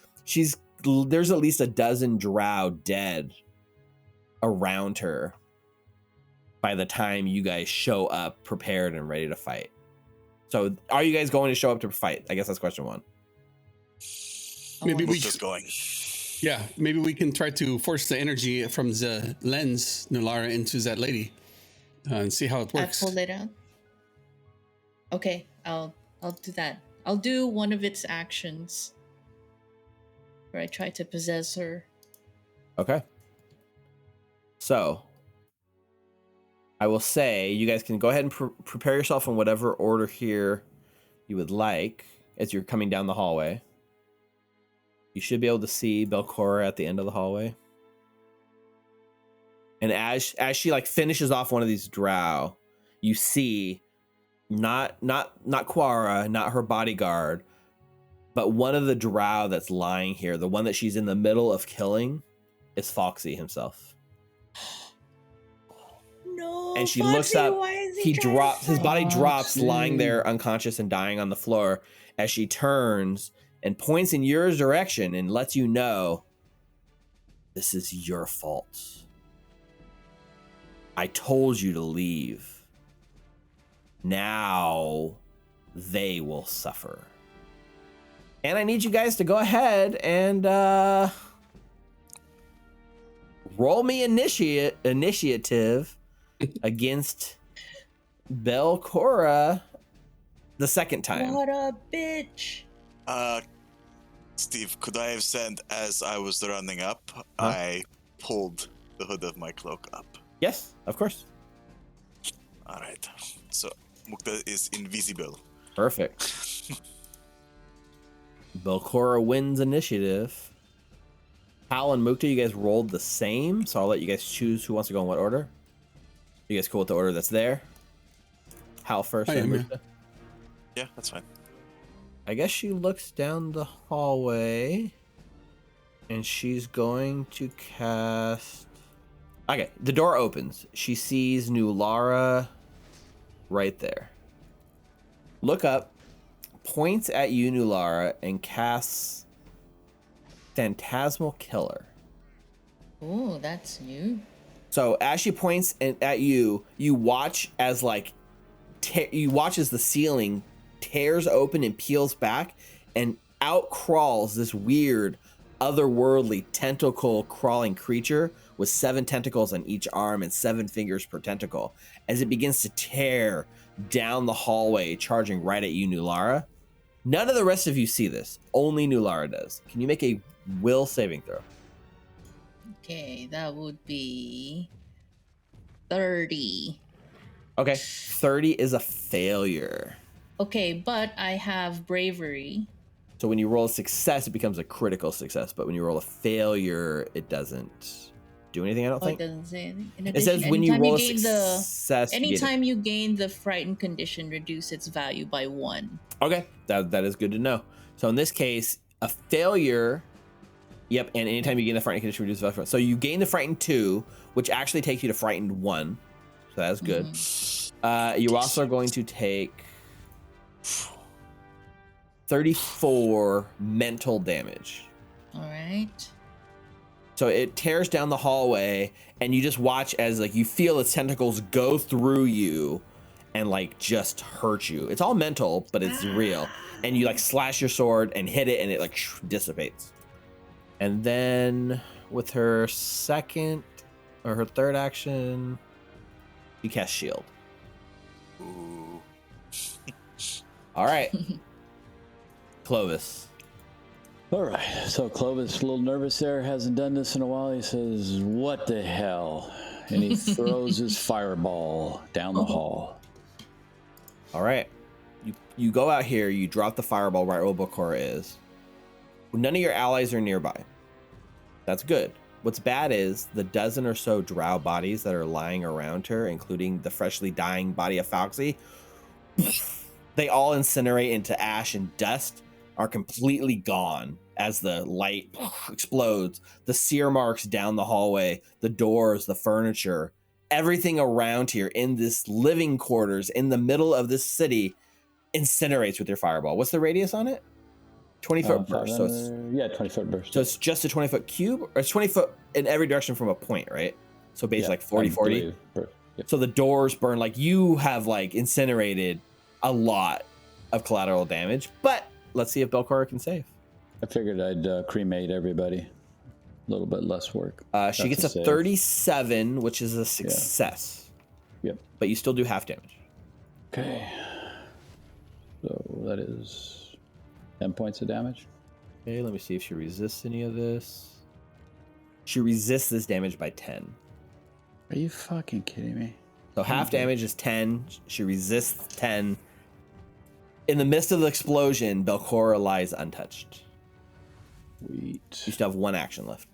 There's at least a dozen drow dead around her by the time you guys show up prepared and ready to fight. So are you guys going to show up to fight? I guess that's question one. Maybe we just going. Yeah, maybe we can try to force the energy from the lens, Nulara, into that lady and see how it I works. pulled it out. Okay, I'll do that. I'll do one of its actions where I try to possess her. Okay. So I will say you guys can go ahead and prepare yourself in whatever order here you would like as you're coming down the hallway. You should be able to see Belcorra at the end of the hallway. And as she like finishes off one of these drow, you see not Quara, not her bodyguard, but one of the drow that's lying here, the one that she's in the middle of killing, is Foxy himself. No. And she Foxy, looks up, why is he trying to drops, his fight? body drops, Foxy. lying there unconscious and dying on the floor as she turns and points in your direction and lets you know, this is your fault. I told you to leave. Now they will suffer. And I need you guys to go ahead and roll me initiative against Belcorra the second time. What a bitch. Steve, could I have said as I was running up, I pulled the hood of my cloak up? Yes, of course. All right. So Mukta is invisible. Perfect. Belcorra wins initiative. Hal and Mukta, you guys rolled the same, so I'll let you guys choose who wants to go in what order. You guys cool with the order that's there? Hal first. I am, yeah. Yeah, that's fine. I guess she looks down the hallway and she's going to cast. Okay, the door opens. She sees Nulara right there. Look up, points at you, Nulara, and casts Phantasmal Killer. Oh, that's new. So as she points at you, you watch as the ceiling tears open and peels back, and out crawls this weird, otherworldly tentacle crawling creature with 7 tentacles on each arm and 7 fingers per tentacle. As it begins to tear down the hallway, charging right at you, Nulara. None of the rest of you see this. Only Nulara does. Can you make a will saving throw? Okay, that would be 30. Okay, 30 is a failure. Okay, but I have bravery. So when you roll a success, it becomes a critical success. But when you roll a failure, it doesn't do anything, I don't think. It doesn't say anything. In It says addition, when you anytime roll a gain success, anytime you gain the frightened condition, reduce its value by 1. Okay, that is good to know. So in this case, a failure. Yep, and anytime you gain the frightened condition, reduce the value. So you gain the frightened 2, which actually takes you to frightened 1. So that's good. You also are going to take 34 mental damage. All right. So it tears down the hallway, and you just watch as you feel its tentacles go through you and just hurt you. It's all mental, but it's real. And you slash your sword and hit it, and it dissipates. And then with her second or her third action, you cast shield. Ooh. All right. Clovis. All right, so Clovis, a little nervous there, hasn't done this in a while. He says, "What the hell?" And he throws his fireball down the hall. All right. You go out here, you drop the fireball right where Belcorra is. None of your allies are nearby. That's good. What's bad is the dozen or so drow bodies that are lying around her, including the freshly dying body of Foxy, they all incinerate into ash and dust, are completely gone as the light explodes. The sear marks down the hallway, the doors, the furniture, everything around here in this living quarters in the middle of this city incinerates with your fireball. What's the radius on it? 20-foot burst. So it's, 20-foot burst. so it's just a 20-foot cube, or it's 20 foot in every direction from a point, right? So basically 40. Yep. So the doors burn. You have incinerated a lot of collateral damage, but let's see if Belcorra can save. I figured I'd cremate everybody. A little bit less work. She gets a 37, which is a success. Yep. But you still do half damage. Okay. So that is 10 points of damage. Okay, let me see if she resists any of this. She resists this damage by 10. Are you fucking kidding me? So half damage is 10. She resists 10. In the midst of the explosion, Belcorra lies untouched. Sweet. You still have 1 action left.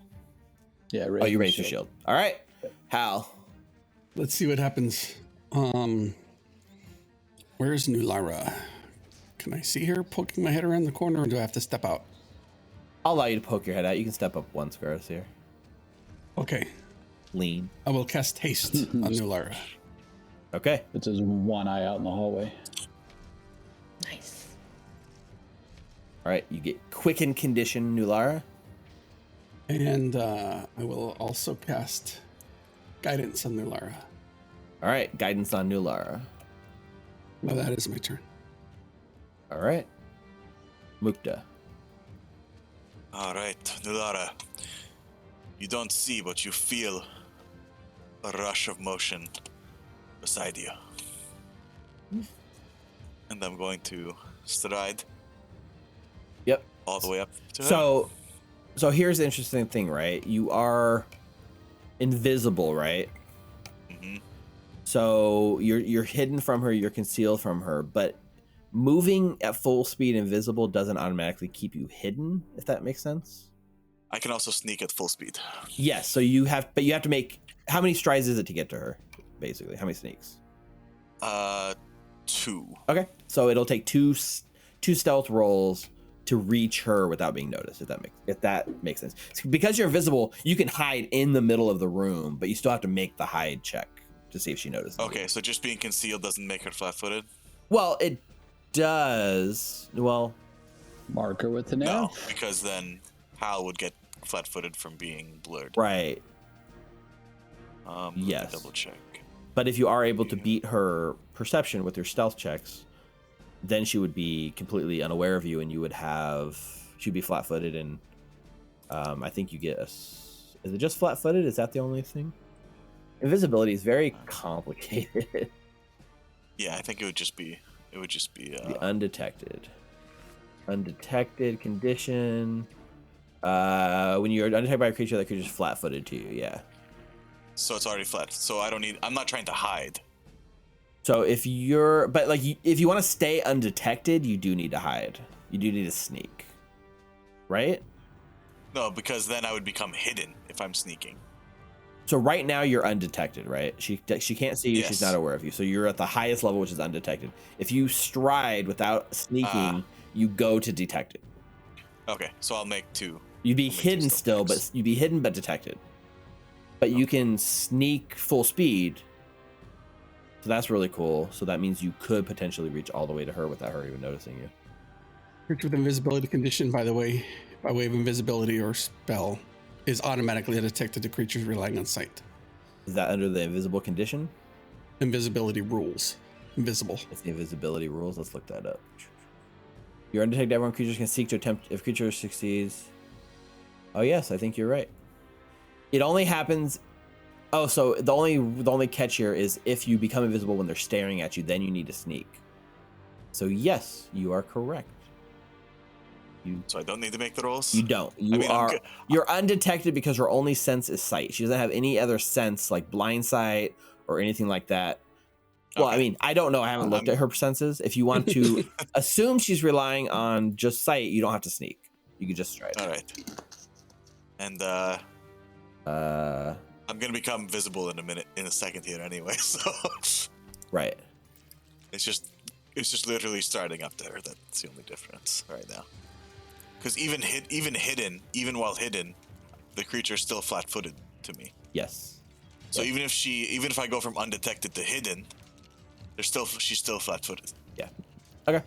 Yeah, you raised your shield. All right. Hal. Let's see what happens. Where's Nulara? Can I see her poking my head around the corner, or do I have to step out? I'll allow you to poke your head out. You can step up 1 square here. Okay. Lean. I will cast haste on Nulara. Okay. It's his one eye out in the hallway. Nice. All right. You get quicken condition, Nulara. And I will also cast guidance on Nulara. All right. Guidance on Nulara. Well, that is my turn. All right. Mukta. All right, Nulara. You don't see, but you feel a rush of motion beside you. And I'm going to stride. Yep. All the way up to her. So here's the interesting thing, right? You are invisible, right? Mm-hmm. So you're hidden from her, you're concealed from her, but moving at full speed invisible doesn't automatically keep you hidden, if that makes sense. I can also sneak at full speed. Yes, so you have to make, how many strides is it to get to her? basically? How many sneaks? 2. Okay, so it'll take two stealth rolls to reach her without being noticed. If that makes sense. Because you're invisible, you can hide in the middle of the room, but you still have to make the hide check to see if she notices. Okay, so just being concealed doesn't make her flat-footed? Well, it does. Well, Marker with an No, F. because then Hal would get flat-footed from being blurred. right. Let me Yes. double check. But if you are able to beat her perception with your stealth checks, then she would be completely unaware of you, and she'd be flat-footed, and I think you get is it just flat-footed? Is that the only thing? Invisibility is very complicated. Yeah, I think it would just be The undetected condition. When you're undetected by a creature, that creature's flat-footed to you. Yeah. so it's already flat. So I'm not trying to hide. So if you want to stay undetected, you do need to hide. You do need to sneak, right? No, because then I would become hidden if I'm sneaking. So right now you're undetected, right? She can't see you. Yes. She's not aware of you. So you're at the highest level, which is undetected. If you stride without sneaking, you go to detected. Okay, so I'll make 2. You'd be I'll make 2 hidden stealth still, checks. but you'd be hidden but detected. But you can sneak full speed. So that's really cool. So that means you could potentially reach all the way to her without her even noticing you. Creature with invisibility condition, by the way, by way of invisibility or spell, is automatically detected to creatures relying on sight. Is that under the invisible condition? Invisibility rules. Invisible. It's the invisibility rules. Let's look that up. You're undetected. Everyone creatures can seek to attempt if creature succeeds. Oh yes, I think you're right. It only happens. Oh, so the only catch here is if you become invisible when they're staring at you, then you need to sneak. So yes, you are correct. So I don't need to make the rolls? You don't. You're undetected because her only sense is sight. She doesn't have any other sense like blind sight or anything like that. Well, Okay. I mean, I don't know. I haven't looked at her senses. If you want to assume she's relying on just sight, you don't have to sneak. You can just stride. All right. And I'm gonna become visible in a second here anyway. So Right. it's just literally starting up there. That's the only difference right now. Because even while hidden, the creature's still flat-footed to me. Yes. So even if I go from undetected to hidden, she's still flat-footed. Yeah. Okay.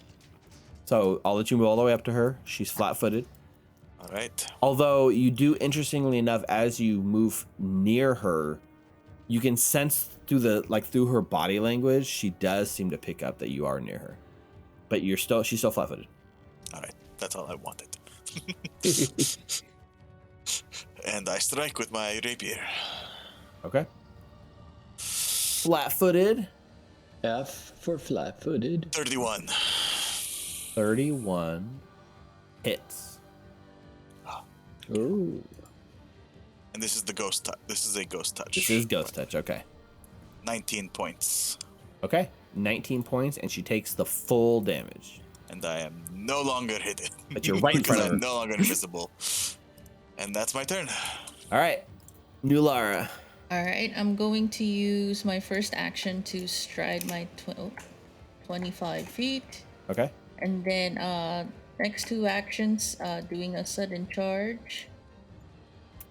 So I'll let you move all the way up to her. She's flat-footed. All right. Although you do, interestingly enough, as you move near her, you can sense through her body language, she does seem to pick up that you are near her. But she's still flat-footed. All right. That's all I wanted. And I strike with my rapier. Okay. Flat-footed. F for flat-footed. 31. 31 hits. Ooh. And this is the ghost touch. This is a ghost touch. This is ghost touch. Okay. 19 points. Okay. 19 points, and she takes the full damage. And I am no longer hidden. But you're right in because front of her. I'm no longer invisible. And that's my turn. All right. New Lara. All right, I'm going to use my first action to stride my 25 feet. Okay. And then next 2 actions, doing a sudden charge.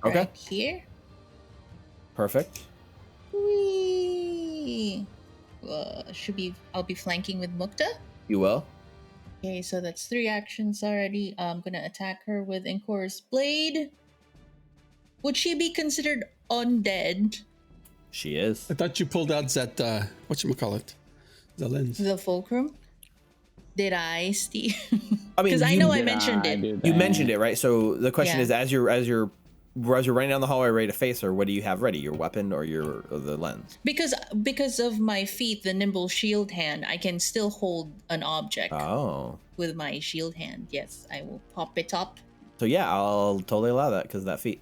Okay. Right here. Perfect. Whee! I'll be flanking with Mukta. You will. Okay, so that's 3 actions already. I'm gonna attack her with Incor's Blade. Would she be considered undead? She is. I thought you pulled out that, whatchamacallit? The lens. The Fulcrum? Did I, Steve? I mean, Because I know I mentioned it. You mentioned it, right? So the question Yeah. is, as you're running down the hallway ready to face her, what do you have ready? Your weapon or the lens? Because of my feet, the nimble shield hand, I can still hold an object Oh. with my shield hand. Yes, I will pop it up. So yeah, I'll totally allow that because of that feat.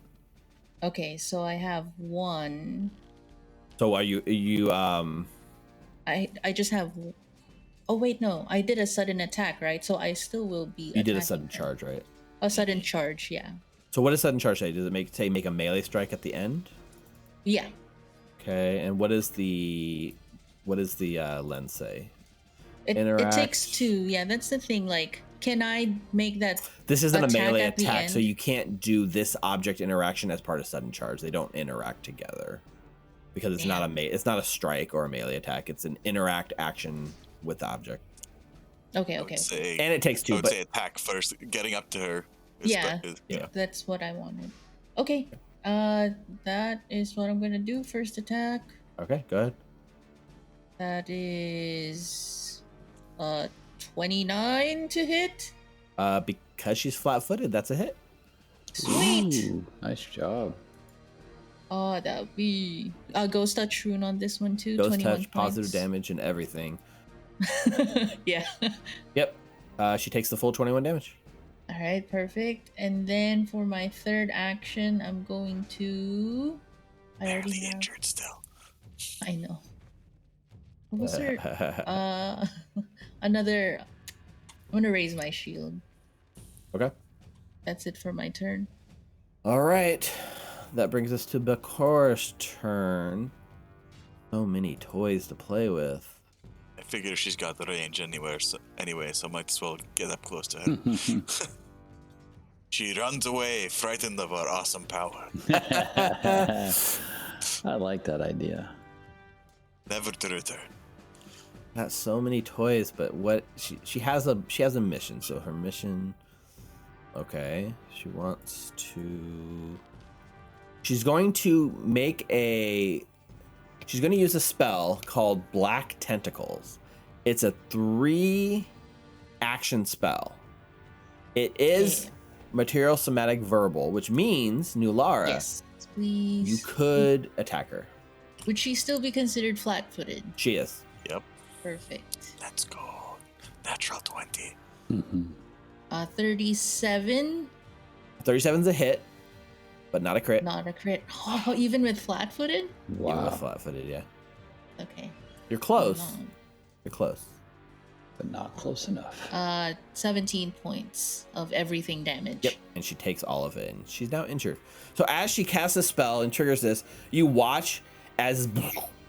Okay, so I have 1. So are you I just have. Oh wait, no, I did a sudden attack, right? So I still will be. you did a attacking sudden her. charge, right? A sudden charge, yeah. So what does sudden charge say? Does it make a melee strike at the end? Yeah. Okay, and what is the lens say? It takes 2. Yeah, that's the thing. Like, can I make that? This isn't a attack melee at the attack, so end? you can't do this object interaction as part of sudden charge. They don't interact together because it's not it's not a strike or a melee attack. It's an interact action with the object. Okay. And it takes 2. I would but say attack first. Getting up to her. Is Yeah. Yeah. That's what I wanted. Okay. That is what I'm gonna do. First attack. Okay, go ahead. That is 29 to hit. Because she's flat-footed, that's a hit. Sweet. Ooh, nice job. Oh, that would be ghost touch rune on this one too. Ghost 21 touch, positive points. damage, and everything. Yeah. Yep. She takes the full 21 damage. All right, perfect. And then for my third action, I'm going to. I already Barely have. injured still. I know. What was there? Another. I'm gonna raise my shield. Okay. That's it for my turn. All right. That brings us to Belcorra's turn. So many toys to play with. I figure she's got the range anyway, so I might as well get up close to her. She runs away, frightened of our awesome power. I like that idea. Never to return. Got so many toys, but what she has a mission. So her mission, okay, she's going to use a spell called Black Tentacles. It's a 3 action spell. It is material somatic verbal, which means Nulara, Yes, please. you could attack her. Would she still be considered flat-footed? She is. Yep. Perfect. Let's go. Natural 20. 37. 37's a hit, but not a crit. Not a crit. Oh, even with flat-footed? Even Wow. with flat-footed, yeah. Okay. You're close. Hold on. You're close. But not close enough. 17 points of everything damage. Yep. And she takes all of it, and she's now injured. So as she casts a spell and triggers this, you watch as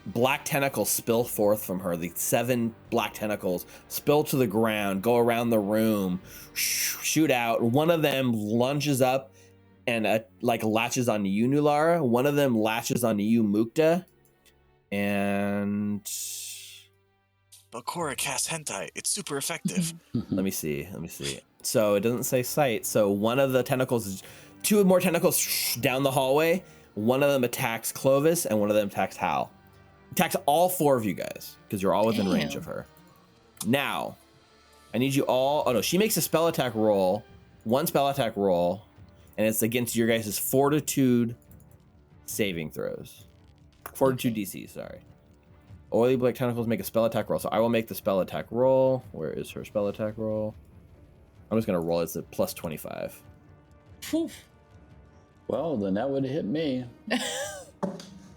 black tentacles spill forth from her. The 7 black tentacles spill to the ground, go around the room, shoot out. One of them lunges up and latches onto you, Nulara. One of them latches onto you, Mukta. And Belcorra casts hentai. It's super effective. let me see. So it doesn't say sight. So one of the tentacles, 2 more tentacles down the hallway. One of them attacks Clovis, and one of them attacks Hal. Attacks all 4 of you guys because you're all within range of her. Now, I need you all. Oh no, she makes a spell attack roll, 1 spell attack roll, and it's against your guys' fortitude saving throws. Fortitude DC, sorry. Oily black tentacles make a spell attack roll. So I will make the spell attack roll. Where is her spell attack roll? I'm just gonna roll. It's a plus 25. Poof. Well, then that would hit me.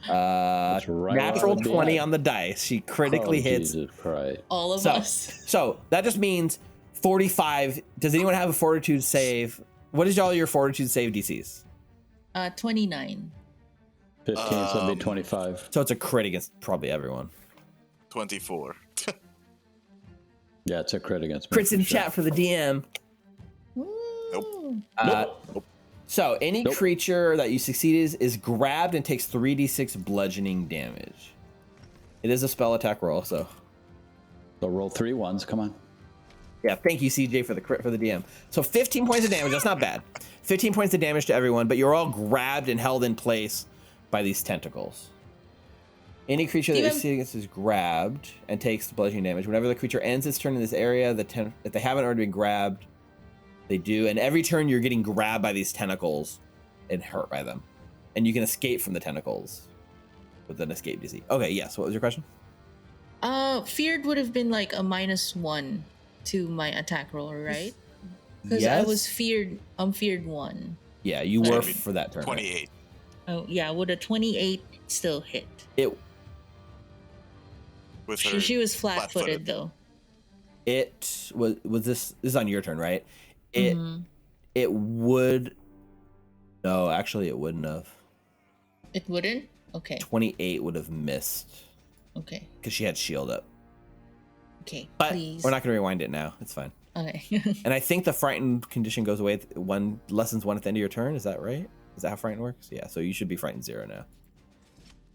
Right natural 20 on the dice. She critically hits. Jesus Christ. All of us. So that just means 45. Does anyone have a fortitude save? What is all your fortitude save DCs? 29. 15, so it'd be 25. So it's a crit against probably everyone. 24. Yeah, it's a crit against me. Crits in chat for the DM. Nope. So any creature that you succeed is grabbed and takes 3d6 bludgeoning damage. It is a spell attack roll, so. So roll 3 ones, come on. Yeah, thank you, CJ, for the crit for the DM. So 15 points of damage, that's not bad. 15 points of damage to everyone, but you're all grabbed and held in place by these tentacles. Any creature that you see against is grabbed and takes the bludgeoning damage. Whenever the creature ends its turn in this area, if they haven't already been grabbed, they do. And every turn you're getting grabbed by these tentacles and hurt by them. And you can escape from the tentacles with an escape DC. Okay, yes. What was your question? Feared would have been like a -1 to my attack roll, right? Because Yes. I was feared. I'm feared 1. Yeah, you were for that turn. 28. Oh yeah, would a 28 still hit? It With her She was flat-footed though. was this is on your turn, right? It would. No, actually, it wouldn't have. It wouldn't. Okay. 28 would have missed Okay. because she had shield up. Okay. But Please. we're not going to rewind it now. It's fine. Okay. And I think the frightened condition goes away lessens 1 at the end of your turn. Is that right? Is that how frightened works? Yeah. So you should be frightened 0 now.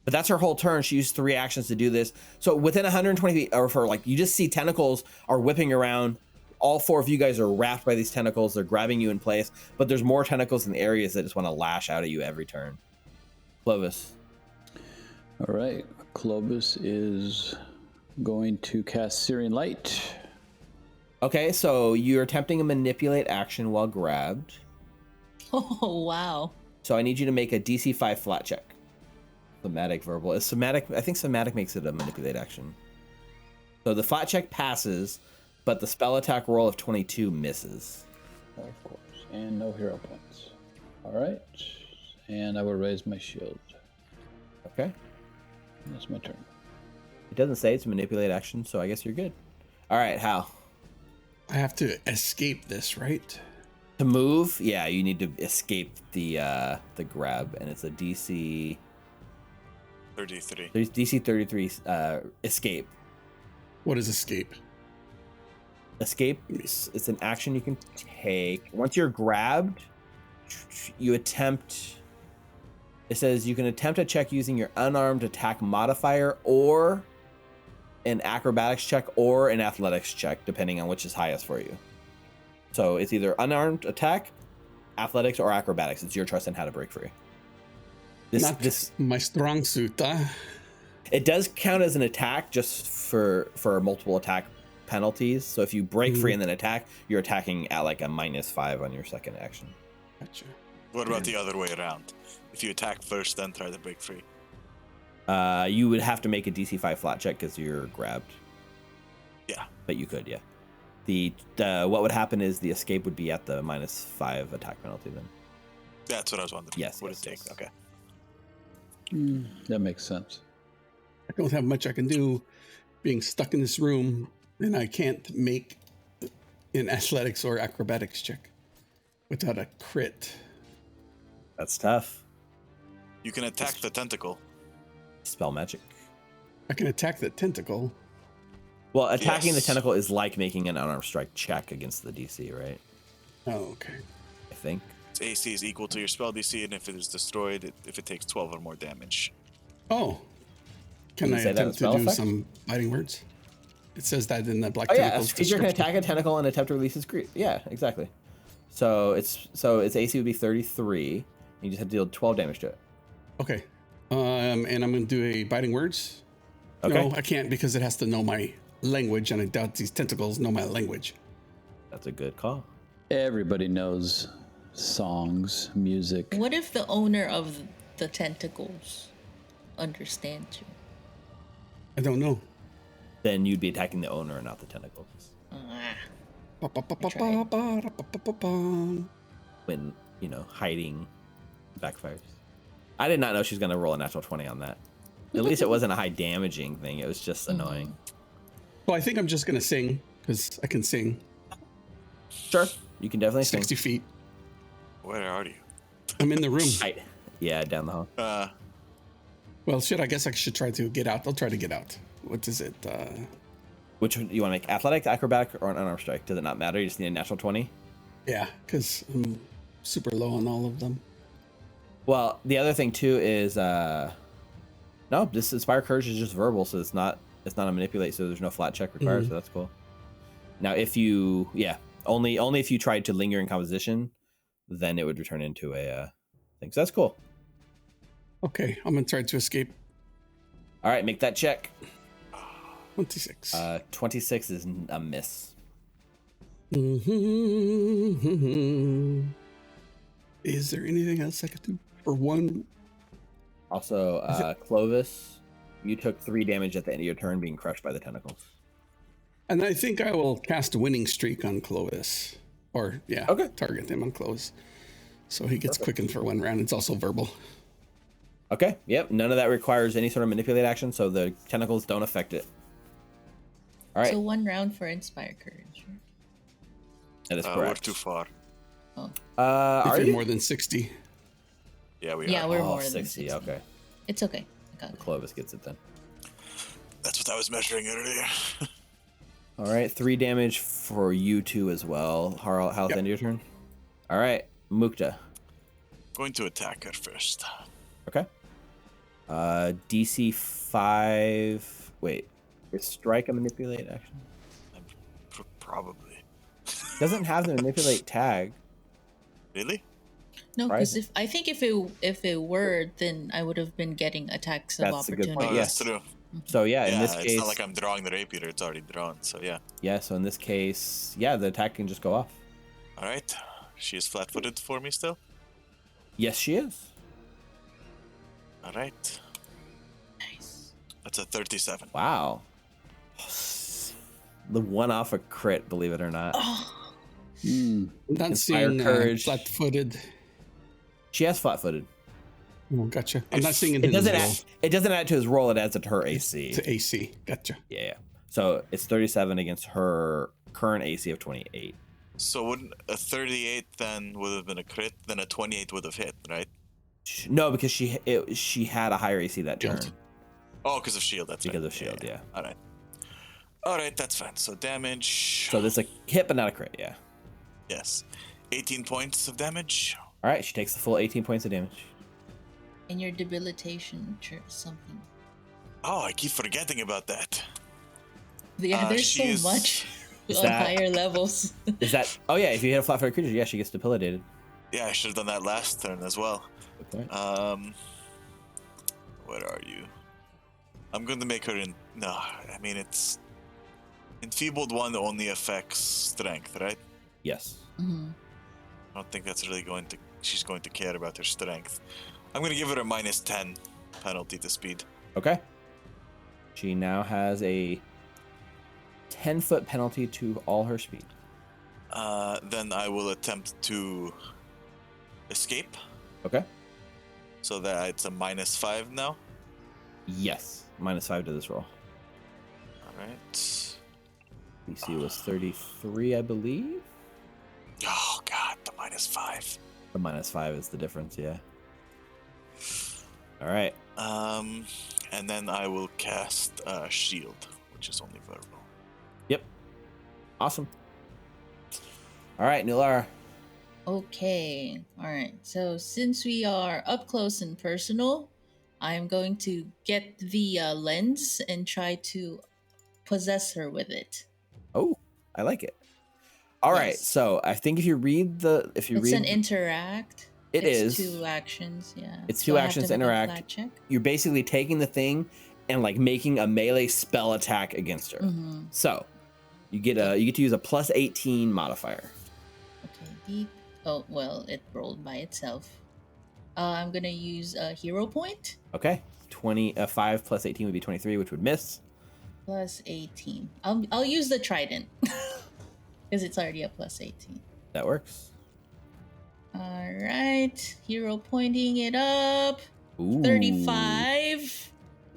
But that's her whole turn. She used 3 actions to do this. So within 120 feet, or for like, you just see tentacles are whipping around. All 4 of you guys are wrapped by these tentacles. They're grabbing you in place, but there's more tentacles in the areas that just want to lash out at you every turn. Clovis. All right. Clovis is going to cast Syrian Light. Okay, so you're attempting a manipulate action while grabbed. Oh, wow. So I need you to make a DC 5 flat check. Somatic verbal. Is somatic? I think somatic makes it a manipulate action. So the flat check passes, but the spell attack roll of 22 misses. Of course. And no hero points. All right. And I will raise my shield. Okay. That's my turn. It doesn't say it's a manipulate action, so I guess you're good. All right, Hal. I have to escape this, right? To move, yeah, you need to escape the grab, and it's a DC 33. There's DC 33 escape. What is escape? Escape, it's an action you can take. Once you're grabbed, you attempt. It says you can attempt a check using your unarmed attack modifier or an acrobatics check or an athletics check, depending on which is highest for you. So it's either unarmed attack, athletics, or acrobatics. It's your choice on how to break free. Not my strong suit, It does count as an attack just for multiple attack penalties. So if you break free and then attack, you're attacking at like a -5 on your second action. Gotcha. What about the other way around? If you attack first, then try to break free. You would have to make a DC 5 flat check because you're grabbed. Yeah. But you could, yeah. The what would happen is the escape would be at the -5 attack penalty then. That's what I was wondering. Yes, What yes, it takes. yes. Okay. That makes sense. I don't have much I can do being stuck in this room, and I can't make an athletics or acrobatics check without a crit. That's tough. You can attack the tentacle. Spell magic. I can attack the tentacle. Well, attacking the Yes. tentacle is like making an unarmed strike check against the DC, right? Oh, okay. I think. Its AC is equal to your spell DC, and if it is destroyed, if it takes 12 or more damage. Oh. Can Does I it say that in attempt to spell do effect? some fighting words? It says that in the Black Oh yeah, a Tentacles creature can description. attack a tentacle and attempt to release its creep. Yeah, exactly. So its AC would be 33. You just have to deal 12 damage to it. Okay. And I'm going to do a biting words. Okay. No, I can't because it has to know my language, and I doubt these tentacles know my language. That's a good call. Everybody knows songs, music. What if the owner of the tentacles understands you? I don't know. Then you'd be attacking the owner and not the tentacles. When, hiding backfires. I did not know she was going to roll a natural 20 on that. At least it wasn't a high damaging thing. It was just annoying. Well, I think I'm just going to sing because I can sing Sure. You can definitely sing. 60 feet. Where are you? I'm in the room. Yeah, down the hall. Well, shit, I guess I should try to get out. I'll try to get out. What is it? Which one do you want to make? Athletics, acrobatic, or an unarmed strike? Does it not matter? You just need a natural 20? Yeah, because I'm super low on all of them. Well, the other thing too is no, this Inspire Courage is just verbal, so it's not a manipulate, so there's no flat check required, so that's cool. Now if you only if you tried to linger in composition, then it would return into a thing. So that's cool. Okay, I'm gonna try to escape. All right, make that check. 26. 26 is a miss. Is there anything else I could do for one? Also, Clovis, you took 3 damage at the end of your turn being crushed by the tentacles. And I think I will cast a winning streak on Clovis. Or, Okay. target him on Clovis. So he gets quickened for 1 round. It's also verbal. Okay, yep, none of that requires any sort of manipulate action, so the tentacles don't affect it. All right, So 1 round for Inspire Courage. that is We're correct. too far. If Are you're you? more than 60. Yeah, we Yeah, are. we're Oh, more than 60, 60. okay. It's okay. I got it. Clovis gets it then. That's what I was measuring earlier. All right, 3 damage for you two as well. Harl, how's the end of your turn? All right, Mukta. Going to attack her first. Okay. DC 5. Wait, is strike a manipulate action? Probably. Doesn't have the manipulate tag. Really? No, Right. because I think if it were, then I would have been getting attacks of That's a good opportunity. point. Oh, Yeah. that's true. So yeah, in Yeah, this it's case, not like I'm drawing the rapier; it's already drawn. So yeah. yeah. So in this case, yeah, the attack can just go off. All right. She is flat-footed for me still. Yes, she is. All right. Nice. That's a 37. Wow. The one off a crit, believe it or not. Oh, I'm not Inspire seeing courage. flat-footed. She has flat-footed. Oh, gotcha. I'm not seeing It his doesn't. roll. It doesn't add to his roll. It adds it to her AC. To AC. Gotcha. Yeah. So it's 37 against her current AC of 28. So wouldn't a 38 then would have been a crit? Then a 28 would have hit, right? No, because she had a higher AC that turn Shield. Oh, because of shield. That's because right. of shield. Yeah. All right. All right, that's fine. So damage. So this is a hit, but not a crit. Yeah. Yes, 18 points of damage. All right. She takes the full 18 points of damage. and your debilitation something. Oh, I keep forgetting about that. Yeah, there's so she's- much Is on that- higher levels. Is that? Oh yeah. If you hit a flat-footed creature, yeah, she gets debilitated. Yeah, I should have done that last turn as well. Good point. Where are you? I'm going to make her in. No, I mean it's enfeebled one only affects strength, right? Yes. Mhm. I don't think that's really going to. She's going to care about her strength. I'm going to give her a -10 penalty to speed. Okay. She now has a 10-foot penalty to all her speed. Then I will attempt to escape, Okay. so that it's a -5 now. Yes. -5 to this roll. All right. DC was 33, I believe. Oh God, the -5. The -5 is the difference, yeah. All right. And then I will cast shield, which is only verbal. Yep. Awesome. All right, Nulara. Okay. All right. So since we are up close and personal, I'm going to get the lens and try to possess her with it. Oh, I like it. All right. Yes. So I think if you read It's an interact. It It's is. 2 actions. Yeah. It's So 2 I have actions to to make a interact. flat check. You're basically taking the thing and like making a melee spell attack against her. Mhm. So you get to use a +18 modifier. Okay. Deep. Oh well, it rolled by itself. I'm gonna use a hero point Okay. 5 + 18 would be 23, which would miss. plus 18. I'll use the trident because it's already a plus 18. That works. All right, hero pointing it up. Ooh. 35.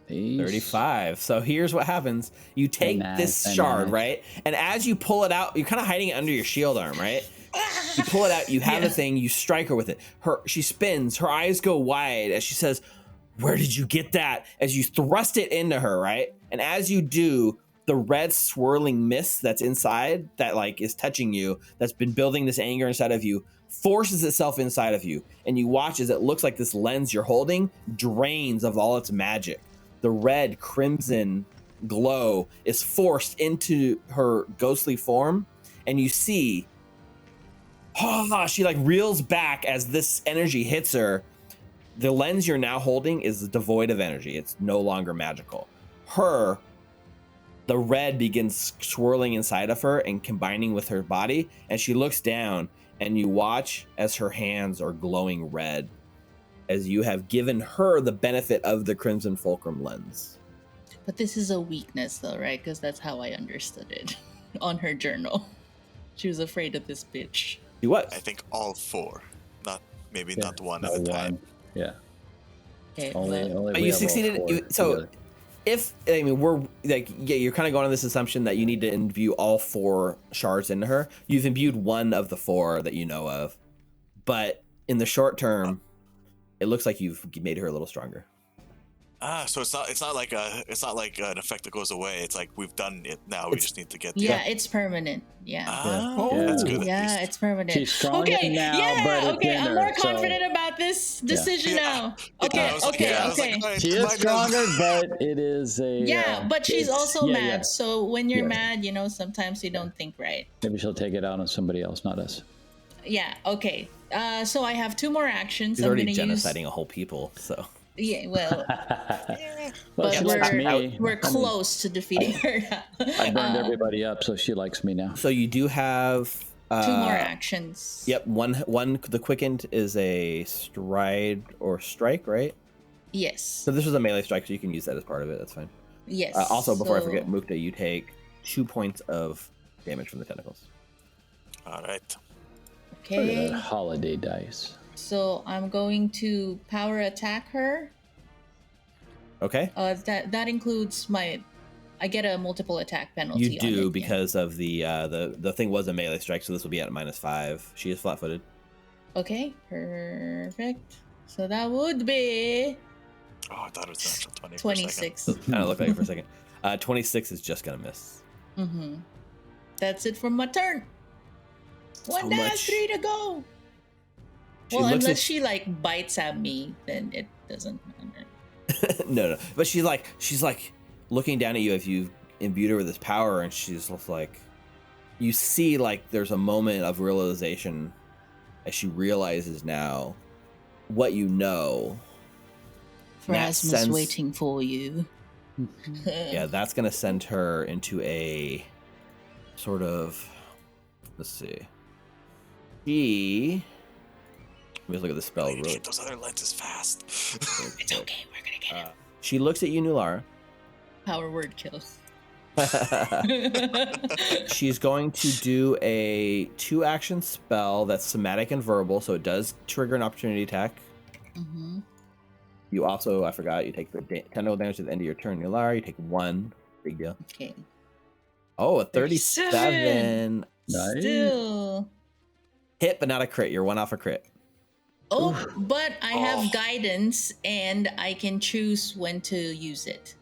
35. So here's what happens. You take nice, this very shard, nice. right? And as you pull it out, you're kind of hiding it under your shield arm, right? You pull it out, you have the thing, you strike her with it. She spins, her eyes go wide as she says, "Where did you get that?" As you thrust it into her, right? And as you do, the red swirling mist that's inside, that like is touching you, that's been building this anger inside of you, forces itself inside of you. And you watch as it looks like this lens you're holding drains of all its magic. The red crimson glow is forced into her ghostly form, and you see she like reels back as this energy hits her. The lens you're now holding is devoid of energy. It's no longer magical. The red begins swirling inside of her and combining with her body, and she looks down, and you watch as her hands are glowing red, as you have given her the benefit of the Crimson Fulcrum lens. But this is a weakness, though, right? Because that's how I understood it on her journal. She was afraid of this bitch. She was. I think all 4, not one not at a time. one. Yeah. Okay, Only well, But we you have all succeeded. 4 So, together. we're like, yeah, you're kind of going on this assumption that you need to imbue all 4 shards into her. You've imbued one of the 4 that you know of, but in the short term, it looks like you've made her a little stronger. So it's not like an effect that goes away. It's like we've done it now. We just need to get the Yeah, it's permanent. Yeah. That's good. At Yeah, least. it's permanent. She's stronger Okay, now, but it's okay, in I'm her, more so- confident about this decision now. I Okay, was like, okay, I was like, okay. all right, She is remind us. stronger, but it is a. Yeah, but she's it's- also yeah, mad. yeah. So when you're Yeah. mad, you know, sometimes you don't think right. Maybe she'll take it out on somebody else, not us. Yeah, okay. So I have 2 more actions. She's I'm already gonna genociding a whole people, so. Yeah, well, Well, but she likes me. we're close to defeating her now. I burned everybody up, so she likes me now. So you do have 2 more actions. Yep, one. The quickened is a stride or strike, right? Yes. So this was a melee strike, so you can use that as part of it. That's fine. Yes. Also, before I so- forget, Mukta, you take 2 points of damage from the tentacles. All right. Look Okay. at that holiday dice. So I'm going to power attack her. Okay. That includes I get a multiple attack penalty. You on do it, yeah. because of the thing was a melee strike, so this will be at -5. She is flat-footed. Okay, perfect. So that would be Oh, I thought it was an actual 20. 26. Kind of looked like it for a second. 26 is just gonna miss. Mm-hmm. That's it for my turn. One down, much. 3 to go. She Well, looks unless at- she like bites at me, then it doesn't matter. No. But she's like looking down at you if you've imbued her with this power, and she's just like, you see like there's a moment of realization as she realizes now what you know. That Phrasma's sense- waiting for you. Yeah, that's gonna send her into a sort of. Let's see. Let me just look at the spell. I need to Really. get those other lenses fast. It's okay, we're gonna get him. She looks at you, Nulara. Power word kills. She's going to do a 2-action spell that's somatic and verbal, so it does trigger an opportunity attack. Mm-hmm. You also, I forgot, you take the tentacle damage at the end of your turn, Nulara. You take 1. Big deal. Okay. Oh, a 37. Nice. Still. Hit, but not a crit. You're 1 off a crit. Oh, but I have Oh. guidance and I can choose when to use it.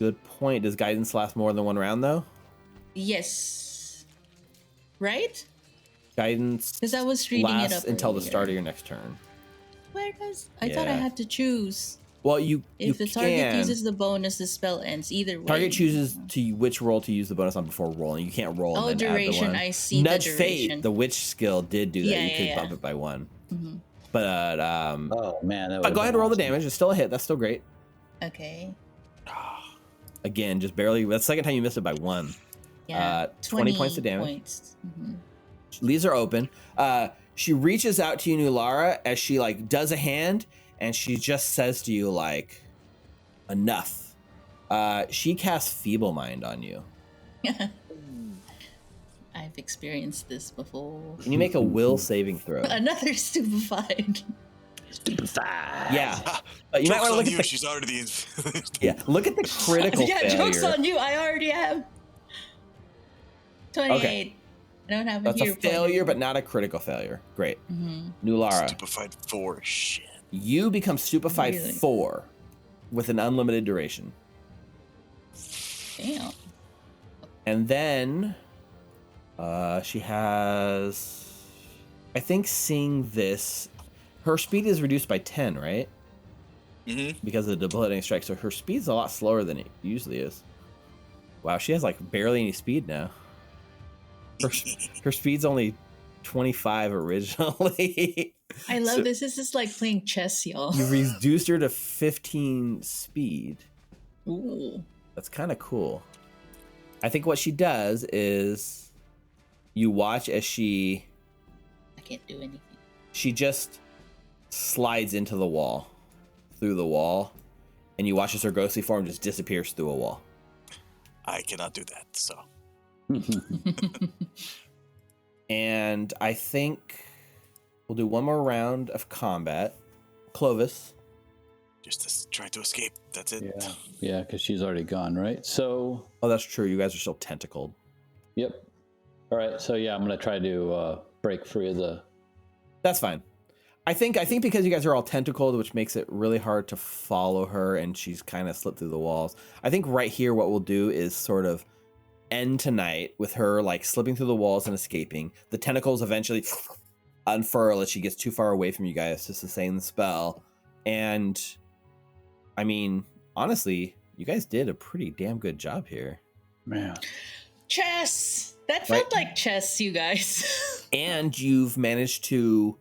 Good point. Does guidance last more than 1 round, though? Yes. Right? Guidance Because I was reading it lasts up until the earlier. start of your next turn. Where does I thought I Yeah. had to choose. Well, you If the target can. uses the bonus, the spell ends. Either way. Target chooses to which roll to use the bonus on before rolling. You can't roll. Oh, and then add the duration. one. I see the Nudge duration. Fate, the witch skill, did do that. Yeah, You could yeah, bump yeah. it by 1. Mhm. But Oh man, that but go ahead and roll the awesome. damage. It's still a hit. That's still great. Okay. Again, just barely. That's the second time you missed it by 1. Yeah. 20 points of damage. Points. Mhm. Leaves are open. She reaches out to you, Nulara, as she like does a hand, and she just says to you like, "Enough." She casts Feeble Mind on you. I've experienced this before. Can you make a Will saving throw? Another stupefied. Stupefied. Yeah, but you might Joke's want to on look you. at the She's already. yeah. Look at the critical Yeah, failure. joke's on you. I already have 28. I don't have a That's a hero point. failure, but not a critical failure. Great. Mhm. Nulara, Stupefied 4. Shit. you become stupefied Really? 4 with an unlimited duration. Damn. And then she has, I think, seeing this, her speed is reduced by 10, right? Mm-hmm. Because of the debilitating strike. So her speed's a lot slower than it usually is. Wow, she has like barely any speed now. Her speed's only 25 originally. I love So- this. This is like playing chess, y'all. You reduced her to 15 speed. Ooh. That's kind of cool. I think what she does is you watch as she I can't do anything. just slides into the wall, through the wall, and you watch as her ghostly form just disappears through a wall. I cannot do that. So And I think we'll do one more round of combat. Clovis. just try to escape. That's it. Yeah, yeah, because she's already gone, right? So, Oh, that's true. You guys are still tentacled. yep. All right, so yeah, I'm gonna try to break free of the. That's fine. I think because you guys are all tentacled, which makes it really hard to follow her, and she's kind of slipped through the walls. I think right here, what we'll do is sort of end tonight with her like slipping through the walls and escaping. The tentacles eventually unfurl as she gets too far away from you guys to sustain the spell. And I mean, honestly, you guys did a pretty damn good job here. Man. Chess! That felt like chess, you guys. And you've managed to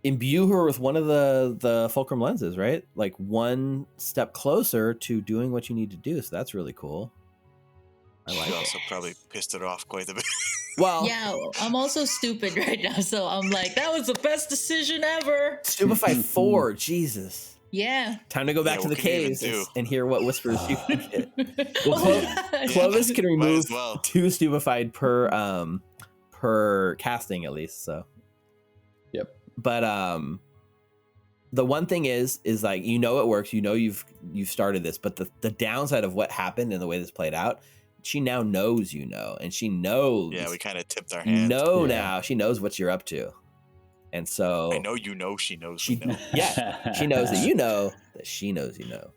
imbue her with one of the fulcrum lenses, right? Like one step closer to doing what you need to do. So that's really cool. I like You it. also probably pissed her off quite a bit. Well, Yeah, I'm also stupid right now, so I'm like, that was the best decision ever. Stupefy 4, Jesus. Yeah. Time to go back Yeah, to the what can you even caves do? and hear what whispers you can get. Well, Oh, Clovis can Might remove as well. 2 stupefied per casting at least. So, Yep. but the one thing is like, you know, it works. You know, you've started this, but the downside of what happened and the way this played out, she now knows, you know, and she knows. Yeah, we kind of tipped our you hands. know Yeah. now she knows what you're up to, and so I know you know she knows. she we know. yeah she knows that you know that she knows you know.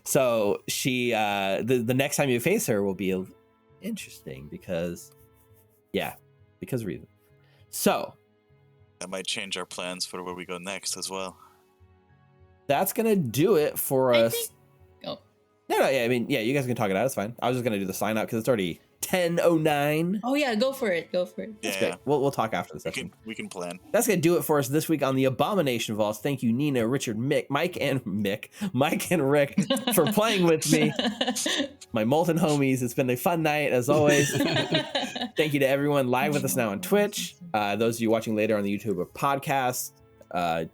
So she the next time you face her will be interesting because reason. So That might change our plans for where we go next as well. that's gonna do it for I us. think- oh. No, yeah, I mean, yeah, you guys can talk it out. It's fine. I was just gonna do the sign out because it's already 10:09. Oh yeah, go for it. Go for it. That's Yeah, great. We'll talk after the session. we can plan. That's gonna do it for us this week on the Abomination Vaults. Thank you, Nina, Richard, Mike, and Rick for playing with me. My Molten homies. It's been a fun night as always. Thank you to everyone live with us now on Twitch. Those of you watching later on the YouTube or podcast, so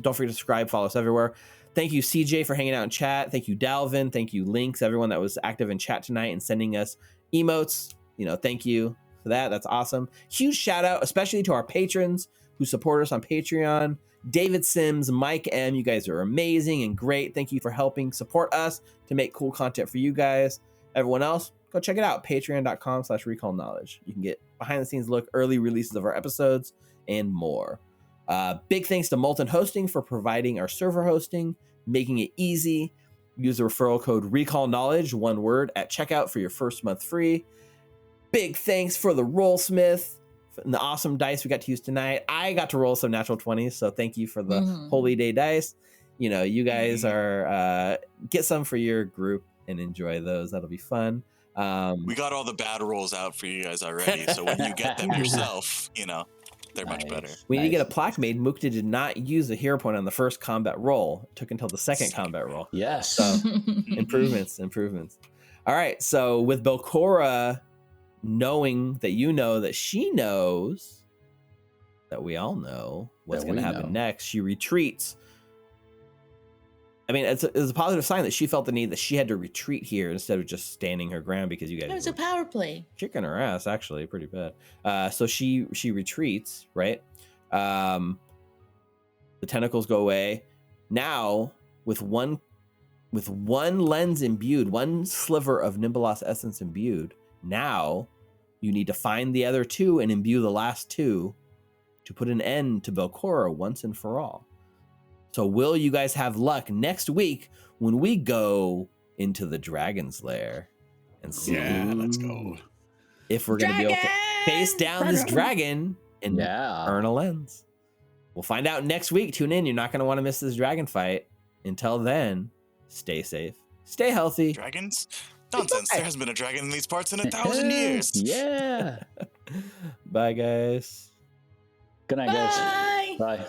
don't forget to subscribe, follow us everywhere. Thank you, CJ, for hanging out in chat. Thank you, Dalvin. Thank you, Lynx, everyone that was active in chat tonight and sending us emotes. Thank you for that. That's awesome. Huge shout out, especially to our patrons who support us on Patreon. David Sims, Mike M, you guys are amazing and great. Thank you for helping support us to make cool content for you guys. Everyone else, go check it out. Patreon.com/recallknowledge. You can get behind the scenes look, early releases of our episodes, and more. Big thanks to Molten Hosting for providing our server hosting, making it easy. Use the referral code RecallKnowledge, one word, at checkout for your first month free. Big thanks for the Rollsmith and the awesome dice we got to use tonight. I got to roll some natural 20s, so thank you for the Holy Day dice. You guys are get some for your group and enjoy those. That'll be fun. We got all the bad rolls out for you guys already, so when you get them yourself, they're much better. We need to get a plaque made. Mukta did not use a hero point on the first combat roll. It took until the second combat roll. Yes. So improvements. All right. So with Belcorra knowing that you know that she knows that we all know what's going to happen next, she retreats. I mean, it's a positive sign that she felt the need that she had to retreat here instead of just standing her ground because you guys It was a power play. kicking her ass, actually, pretty bad. So she retreats, right? The tentacles go away. Now, with one lens imbued, one sliver of Nimbalos essence imbued, now you need to find the other 2 and imbue the last 2 to put an end to Belcorra once and for all. So will you guys have luck next week when we go into the Dragon's Lair and see Let's go. if we're going to be able to face down this dragon and earn a lens? We'll find out next week. Tune in. You're not going to want to miss this dragon fight. Until then, stay safe, stay healthy. Dragons? Nonsense. There hasn't been a dragon in these parts in 1,000 years. Yeah. Bye, guys. Good night, guys. Bye. Bye.